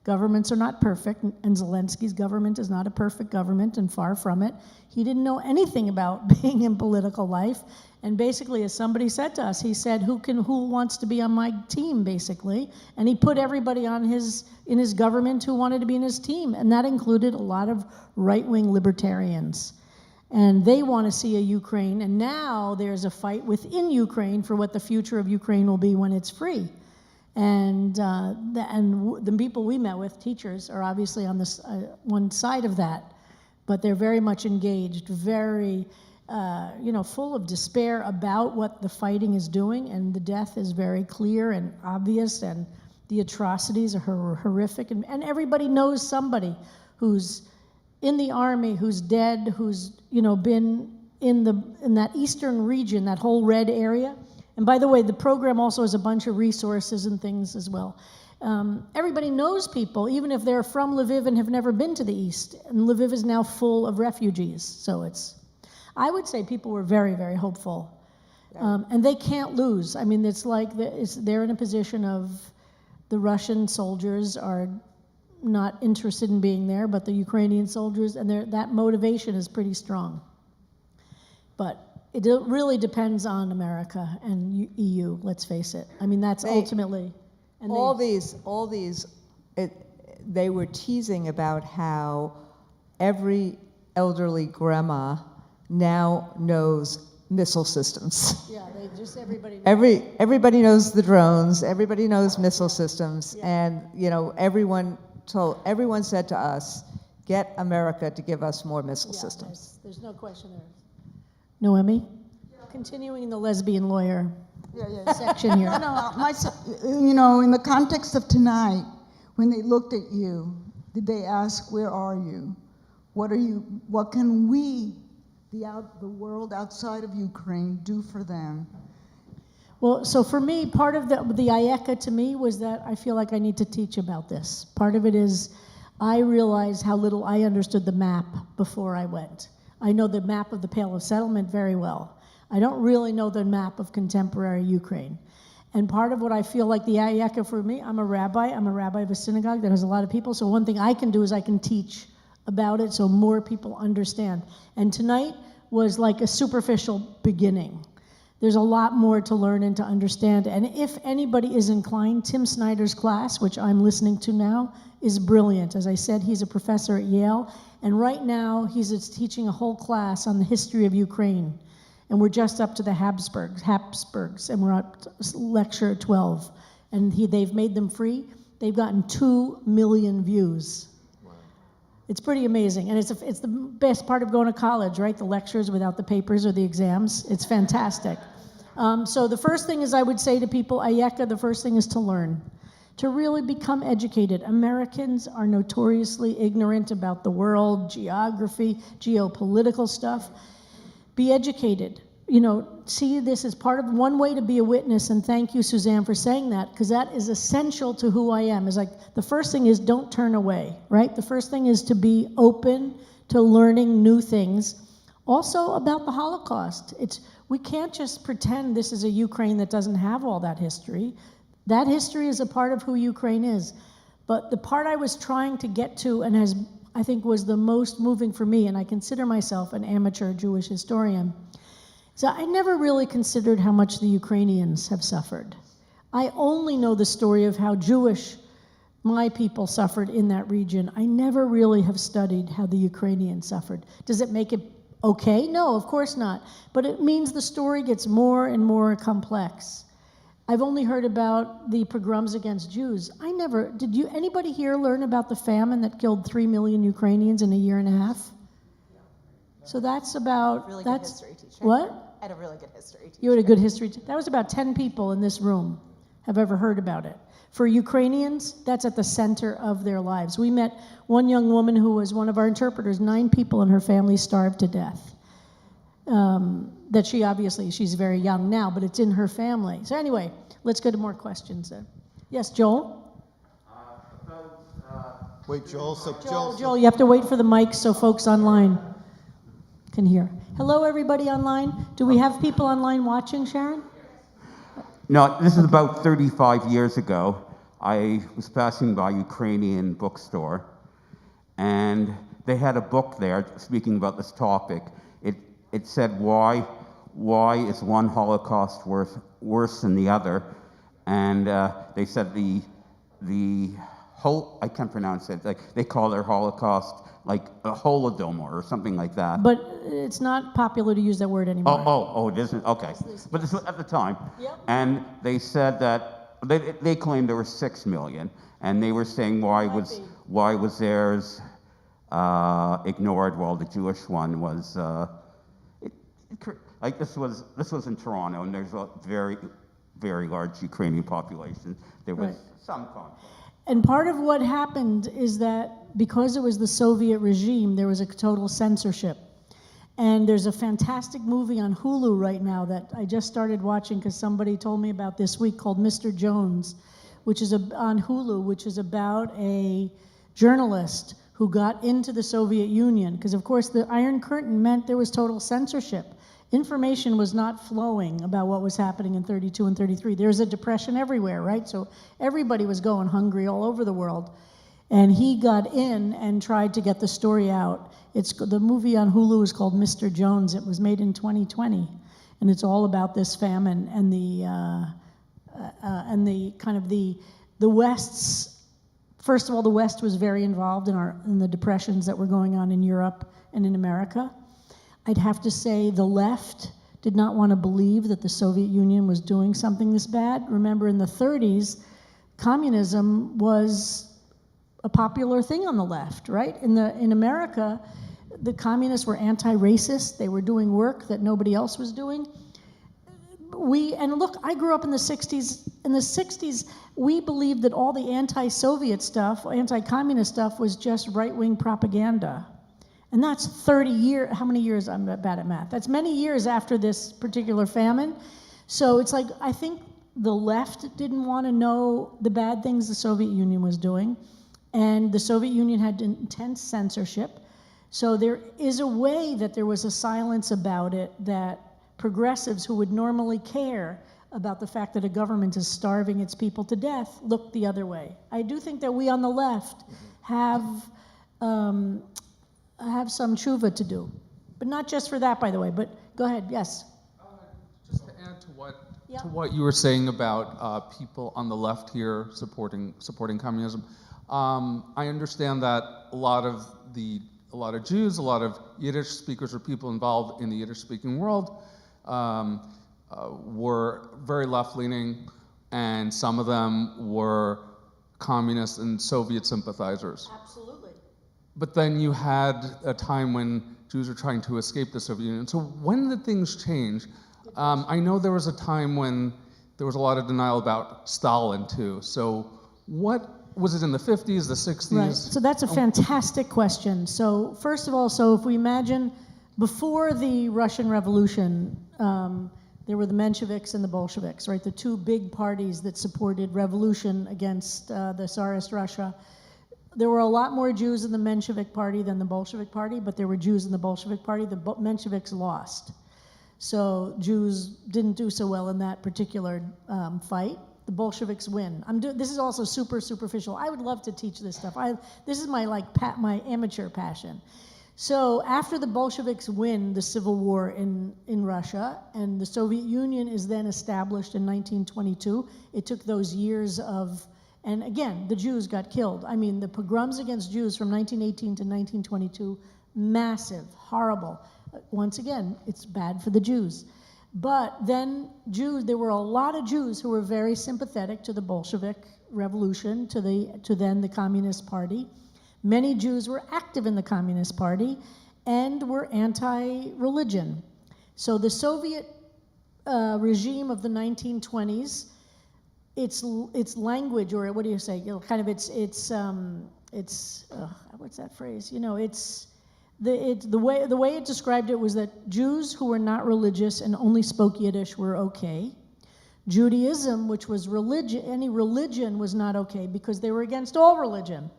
Governments are not perfect, and Zelensky's government is not a perfect government, and far from it. He didn't know anything about being in political life, and basically, as somebody said to us, he said, who wants to be on my team, basically, and he put everybody in his government who wanted to be in his team, and that included a lot of right-wing libertarians. And they want to see a Ukraine, and now there's a fight within Ukraine for what the future of Ukraine will be when it's free. And the people we met with, teachers, are obviously on this one side of that, but they're very much engaged, very, full of despair about what the fighting is doing, and the death is very clear and obvious, and the atrocities are horrific, and everybody knows somebody who's in the army, who's dead, who's been in that eastern region, that whole red area. And by the way, the program also has a bunch of resources and things as well. Everybody knows people, even if they're from Lviv and have never been to the east. And Lviv is now full of refugees. So I would say people were very, very hopeful. And they can't lose. It's like they're in a position of the Russian soldiers are not interested in being there, but the Ukrainian soldiers, and that motivation is pretty strong. But it really depends on America and EU, let's face it. That's ultimately. And they were teasing about how every elderly grandma now knows missile systems. Yeah, everybody knows. Everybody knows the drones, everybody knows missile systems, yeah. And everyone said to us, get America to give us more missile systems. There's no question there. Noemi? Continuing the lesbian lawyer section here. In the context of tonight, when they looked at you, did they ask, where are you? What can we, the world outside of Ukraine, do for them? Well, so for me, part of the IECA to me was that I feel like I need to teach about this. Part of it is I realized how little I understood the map before I went. I know the map of the Pale of Settlement very well. I don't really know the map of contemporary Ukraine. And part of what I feel like the IECA for me, I'm a rabbi of a synagogue that has a lot of people, so one thing I can do is I can teach about it so more people understand. And tonight was like a superficial beginning. There's a lot more to learn and to understand. And if anybody is inclined, Tim Snyder's class, which I'm listening to now, is brilliant. As I said, he's a professor at Yale, and right now he's teaching a whole class on the history of Ukraine. And we're just up to the Habsburgs, and we're at lecture 12. And they've made them free. They've gotten 2 million views. Wow. It's pretty amazing, and it's the best part of going to college, right? The lectures without the papers or the exams. It's fantastic. So the first thing is I would say to people, Ayeka, the first thing is to learn, to really become educated. Americans are notoriously ignorant about the world, geography, geopolitical stuff. Be educated. You know, see this as part of one way to be a witness, and thank you, Suzanne, for saying that, because that is essential to who I am. Is like, the first thing is don't turn away, right? The first thing is to be open to learning new things. Also about the Holocaust. We can't just pretend this is a Ukraine that doesn't have all that history. That history is a part of who Ukraine is. But the part I was trying to get to, and I think was the most moving for me, and I consider myself an amateur Jewish historian, so I never really considered how much the Ukrainians have suffered. I only know the story of how my people suffered in that region. I never really have studied how the Ukrainians suffered. Does it make it okay? No, of course not. But it means the story gets more and more complex. I've only heard about the pogroms against Jews. Anybody here learn about the famine that killed 3 million Ukrainians in a year and a half? So that's about, Really good history teacher. What? I had a really good history teacher. You had a good history. That was about 10 people in this room have ever heard about it. For Ukrainians, that's at the center of their lives. We met one young woman who was one of our interpreters. 9 people in her family starved to death. She's very young now, but it's in her family. So anyway, let's go to more questions then. Yes, Joel? Wait, Joel, Joel, you have to wait for the mic so folks online can hear. Hello, everybody online. Do we have people online watching, Sharon? No, this is about 35 years ago. I was passing by a Ukrainian bookstore, and they had a book there speaking about this topic. It said, why is one Holocaust worse than the other? And they said the whole, I can't pronounce it, like they call their Holocaust like a Holodomor or something like that. But it's not popular to use that word anymore. Oh, it isn't? Okay. But this was at the time. Yep. And they said that, they claimed there were 6 million, and they were saying why was theirs ignored while the Jewish one was, like this was in Toronto, and there's a very, very large Ukrainian population. There was some conflict. And part of what happened is that because it was the Soviet regime, there was a total censorship. And there's a fantastic movie on Hulu right now that I just started watching because somebody told me about this week called Mr. Jones, which is on Hulu, which is about a journalist who got into the Soviet Union. Because of course the Iron Curtain meant there was total censorship. Information was not flowing about what was happening in 32 and 33. There was a depression everywhere, right? So everybody was going hungry all over the world. And he got in and tried to get the story out. The movie on Hulu is called Mr. Jones. It was made in 2020. And it's all about this famine and the kind of the West's, first of all, the West was very involved in the depressions that were going on in Europe and in America. I'd have to say the left did not want to believe that the Soviet Union was doing something this bad. Remember, in the 30s, communism was a popular thing on the left, right? In America, the communists were anti-racist. They were doing work that nobody else was doing. And look, I grew up in the 60s. In the 60s, we believed that all the anti-Soviet stuff, anti-communist stuff was just right-wing propaganda. And that's 30 years, how many years, I'm bad at math. That's many years after this particular famine. So it's like, I think the left didn't want to know the bad things the Soviet Union was doing. And the Soviet Union had intense censorship. So there is a way that there was a silence about it that progressives who would normally care about the fact that a government is starving its people to death look the other way. I do think that we on the left have some tshuva to do. But not just for that, by the way. But go ahead, yes. Just to add Yeah. to what you were saying about people on the left here supporting communism. I understand that a lot of Jews, a lot of Yiddish speakers, or people involved in the Yiddish-speaking world were very left-leaning, and some of them were communist and Soviet sympathizers. Absolutely. But then you had a time when Jews were trying to escape the Soviet Union. So when did things change? I know there was a time when there was a lot of denial about Stalin too. So what was it in the 50s, the 60s? Right. So that's a fantastic question. So first of all, so if we imagine before the Russian Revolution, there were the Mensheviks and the Bolsheviks, right? The two big parties that supported revolution against the Tsarist Russia. There were a lot more Jews in the Menshevik party than the Bolshevik party, but there were Jews in the Bolshevik party. The Mensheviks lost. So Jews didn't do so well in that particular fight. The Bolsheviks win. This is also super superficial. I would love to teach this stuff. This is my my amateur passion. So after the Bolsheviks win the civil war in Russia, and the Soviet Union is then established in 1922, it took those years of, and again, the Jews got killed. I mean, the pogroms against Jews from 1918 to 1922, massive, horrible. Once again, it's bad for the Jews. But then there were a lot of Jews who were very sympathetic to the Bolshevik revolution, to then the Communist Party. Many Jews were active in the Communist Party and were anti-religion. So the Soviet regime of the 1920s, its language, or what do you say? Kind of what's that phrase? It's the way it described it was that Jews who were not religious and only spoke Yiddish were okay. Judaism, which was any religion was not okay because they were against all religion.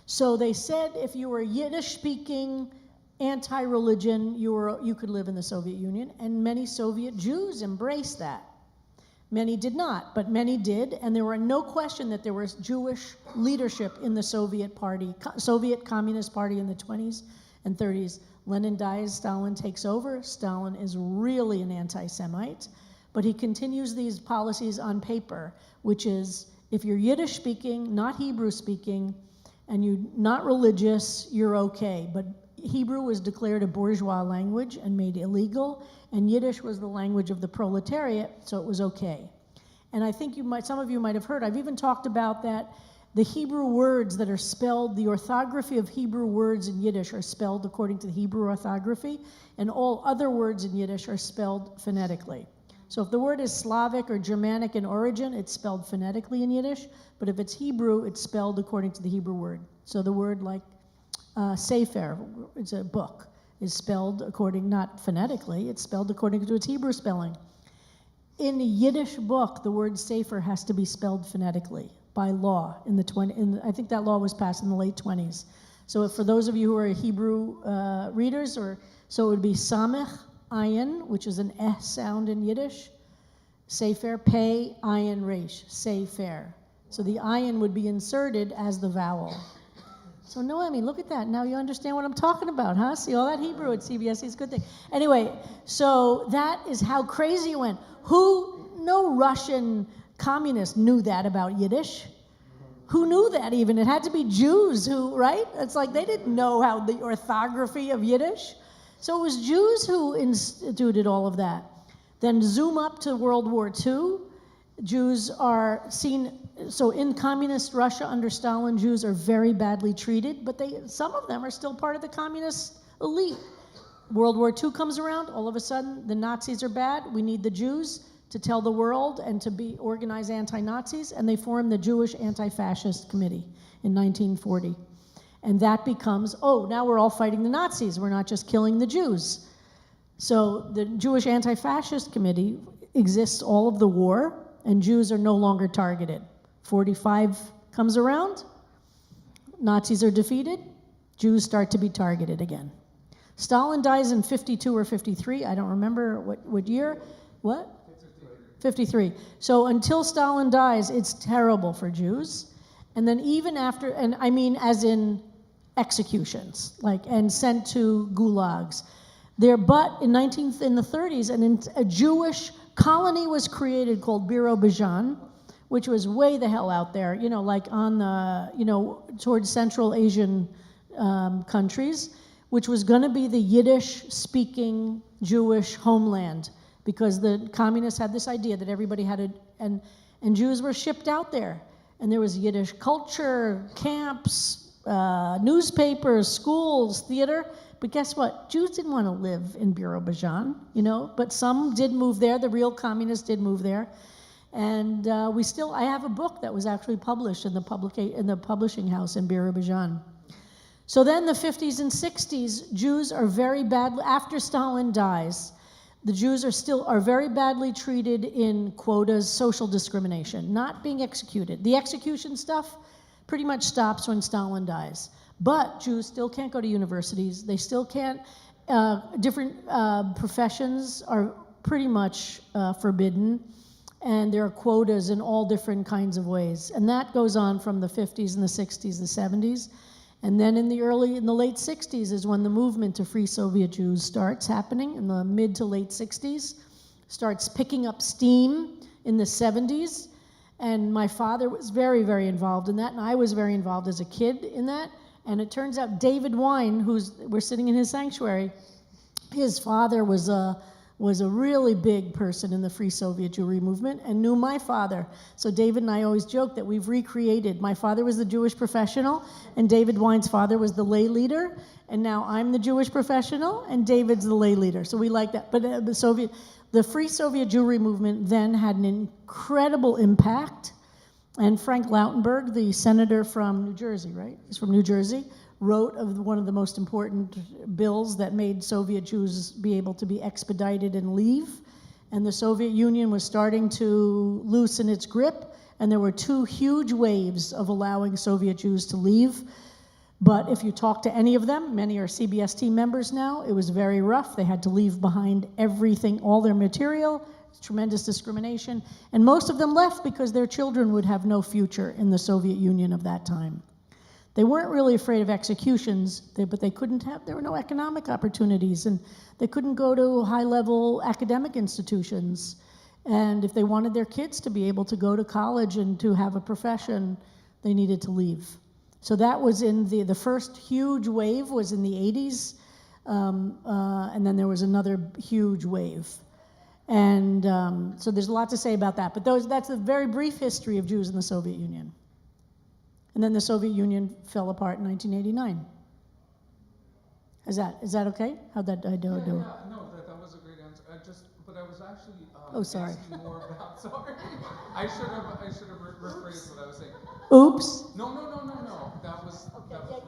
So they said if you were Yiddish-speaking, anti-religion, you could live in the Soviet Union, and many Soviet Jews embraced that. Many did not, but many did, and there were no question that there was Jewish leadership in the Soviet Communist Party in the 20s and 30s. Lenin dies, Stalin takes over. Stalin is really an anti-Semite, but he continues these policies on paper, which is if you're Yiddish-speaking, not Hebrew-speaking, and you're not religious, you're okay. But Hebrew was declared a bourgeois language and made illegal, and Yiddish was the language of the proletariat, so it was okay. And I think some of you might have heard, I've even talked about that the Hebrew words that are spelled, the orthography of Hebrew words in Yiddish are spelled according to the Hebrew orthography, and all other words in Yiddish are spelled phonetically. So if the word is Slavic or Germanic in origin, it's spelled phonetically in Yiddish, but if it's Hebrew, it's spelled according to the Hebrew word. So the word like Sefer, it's a book, is spelled not phonetically, it's spelled according to its Hebrew spelling. In a Yiddish book, the word Sefer has to be spelled phonetically by law I think that law was passed in the late 20s. So for those of you who are Hebrew readers, so it would be Samech, Ayin, which is an eh sound in Yiddish, Sefer, Pei, Ayin, Resh, Sefer. So the Ayin would be inserted as the vowel. So Noemi, look at that. Now you understand what I'm talking about, huh? See all that Hebrew at CBSE is a good thing. Anyway, so that is how crazy it went. No Russian communist knew that about Yiddish. Who knew that even? It had to be Jews who, right? It's like they didn't know how the orthography of Yiddish. So it was Jews who instituted all of that. Then zoom up to World War II. Jews are seen, so in communist Russia under Stalin, Jews are very badly treated, but some of them are still part of the communist elite. World War II comes around, all of a sudden the Nazis are bad, we need the Jews to tell the world and to organize anti-Nazis, and they form the Jewish Anti-Fascist Committee in 1940. And that becomes, now we're all fighting the Nazis, we're not just killing the Jews. So the Jewish Anti-Fascist Committee exists all of the war, and Jews are no longer targeted. 45 comes around, Nazis are defeated, Jews start to be targeted again. Stalin dies in 52 or 53, I don't remember what year. What? 53. So until Stalin dies, it's terrible for Jews. And then even after, and I mean as in executions, and sent to gulags. But in the 30s, a Jewish colony was created called Birobijan, which was way the hell out there, like on the, towards Central Asian countries, which was going to be the Yiddish-speaking Jewish homeland, because the communists had this idea that everybody had and Jews were shipped out there. And there was Yiddish culture, camps, newspapers, schools, theater. But guess what? Jews didn't want to live in Birobijan, but some did move there. The real communists did move there. And I have a book that was actually published in the publishing house in Birobijan. So then the 50s and 60s, Jews are very badly, after Stalin dies, the Jews are very badly treated in quotas, social discrimination, not being executed. The execution stuff pretty much stops when Stalin dies. But Jews still can't go to universities. They still can't, different professions are pretty much forbidden. And there are quotas in all different kinds of ways. And that goes on from the 50s and the 60s, the 70s. And then in the late 60s is when the movement to free Soviet Jews starts happening, in the mid to late 60s, starts picking up steam in the 70s. And my father was very, very involved in that, and I was very involved as a kid in that. And it turns out David Wine, we're sitting in his sanctuary, his father was a really big person in the Free Soviet Jewry movement and knew my father. So David and I always joke that we've recreated. My father was the Jewish professional, and David Wine's father was the lay leader, and now I'm the Jewish professional, and David's the lay leader. So we like that. But the Free Soviet Jewry movement then had an incredible impact, and Frank Lautenberg, the senator from New Jersey, right? He's from New Jersey. Wrote of one of the most important bills that made Soviet Jews be able to be expedited and leave. And the Soviet Union was starting to loosen its grip, and there were two huge waves of allowing Soviet Jews to leave. But if you talk to any of them, many are CBST members now, it was very rough. They had to leave behind everything, all their material, tremendous discrimination. And most of them left because their children would have no future in the Soviet Union of that time. They weren't really afraid of executions, but there were no economic opportunities, and they couldn't go to high-level academic institutions. And if they wanted their kids to be able to go to college and to have a profession, they needed to leave. So that was in the first huge wave was in the 80s, and then there was another huge wave. And so there's a lot to say about that, but that's a very brief history of Jews in the Soviet Union. And then the Soviet Union fell apart in 1989. Is that okay? How'd that do? Yeah, no, that was a great answer. But I was actually asking more about. Sorry, I should have rephrased what I was saying. Oops. No. That was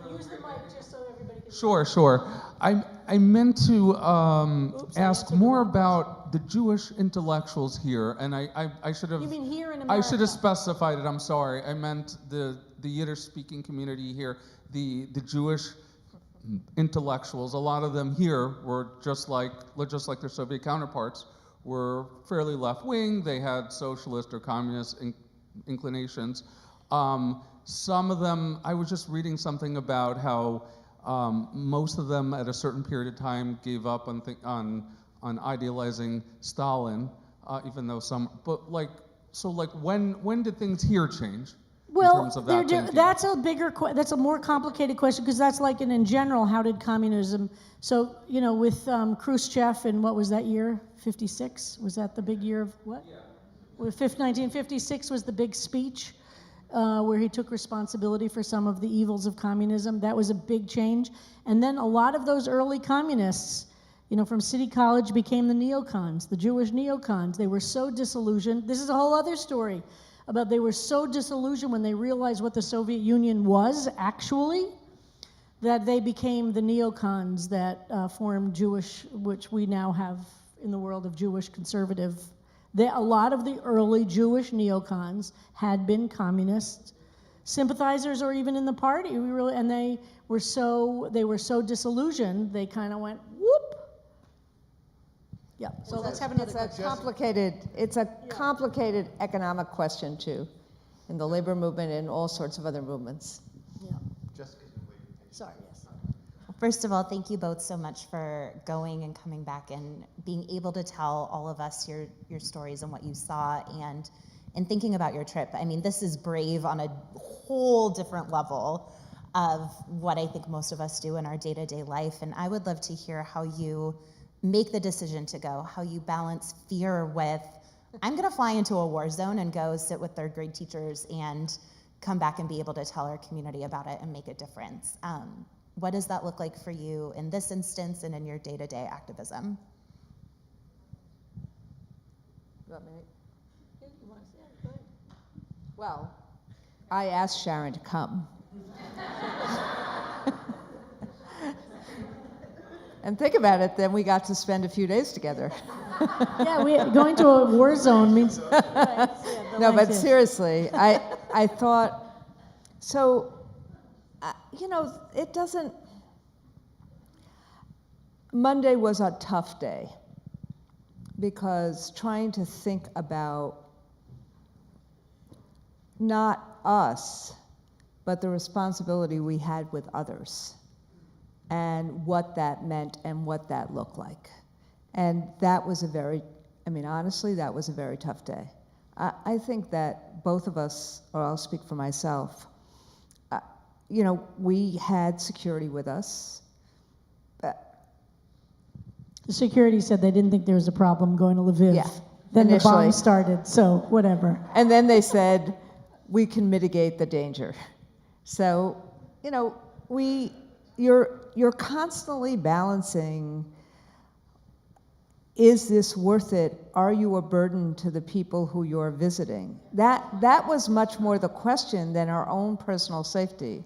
really use the mic just so everybody can. Sure. I meant to ask more about the Jewish intellectuals here, and I should have. You mean here in America? I should have specified it. I'm sorry. I meant the Yiddish-speaking community here, the Jewish intellectuals. A lot of them here were just like their Soviet counterparts, were fairly left-wing. They had socialist or communist inclinations. Some of them, I was just reading something about how most of them at a certain period of time gave up on idealizing Stalin, even though some. But when did things here change? Well, that's a more complicated question, because that's like in general, how did communism, so, with Khrushchev in what was that year, 56? Was that the big year of what? Yeah. 1956 was the big speech where he took responsibility for some of the evils of communism. That was a big change. And then a lot of those early communists, from City College became the neocons, the Jewish neocons. They were so disillusioned. This is a whole other story. They were so disillusioned when they realized what the Soviet Union was actually, that they became the neocons that formed Jewish, which we now have in the world of Jewish conservative. A lot of the early Jewish neocons had been communist sympathizers or even in the party. And they were so disillusioned, they kind of went, whoop. Yeah, so let's have another question. It's a complicated economic question too, in the labor movement and all sorts of other movements. Yeah. Jessica's been waiting. Sorry, yes. First of all, thank you both so much for going and coming back and being able to tell all of us your stories and what you saw and thinking about your trip. I mean, this is brave on a whole different level of what I think most of us do in our day-to-day life. And I would love to hear how you make the decision to go, how you balance fear with, I'm gonna fly into a war zone and go sit with third grade teachers and come back and be able to tell our community about it and make a difference. What does that look like for you in this instance and in your day-to-day activism? Well, I asked Sharon to come. And think about it, then we got to spend a few days together. Yeah, going to a war zone means. No, but seriously, I thought, so, you know, it doesn't, Monday was a tough day because trying to think about not us, but the responsibility we had with others and what that meant and what that looked like. And that was honestly, that was a very tough day. I think that both of us, or I'll speak for myself, you know, we had security with us. The security said they didn't think there was a problem going to Lviv. Yeah, Then initially. the bomb started, so whatever. And then they said, we can mitigate the danger. So, you know, you're constantly balancing, is this worth it? Are you a burden to the people who you're visiting? That was much more the question than our own personal safety.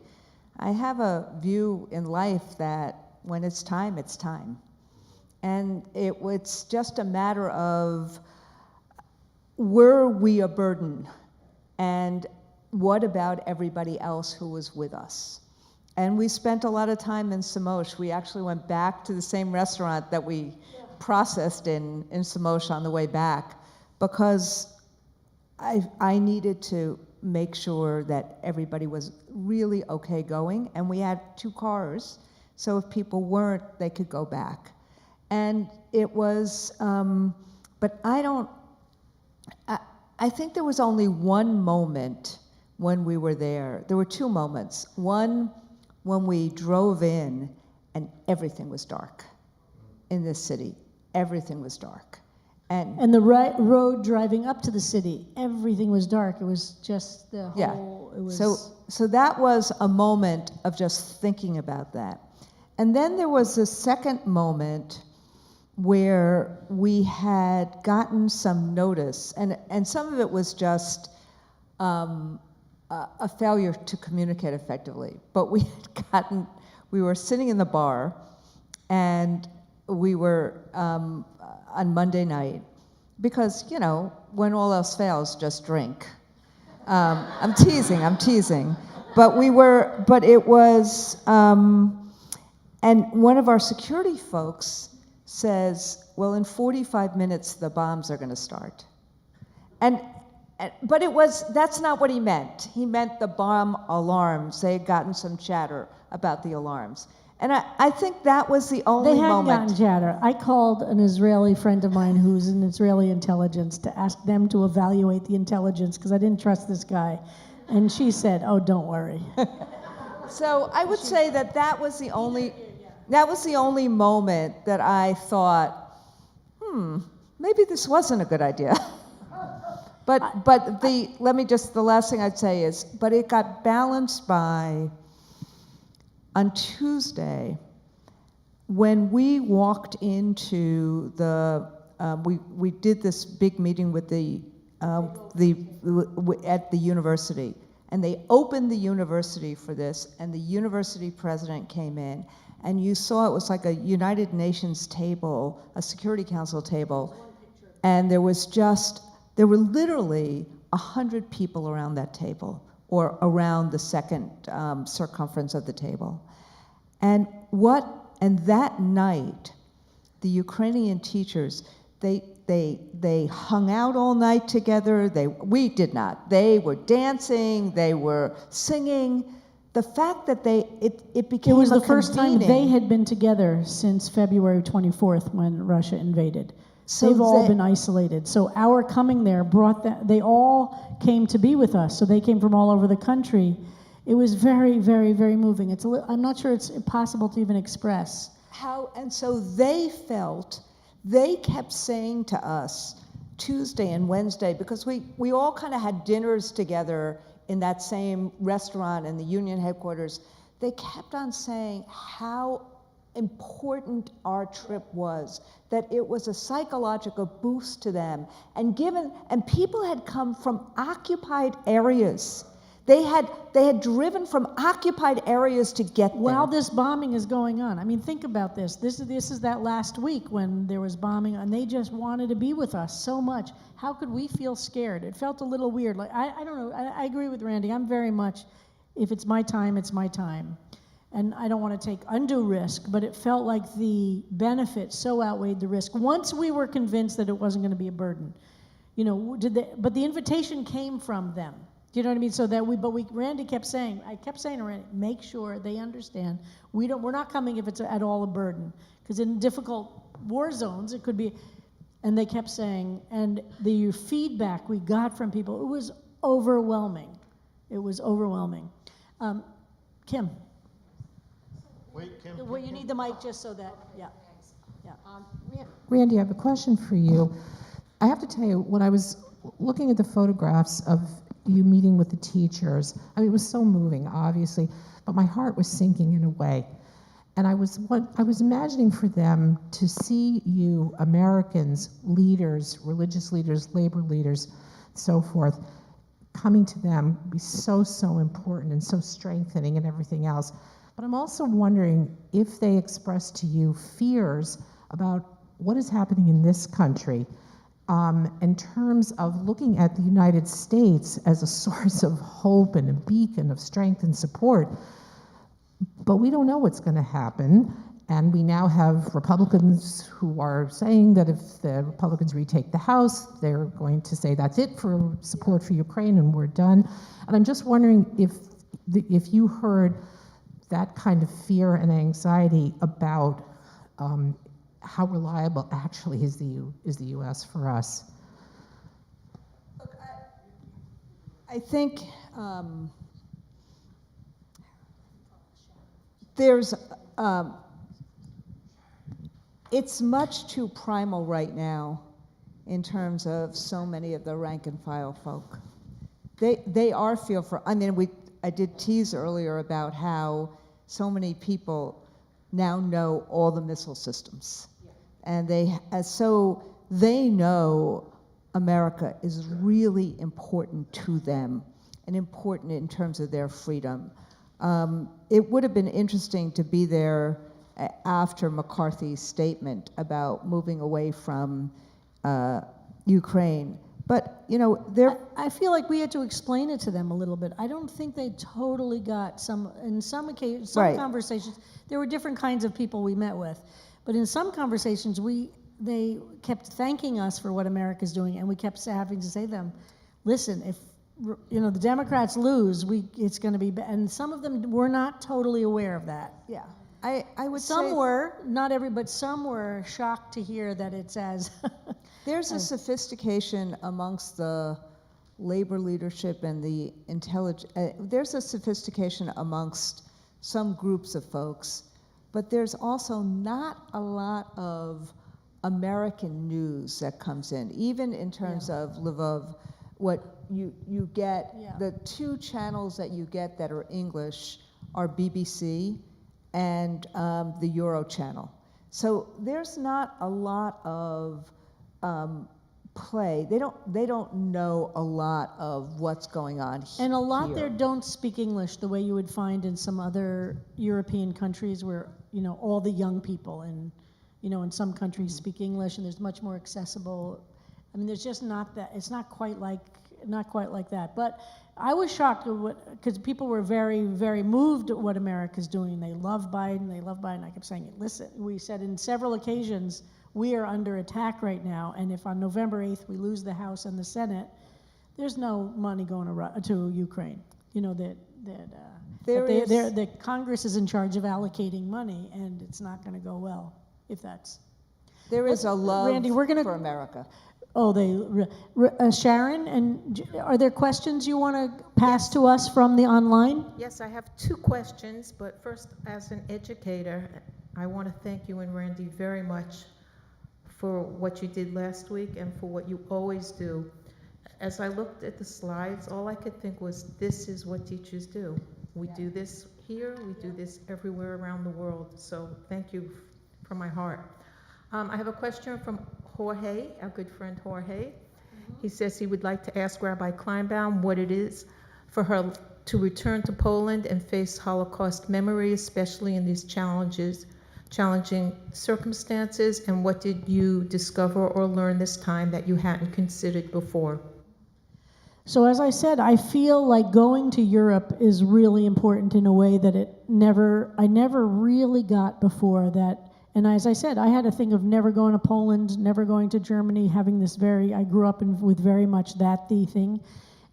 I have a view in life that when it's time, it's time. And it's just a matter of, were we a burden? And what about everybody else who was with us? And we spent a lot of time in Samosh. We actually went back to the same restaurant that we processed in Samosh on the way back, because I needed to make sure that everybody was really okay going, and we had 2 cars, so if people weren't, they could go back. And it was, but I think there was only one moment when we were there. There were 2 moments. One, when we drove in and everything was dark in this city. Everything was dark. And the road driving up to the city, everything was dark. It was just the whole, it was. So that was a moment of just thinking about that. And then there was a second moment where we had gotten some notice, and some of it was just a failure to communicate effectively. But we were sitting in the bar, and we were on Monday night, because, you know, when all else fails, just drink. I'm teasing. But it was, and one of our security folks says, well, in 45 minutes, the bombs are going to start. But that's not what he meant. He meant the bomb alarms. They had gotten some chatter about the alarms. And I think that was the only moment. They hadn't gotten chatter. I called an Israeli friend of mine who's in Israeli intelligence to ask them to evaluate the intelligence, because I didn't trust this guy. And she said, oh, don't worry. So I would say that was the only moment that I thought, maybe this wasn't a good idea. But the last thing I'd say is, but it got balanced by, on Tuesday, when we walked into we did this big meeting with at the university, and they opened the university for this, and the university president came in, and you saw it was like a United Nations table, a Security Council table, and there were literally 100 people around that table, or around the second circumference of the table. And that night, the Ukrainian teachers, they hung out all night together. We did not. They were dancing, they were singing. the fact that it became It was a the first time convening. they had been together since February 24th when Russia invaded. So They've all they- been isolated. So our coming there brought that, they all came to be with us. So they came from all over the country. It was very, very, very moving. I'm not sure it's possible to even express. And so they kept saying to us Tuesday and Wednesday, because we all kind of had dinners together in that same restaurant in the union headquarters. They kept on saying how important our trip was, that it was a psychological boost to them. And people had come from occupied areas. They had driven from occupied areas to get there. While this bombing is going on, I mean, think about this. This is that last week when there was bombing, and they just wanted to be with us so much. How could we feel scared? It felt a little weird. Like I don't know. I agree with Randy. I'm very much, if it's my time, it's my time, and I don't want to take undue risk. But it felt like the benefit so outweighed the risk. Once we were convinced that it wasn't going to be a burden, but the invitation came from them. Do you know what I mean? So that Randy kept saying, I kept saying to Randy, make sure they understand we're not coming if it's at all a burden, because in difficult war zones it could be. And they kept saying, and the feedback we got from people, it was overwhelming. It was overwhelming. Kim. Wait, Kim. Well, you need the mic just so that, yeah. Randy, I have a question for you. I have to tell you, when I was looking at the photographs of you meeting with the teachers, I mean, it was so moving, obviously, but my heart was sinking in a way. And I was imagining for them to see you, Americans, leaders, religious leaders, labor leaders, so forth, coming to them be so, so important and so strengthening and everything else. But I'm also wondering if they expressed to you fears about what is happening in this country in terms of looking at the United States as a source of hope and a beacon of strength and support. But we don't know what's going to happen. And we now have Republicans who are saying that if the Republicans retake the House, they're going to say that's it for support for Ukraine and we're done. And I'm just wondering if you heard that kind of fear and anxiety about how reliable actually is the U.S. for us. Look, I think it's much too primal right now in terms of so many of the rank and file folk. They are fearful. I mean, I did tease earlier about how so many people now know all the missile systems. And so they know America is really important to them and important in terms of their freedom. It would have been interesting to be there after McCarthy's statement about moving away from Ukraine. But, I feel like we had to explain it to them a little bit. I don't think they totally got in some occasions, some conversations, there were different kinds of people we met with. But in some conversations, they kept thanking us for what America's doing, and we kept having to say to them, listen, if the Democrats lose, it's going to be bad. And some of them were not totally aware of that. Yeah, I would say some were, not every, but some were shocked to hear that it's as there's a sophistication amongst the labor leadership and the intelligence. There's a sophistication amongst some groups of folks, but there's also not a lot of American news that comes in, even in terms of Lvov. What you get, the two channels that you get that are English are BBC and the Euro channel. So there's not a lot of play. They don't know a lot of what's going on here. And a lot there don't speak English the way you would find in some other European countries where, all the young people and, in some countries speak English and there's much more accessible. I mean, there's just not that, it's not quite like that. But I was shocked because people were very, very moved at what America's doing. They love Biden. I kept saying, listen, we said in several occasions, we are under attack right now, and if on November 8th we lose the House and the Senate, there's no money going to Ukraine. The Congress is in charge of allocating money, and it's not going to go well if that's. There is a love Randy, we're gonna, for America. Oh, Sharon, and are there questions you want to pass to us from the online? Yes, I have two questions, but first, as an educator, I want to thank you and Randy very much for what you did last week and for what you always do. As I looked at the slides, all I could think was, this is what teachers do. We do this here, we do this everywhere around the world, so thank you from my heart. I have a question from Jorge, our good friend Jorge. He says he would like to ask Rabbi Kleinbaum what it is for her to return to Poland and face Holocaust memory, especially in these challenging circumstances, and what did you discover or learn this time that you hadn't considered before? So as I said, I feel like going to Europe is really important in a way that I never really got before that. And as I said, I had a thing of never going to Poland, never going to Germany, having this I grew up with very much the thing.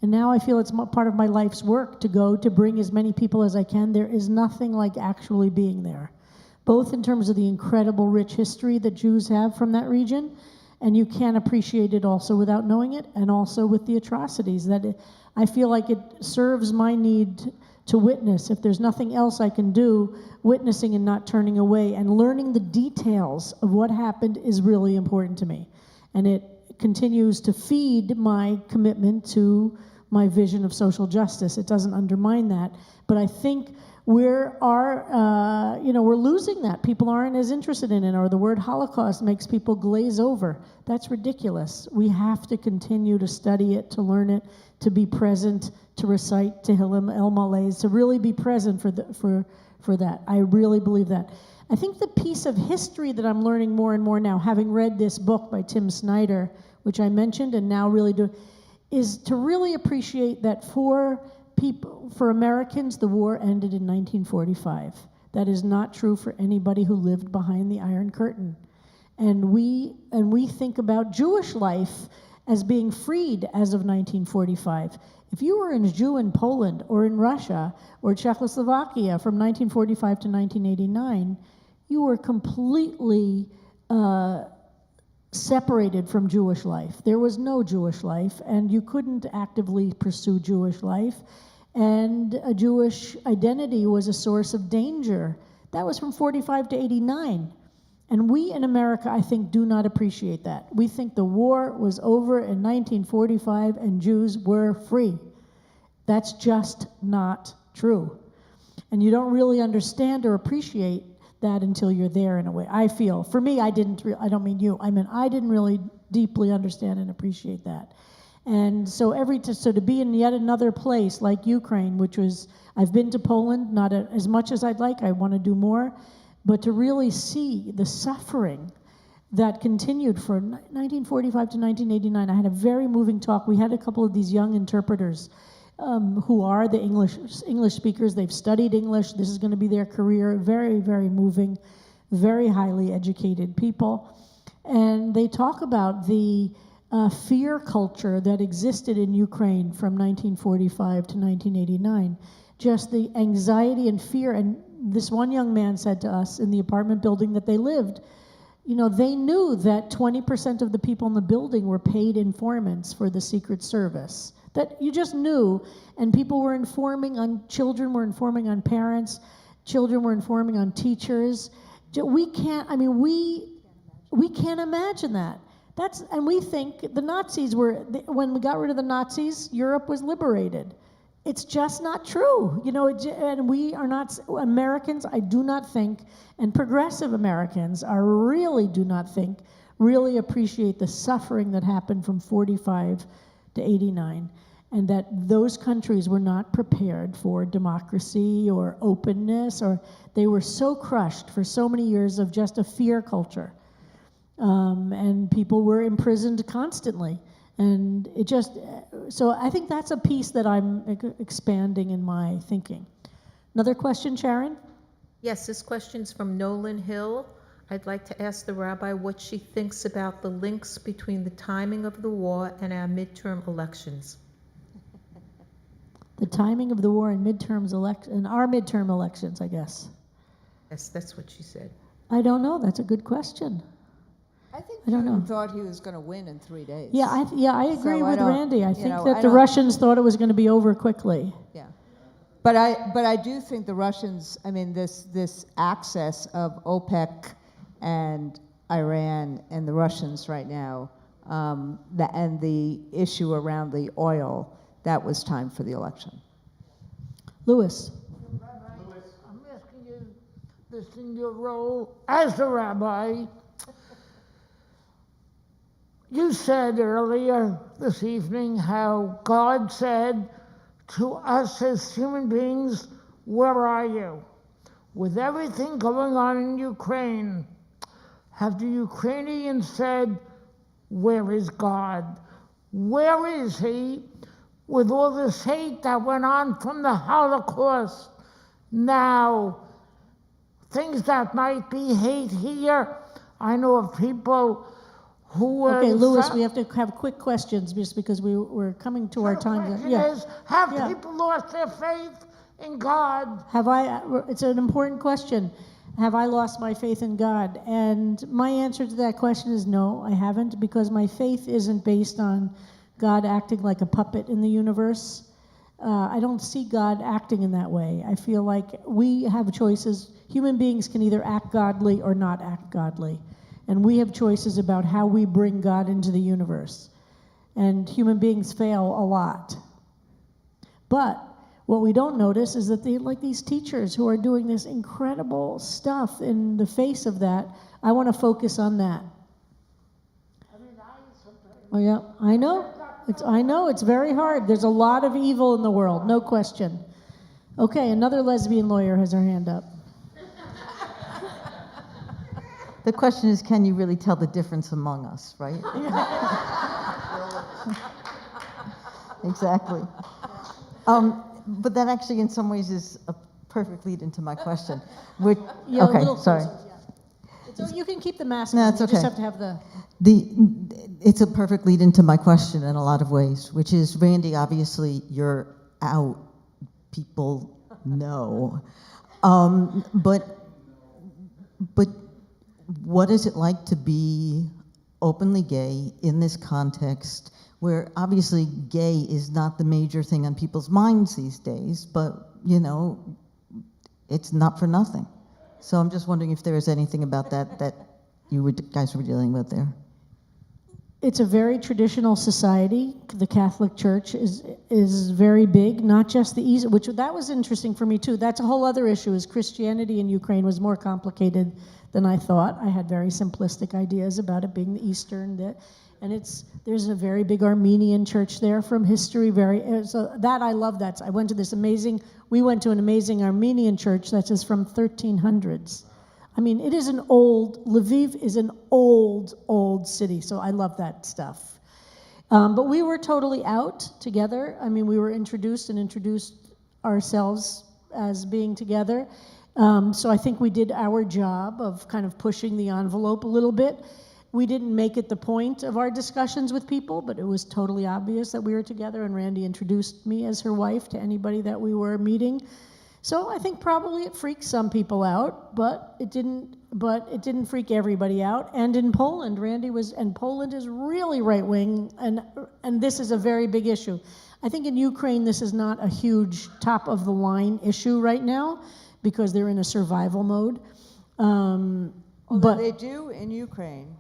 And now I feel it's part of my life's work to go to bring as many people as I can. There is nothing like actually being there, both in terms of the incredible rich history that Jews have from that region, and you can't appreciate it also without knowing it, and also with the atrocities I feel like it serves my need to witness. If there's nothing else I can do, witnessing and not turning away and learning the details of what happened is really important to me. And it continues to feed my commitment to my vision of social justice. It doesn't undermine that, but I think we're losing that. People aren't as interested in it, or the word Holocaust makes people glaze over. That's ridiculous. We have to continue to study it, to learn it, to be present, to recite Tehillim El Malays, to really be present for that. I really believe that. I think the piece of history that I'm learning more and more now, having read this book by Tim Snyder, which I mentioned and now really do, is to really appreciate that for Americans, the war ended in 1945. That is not true for anybody who lived behind the Iron Curtain. And we think about Jewish life as being freed as of 1945. If you were a Jew in Poland or in Russia or Czechoslovakia from 1945 to 1989, you were completely separated from Jewish life. There was no Jewish life, and you couldn't actively pursue Jewish life. And a Jewish identity was a source of danger. That was from 45 to 89. And we in America, I think, do not appreciate that. We think the war was over in 1945 and Jews were free. That's just not true. And you don't really understand or appreciate that until you're there in a way. I feel, for me, I don't mean you, I didn't really deeply understand and appreciate that. And so to be in yet another place like Ukraine, which was, I've been to Poland, not as much as I'd like, I want to do more, but to really see the suffering that continued from 1945 to 1989. I had a very moving talk. We had a couple of these young interpreters who are the English speakers. They've studied English. This is going to be their career. Very, very moving, very highly educated people. And they talk about the fear culture that existed in Ukraine from 1945 to 1989. Just the anxiety and fear. And this one young man said to us in the apartment building that they lived, they knew that 20% of the people in the building were paid informants for the Secret Service. That you just knew, and people were children were informing on parents, children were informing on teachers. We can't imagine that. And we think the Nazis when we got rid of the Nazis, Europe was liberated. It's just not true, and we are not, Americans, I do not think, and progressive Americans really appreciate the suffering that happened from 45 to 89, and that those countries were not prepared for democracy or openness, or they were so crushed for so many years of just a fear culture. And people were imprisoned constantly. And so I think that's a piece that I'm expanding in my thinking. Another question, Sharon? Yes, this question's from Nolan Hill. I'd like to ask the rabbi what she thinks about the links between the timing of the war and our midterm elections. The timing of the war and our midterm elections, I guess. Yes, that's what she said. I don't know. That's a good question. I think I don't know. Putin thought he was going to win in 3 days. Yeah, I agree So with Randy. I think that the don't- Russians thought it was going to be over quickly. Yeah, but I do think the Russians. I mean, this access of OPEC and Iran and the Russians right now, and the issue around the oil. That was time for the election. Lewis. I'm asking you this in your role as a rabbi. You said earlier this evening how God said to us as human beings, where are you? With everything going on in Ukraine, have the Ukrainians said, where is God? Where is he? With all this hate that went on from the Holocaust, now, things that might be hate here, I know of people who were... Okay, Lewis, we have to have quick questions just because we're coming to our time. Have people lost their faith in God? It's an important question. Have I lost my faith in God? And my answer to that question is no, I haven't, because my faith isn't based on God acting like a puppet in the universe. I don't see God acting in that way. I feel like we have choices. Human beings can either act godly or not act godly. And we have choices about how we bring God into the universe. And human beings fail a lot. But what we don't notice is that like these teachers who are doing this incredible stuff in the face of that, I want to focus on that. Oh yeah, I know. It's very hard. There's a lot of evil in the world, no question. Okay, another lesbian lawyer has her hand up. The question is, can you really tell the difference among us, right? Exactly. But that actually, in some ways, is a perfect lead into my question. Which, Yeah, okay, a little sorry. closer, yeah. You can keep the mask No, on. it's You okay. just have to have the... It's a perfect lead into my question in a lot of ways, which is, Randy, obviously you're out. People know. But what is it like to be openly gay in this context where obviously gay is not the major thing on people's minds these days, but, you know, it's not for nothing. So I'm just wondering if there is anything about that you guys were dealing with there. It's a very traditional society. The Catholic Church is very big, not just the East, which that was interesting for me too. That's a whole other issue, is Christianity in Ukraine was more complicated than I thought. I had very simplistic ideas about it being the Eastern, there's a very big Armenian church there from history, so that I love that. We went to an amazing Armenian church that is from 1300s. I mean, Lviv is an old city, so I love that stuff. But we were totally out together. I mean, we were introduced ourselves as being together. So I think we did our job of kind of pushing the envelope a little bit. We didn't make it the point of our discussions with people, but it was totally obvious that we were together, and Randy introduced me as her wife to anybody that we were meeting. So I think probably it freaked some people out, but it didn't freak everybody out. And in Poland, Poland is really right-wing, and this is a very big issue. I think in Ukraine, this is not a huge top-of-the-line issue right now, because they're in a survival mode. Although they do in Ukraine.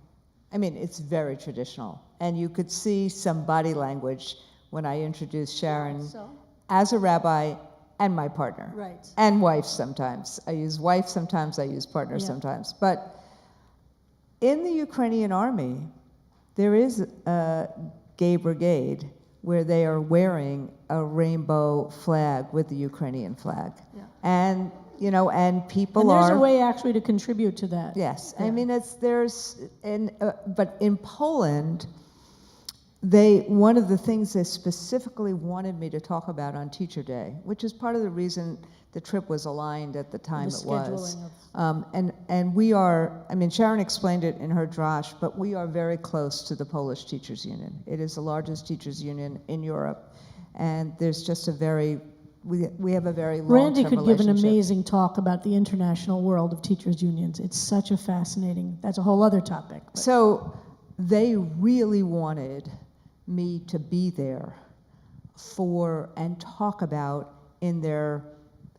I mean, it's very traditional. And you could see some body language when I introduced Sharon as a rabbi and my partner. Right. And wife sometimes. I use wife sometimes, I use partner sometimes. But in the Ukrainian army, there is a gay brigade where they are wearing a rainbow flag with the Ukrainian flag. Yeah. And people and there's are... a way actually to contribute to that. Yes, Yeah. I mean, but in Poland, one of the things they specifically wanted me to talk about on Teacher Day, which is part of the reason the trip was aligned at the time it was. And we are, I mean, Sharon explained it in her drash, but we are very close to the Polish Teachers Union. It is the largest teachers union in Europe, and there's just a very we have a very Randy long-term could give an relationship. amazing talk about the international world of teachers' unions. It's such a fascinating, that's a whole other topic. But. So they really wanted me to be there for and talk about in their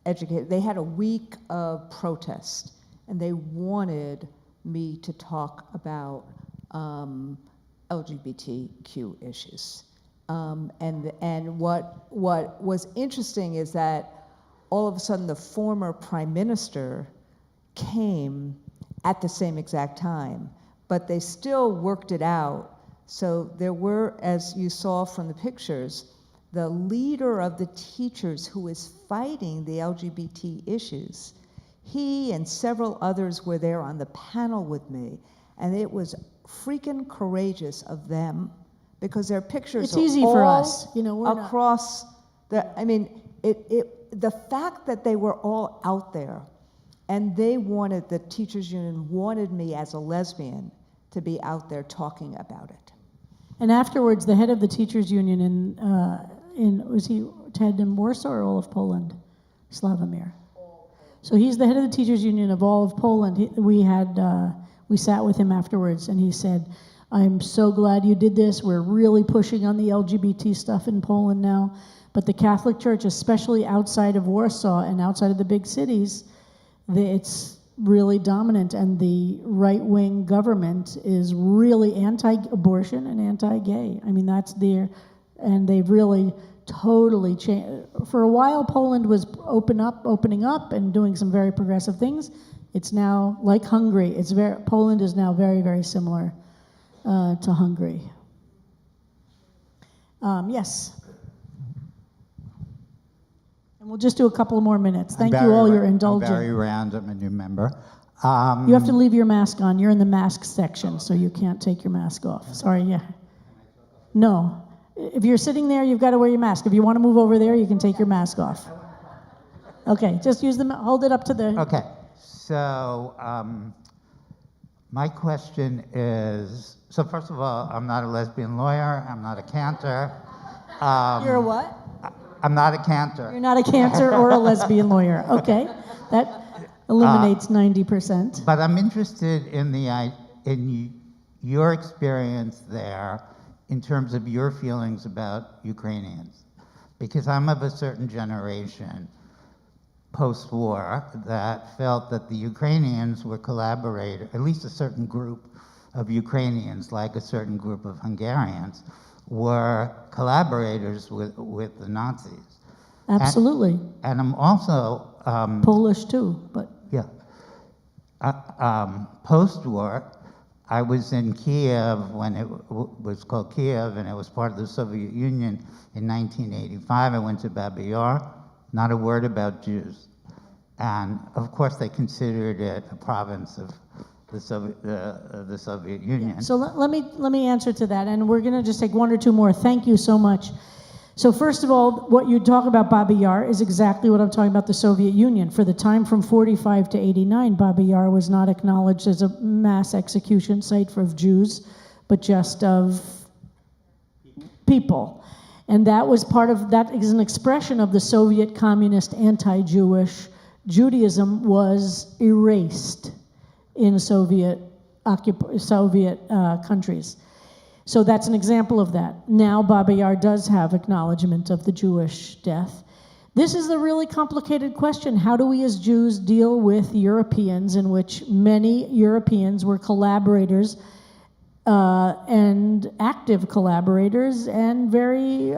education. They had a week of protest, and they wanted me to talk about LGBTQ issues. And what was interesting is that all of a sudden the former prime minister came at the same exact time, but they still worked it out. So there were, as you saw from the pictures, the leader of the teachers who is fighting the LGBT issues. He and several others were there on the panel with me, and it was freaking courageous of them, because their pictures It's are easy all for us, you know, we're across the, I mean, the fact that they were all out there, and they wanted, the teachers union wanted me as a lesbian to be out there talking about it. And afterwards, the head of the teachers union was he Ted in Warsaw or all of Poland? Slavomir. So he's the head of the teachers union of all of Poland. We sat with him afterwards, and he said, I'm so glad you did this. We're really pushing on the LGBT stuff in Poland now. But the Catholic Church, especially outside of Warsaw and outside of the big cities, it's really dominant, and the right-wing government is really anti-abortion and anti-gay. I mean, that's their, and they've really totally changed. For a while, Poland was opening up and doing some very progressive things. It's now like Hungary. Poland is now very, very similar to Hungary. Yes. And we'll just do a couple more minutes. Thank you all, your indulgence. I'm Barry Rand, I'm a new member. You have to leave your mask on. You're in the mask section, so you can't take your mask off. Sorry, yeah. No. If you're sitting there, you've got to wear your mask. If you want to move over there, you can take your mask off. Okay, just hold it up to the... Okay, so my question is, so first of all, I'm not a lesbian lawyer, I'm not a cantor. You're a what? I'm not a cantor. You're not a cancer or a lesbian lawyer. Okay, that eliminates 90%. But I'm interested in your experience there in terms of your feelings about Ukrainians. Because I'm of a certain generation post-war that felt that the Ukrainians were collaborators, at least a certain group of Ukrainians, like a certain group of Hungarians, were collaborators with the Nazis. Absolutely. And I'm also... Polish too, but... Yeah. Post-war, I was in Kiev when it was called Kiev, and it was part of the Soviet Union in 1985. I went to Babi Yar, not a word about Jews. And of course, they considered it a province of the Soviet Union. So let me answer to that, and we're going to just take one or two more. Thank you so much. So first of all, what you talk about Babi Yar is exactly what I'm talking about the Soviet Union. For the time from 45 to 89, Babi Yar was not acknowledged as a mass execution site for Jews, but just of people. And that was that is an expression of the Soviet communist anti-Jewish. Judaism was erased in Soviet countries. So that's an example of that. Now Babi Yar does have acknowledgement of the Jewish death. This is a really complicated question. How do we as Jews deal with Europeans, in which many Europeans were collaborators and active collaborators and very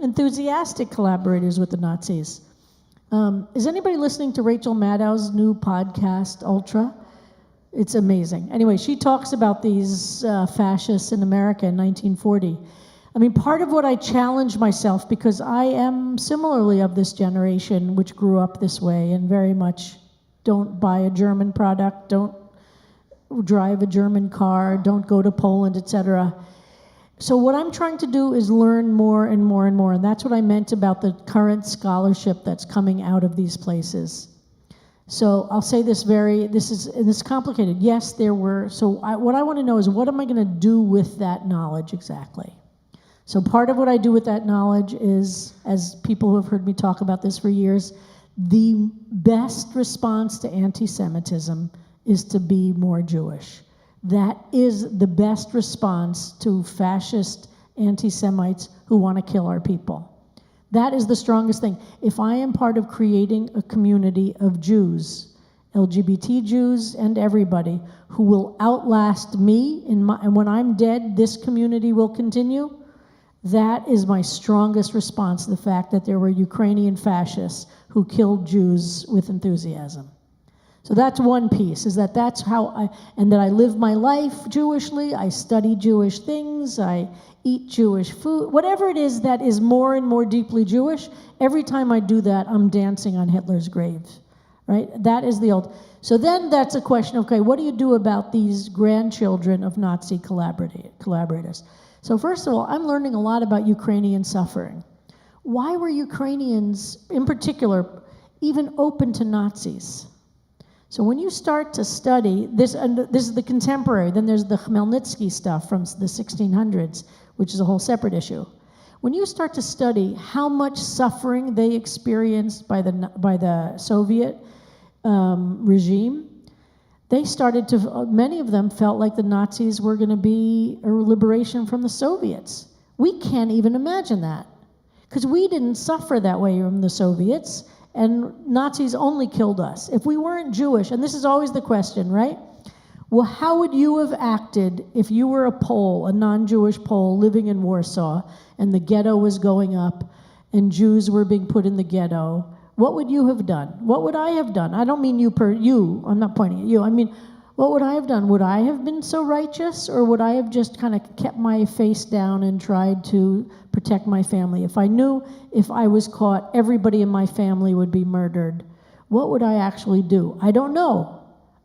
enthusiastic collaborators with the Nazis? Is anybody listening to Rachel Maddow's new podcast, Ultra? It's amazing. Anyway, she talks about these fascists in America in 1940. I mean, part of what I challenge myself, because I am similarly of this generation which grew up this way and very much don't buy a German product, don't drive a German car, don't go to Poland, etc. So what I'm trying to do is learn more and more and more, and that's what I meant about the current scholarship that's coming out of these places. So I'll say this is complicated. Yes, there were, what I want to know is what am I going to do with that knowledge exactly? So part of what I do with that knowledge is, as people who have heard me talk about this for years, the best response to anti-Semitism is to be more Jewish. That is the best response to fascist anti-Semites who want to kill our people. That is the strongest thing. If I am part of creating a community of Jews, LGBT Jews and everybody, who will outlast me, and when I'm dead, this community will continue, that is my strongest response to the fact that there were Ukrainian fascists who killed Jews with enthusiasm. So that's one piece, is that that's how and that I live my life Jewishly, I study Jewish things, I eat Jewish food, whatever it is that is more and more deeply Jewish, every time I do that, I'm dancing on Hitler's grave, right? That is the old. So then that's a question, okay, what do you do about these grandchildren of Nazi collaborators? So first of all, I'm learning a lot about Ukrainian suffering. Why were Ukrainians, in particular, even open to Nazis? So when you start to study this, and this is the contemporary, then there's the Khmelnytsky stuff from the 1600s, which is a whole separate issue. When you start to study how much suffering they experienced by the Soviet regime, they started to, many of them felt like the Nazis were going to be a liberation from the Soviets. We can't even imagine that, because we didn't suffer that way from the Soviets, and Nazis only killed us. If we weren't Jewish, and this is always the question, right? Well, how would you have acted if you were a Pole, a non-Jewish Pole living in Warsaw, and the ghetto was going up, and Jews were being put in the ghetto? What would you have done? What would I have done? I don't mean you, I'm not pointing at you. I mean, what would I have done? Would I have been so righteous, or would I have just kind of kept my face down and tried to protect my family? If I knew if I was caught, everybody in my family would be murdered, what would I actually do? I don't know.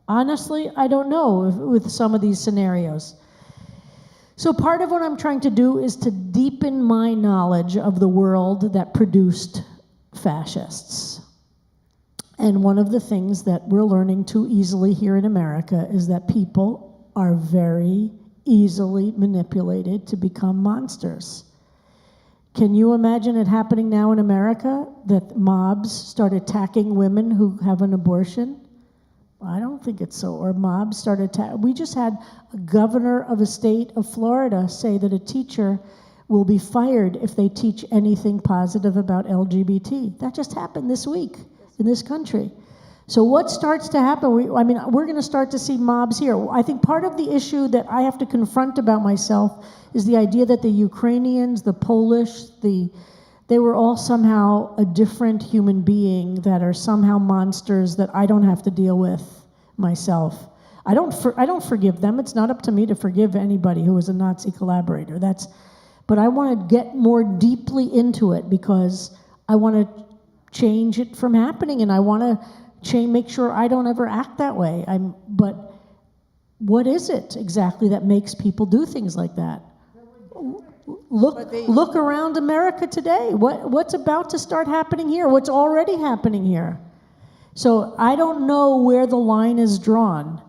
Honestly, I don't know with some of these scenarios. So part of what I'm trying to do is to deepen my knowledge of the world that produced fascists. And one of the things that we're learning too easily here in America is that people are very easily manipulated to become monsters. Can you imagine it happening now in America, that mobs start attacking women who have an abortion? I don't think it's so. Or mobs start attacking. We just had a governor of a state of Florida say that a teacher will be fired if they teach anything positive about LGBT. That just happened this week in this country. So what starts to happen? We're going to start to see mobs here. I think part of the issue that I have to confront about myself is the idea that the Ukrainians, the Polish, they were all somehow a different human being that are somehow monsters that I don't have to deal with myself. I don't forgive them. It's not up to me to forgive anybody who was a Nazi collaborator. But I want to get more deeply into it because I want to change it from happening, and I want to make sure I don't ever act that way. But what is it exactly that makes people do things like that? Look around America today. What's about to start happening here? What's already happening here? So I don't know where the line is drawn,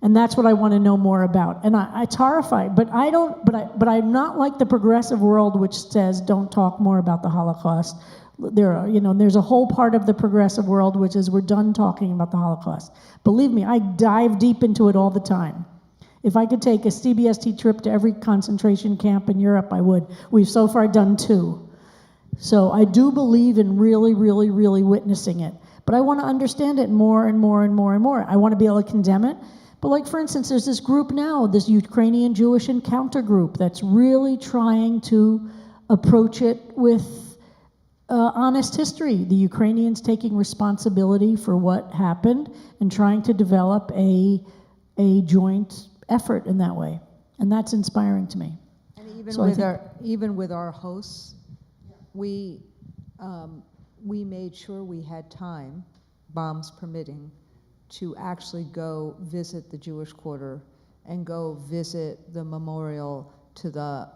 and that's what I want to know more about. And it's horrifying, but I'm not like the progressive world, which says don't talk more about the Holocaust. There's a whole part of the progressive world which is we're done talking about the Holocaust. Believe me, I dive deep into it all the time. If I could take a CBST trip to every concentration camp in Europe, I would. We've so far done 2. So I do believe in really, really, really witnessing it. But I want to understand it more and more and more and more. I want to be able to condemn it. But like, for instance, there's this group now, this Ukrainian Jewish Encounter group that's really trying to approach it with honest history. The Ukrainians taking responsibility for what happened and trying to develop a joint effort in that way. And that's inspiring to me. And even So with our hosts, we made sure we had time, bombs permitting, to actually go visit the Jewish Quarter and go visit the memorial to the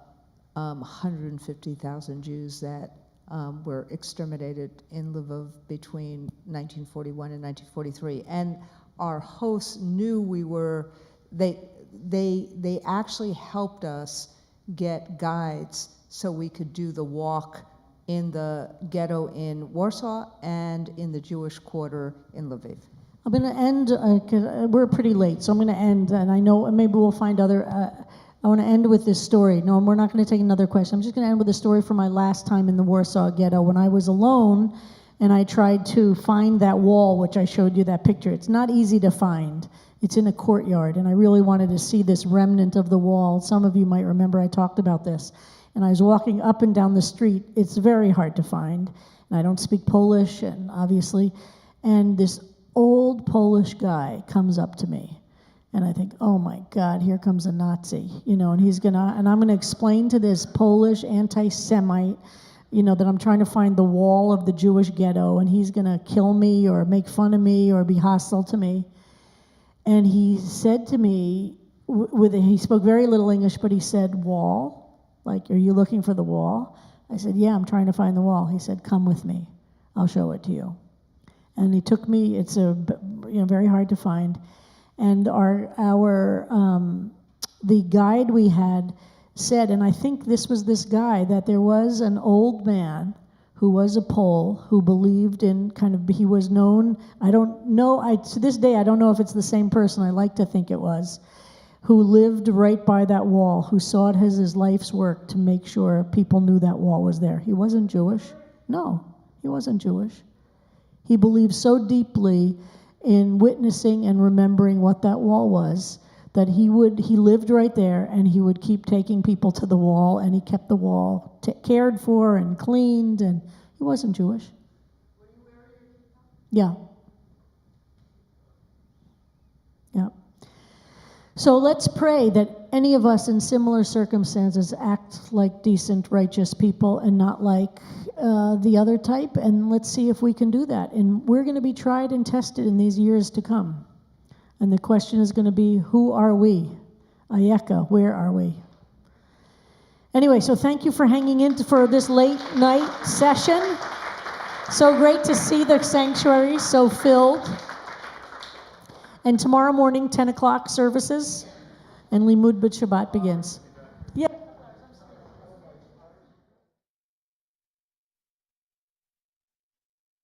150,000 Jews that were exterminated in Lvov between 1941 and 1943. And our hosts knew we were, they actually helped us get guides so we could do the walk in the ghetto in Warsaw and in the Jewish quarter in Lviv. I'm going to end, 'cause we're pretty late, so I'm going to end, and I know maybe we'll find other, I want to end with this story. No, we're not going to take another question. I'm just going to end with a story from my last time in the Warsaw ghetto when I was alone and I tried to find that wall, which I showed you that picture. It's not easy to find. It's in a courtyard, and I really wanted to see this remnant of the wall. Some of you might remember I talked about this. And I was walking up and down the street. It's very hard to find, and I don't speak Polish, and obviously, and this old Polish guy comes up to me, and I think, oh my God, here comes a Nazi, and I'm gonna explain to this Polish anti-Semite, that I'm trying to find the wall of the Jewish ghetto, and he's gonna kill me or make fun of me or be hostile to me. And he said to me, he spoke very little English, but he said, wall? Like, are you looking for the wall? I said, yeah, I'm trying to find the wall. He said, come with me. I'll show it to you. And he took me, it's very hard to find. And the guide we had said, and I think this was this guy, that there was an old man who was a Pole who believed in he was known, I don't know, to this day I don't know if it's the same person, I like to think it was, who lived right by that wall, who saw it as his life's work to make sure people knew that wall was there. He wasn't Jewish. No, he wasn't Jewish. He believed so deeply in witnessing and remembering what that wall was that he lived right there, and he would keep taking people to the wall, and he kept the wall cared for and cleaned, and he wasn't Jewish. Yeah. Yeah. So let's pray that any of us in similar circumstances act like decent, righteous people and not like the other type, and let's see if we can do that. And we're going to be tried and tested in these years to come. And the question is going to be, who are we? Ayeka, where are we? Anyway, so thank you for hanging in for this late night session. So great to see the sanctuary so filled. And tomorrow morning, 10 o'clock services, and Limud B'Shabbat begins.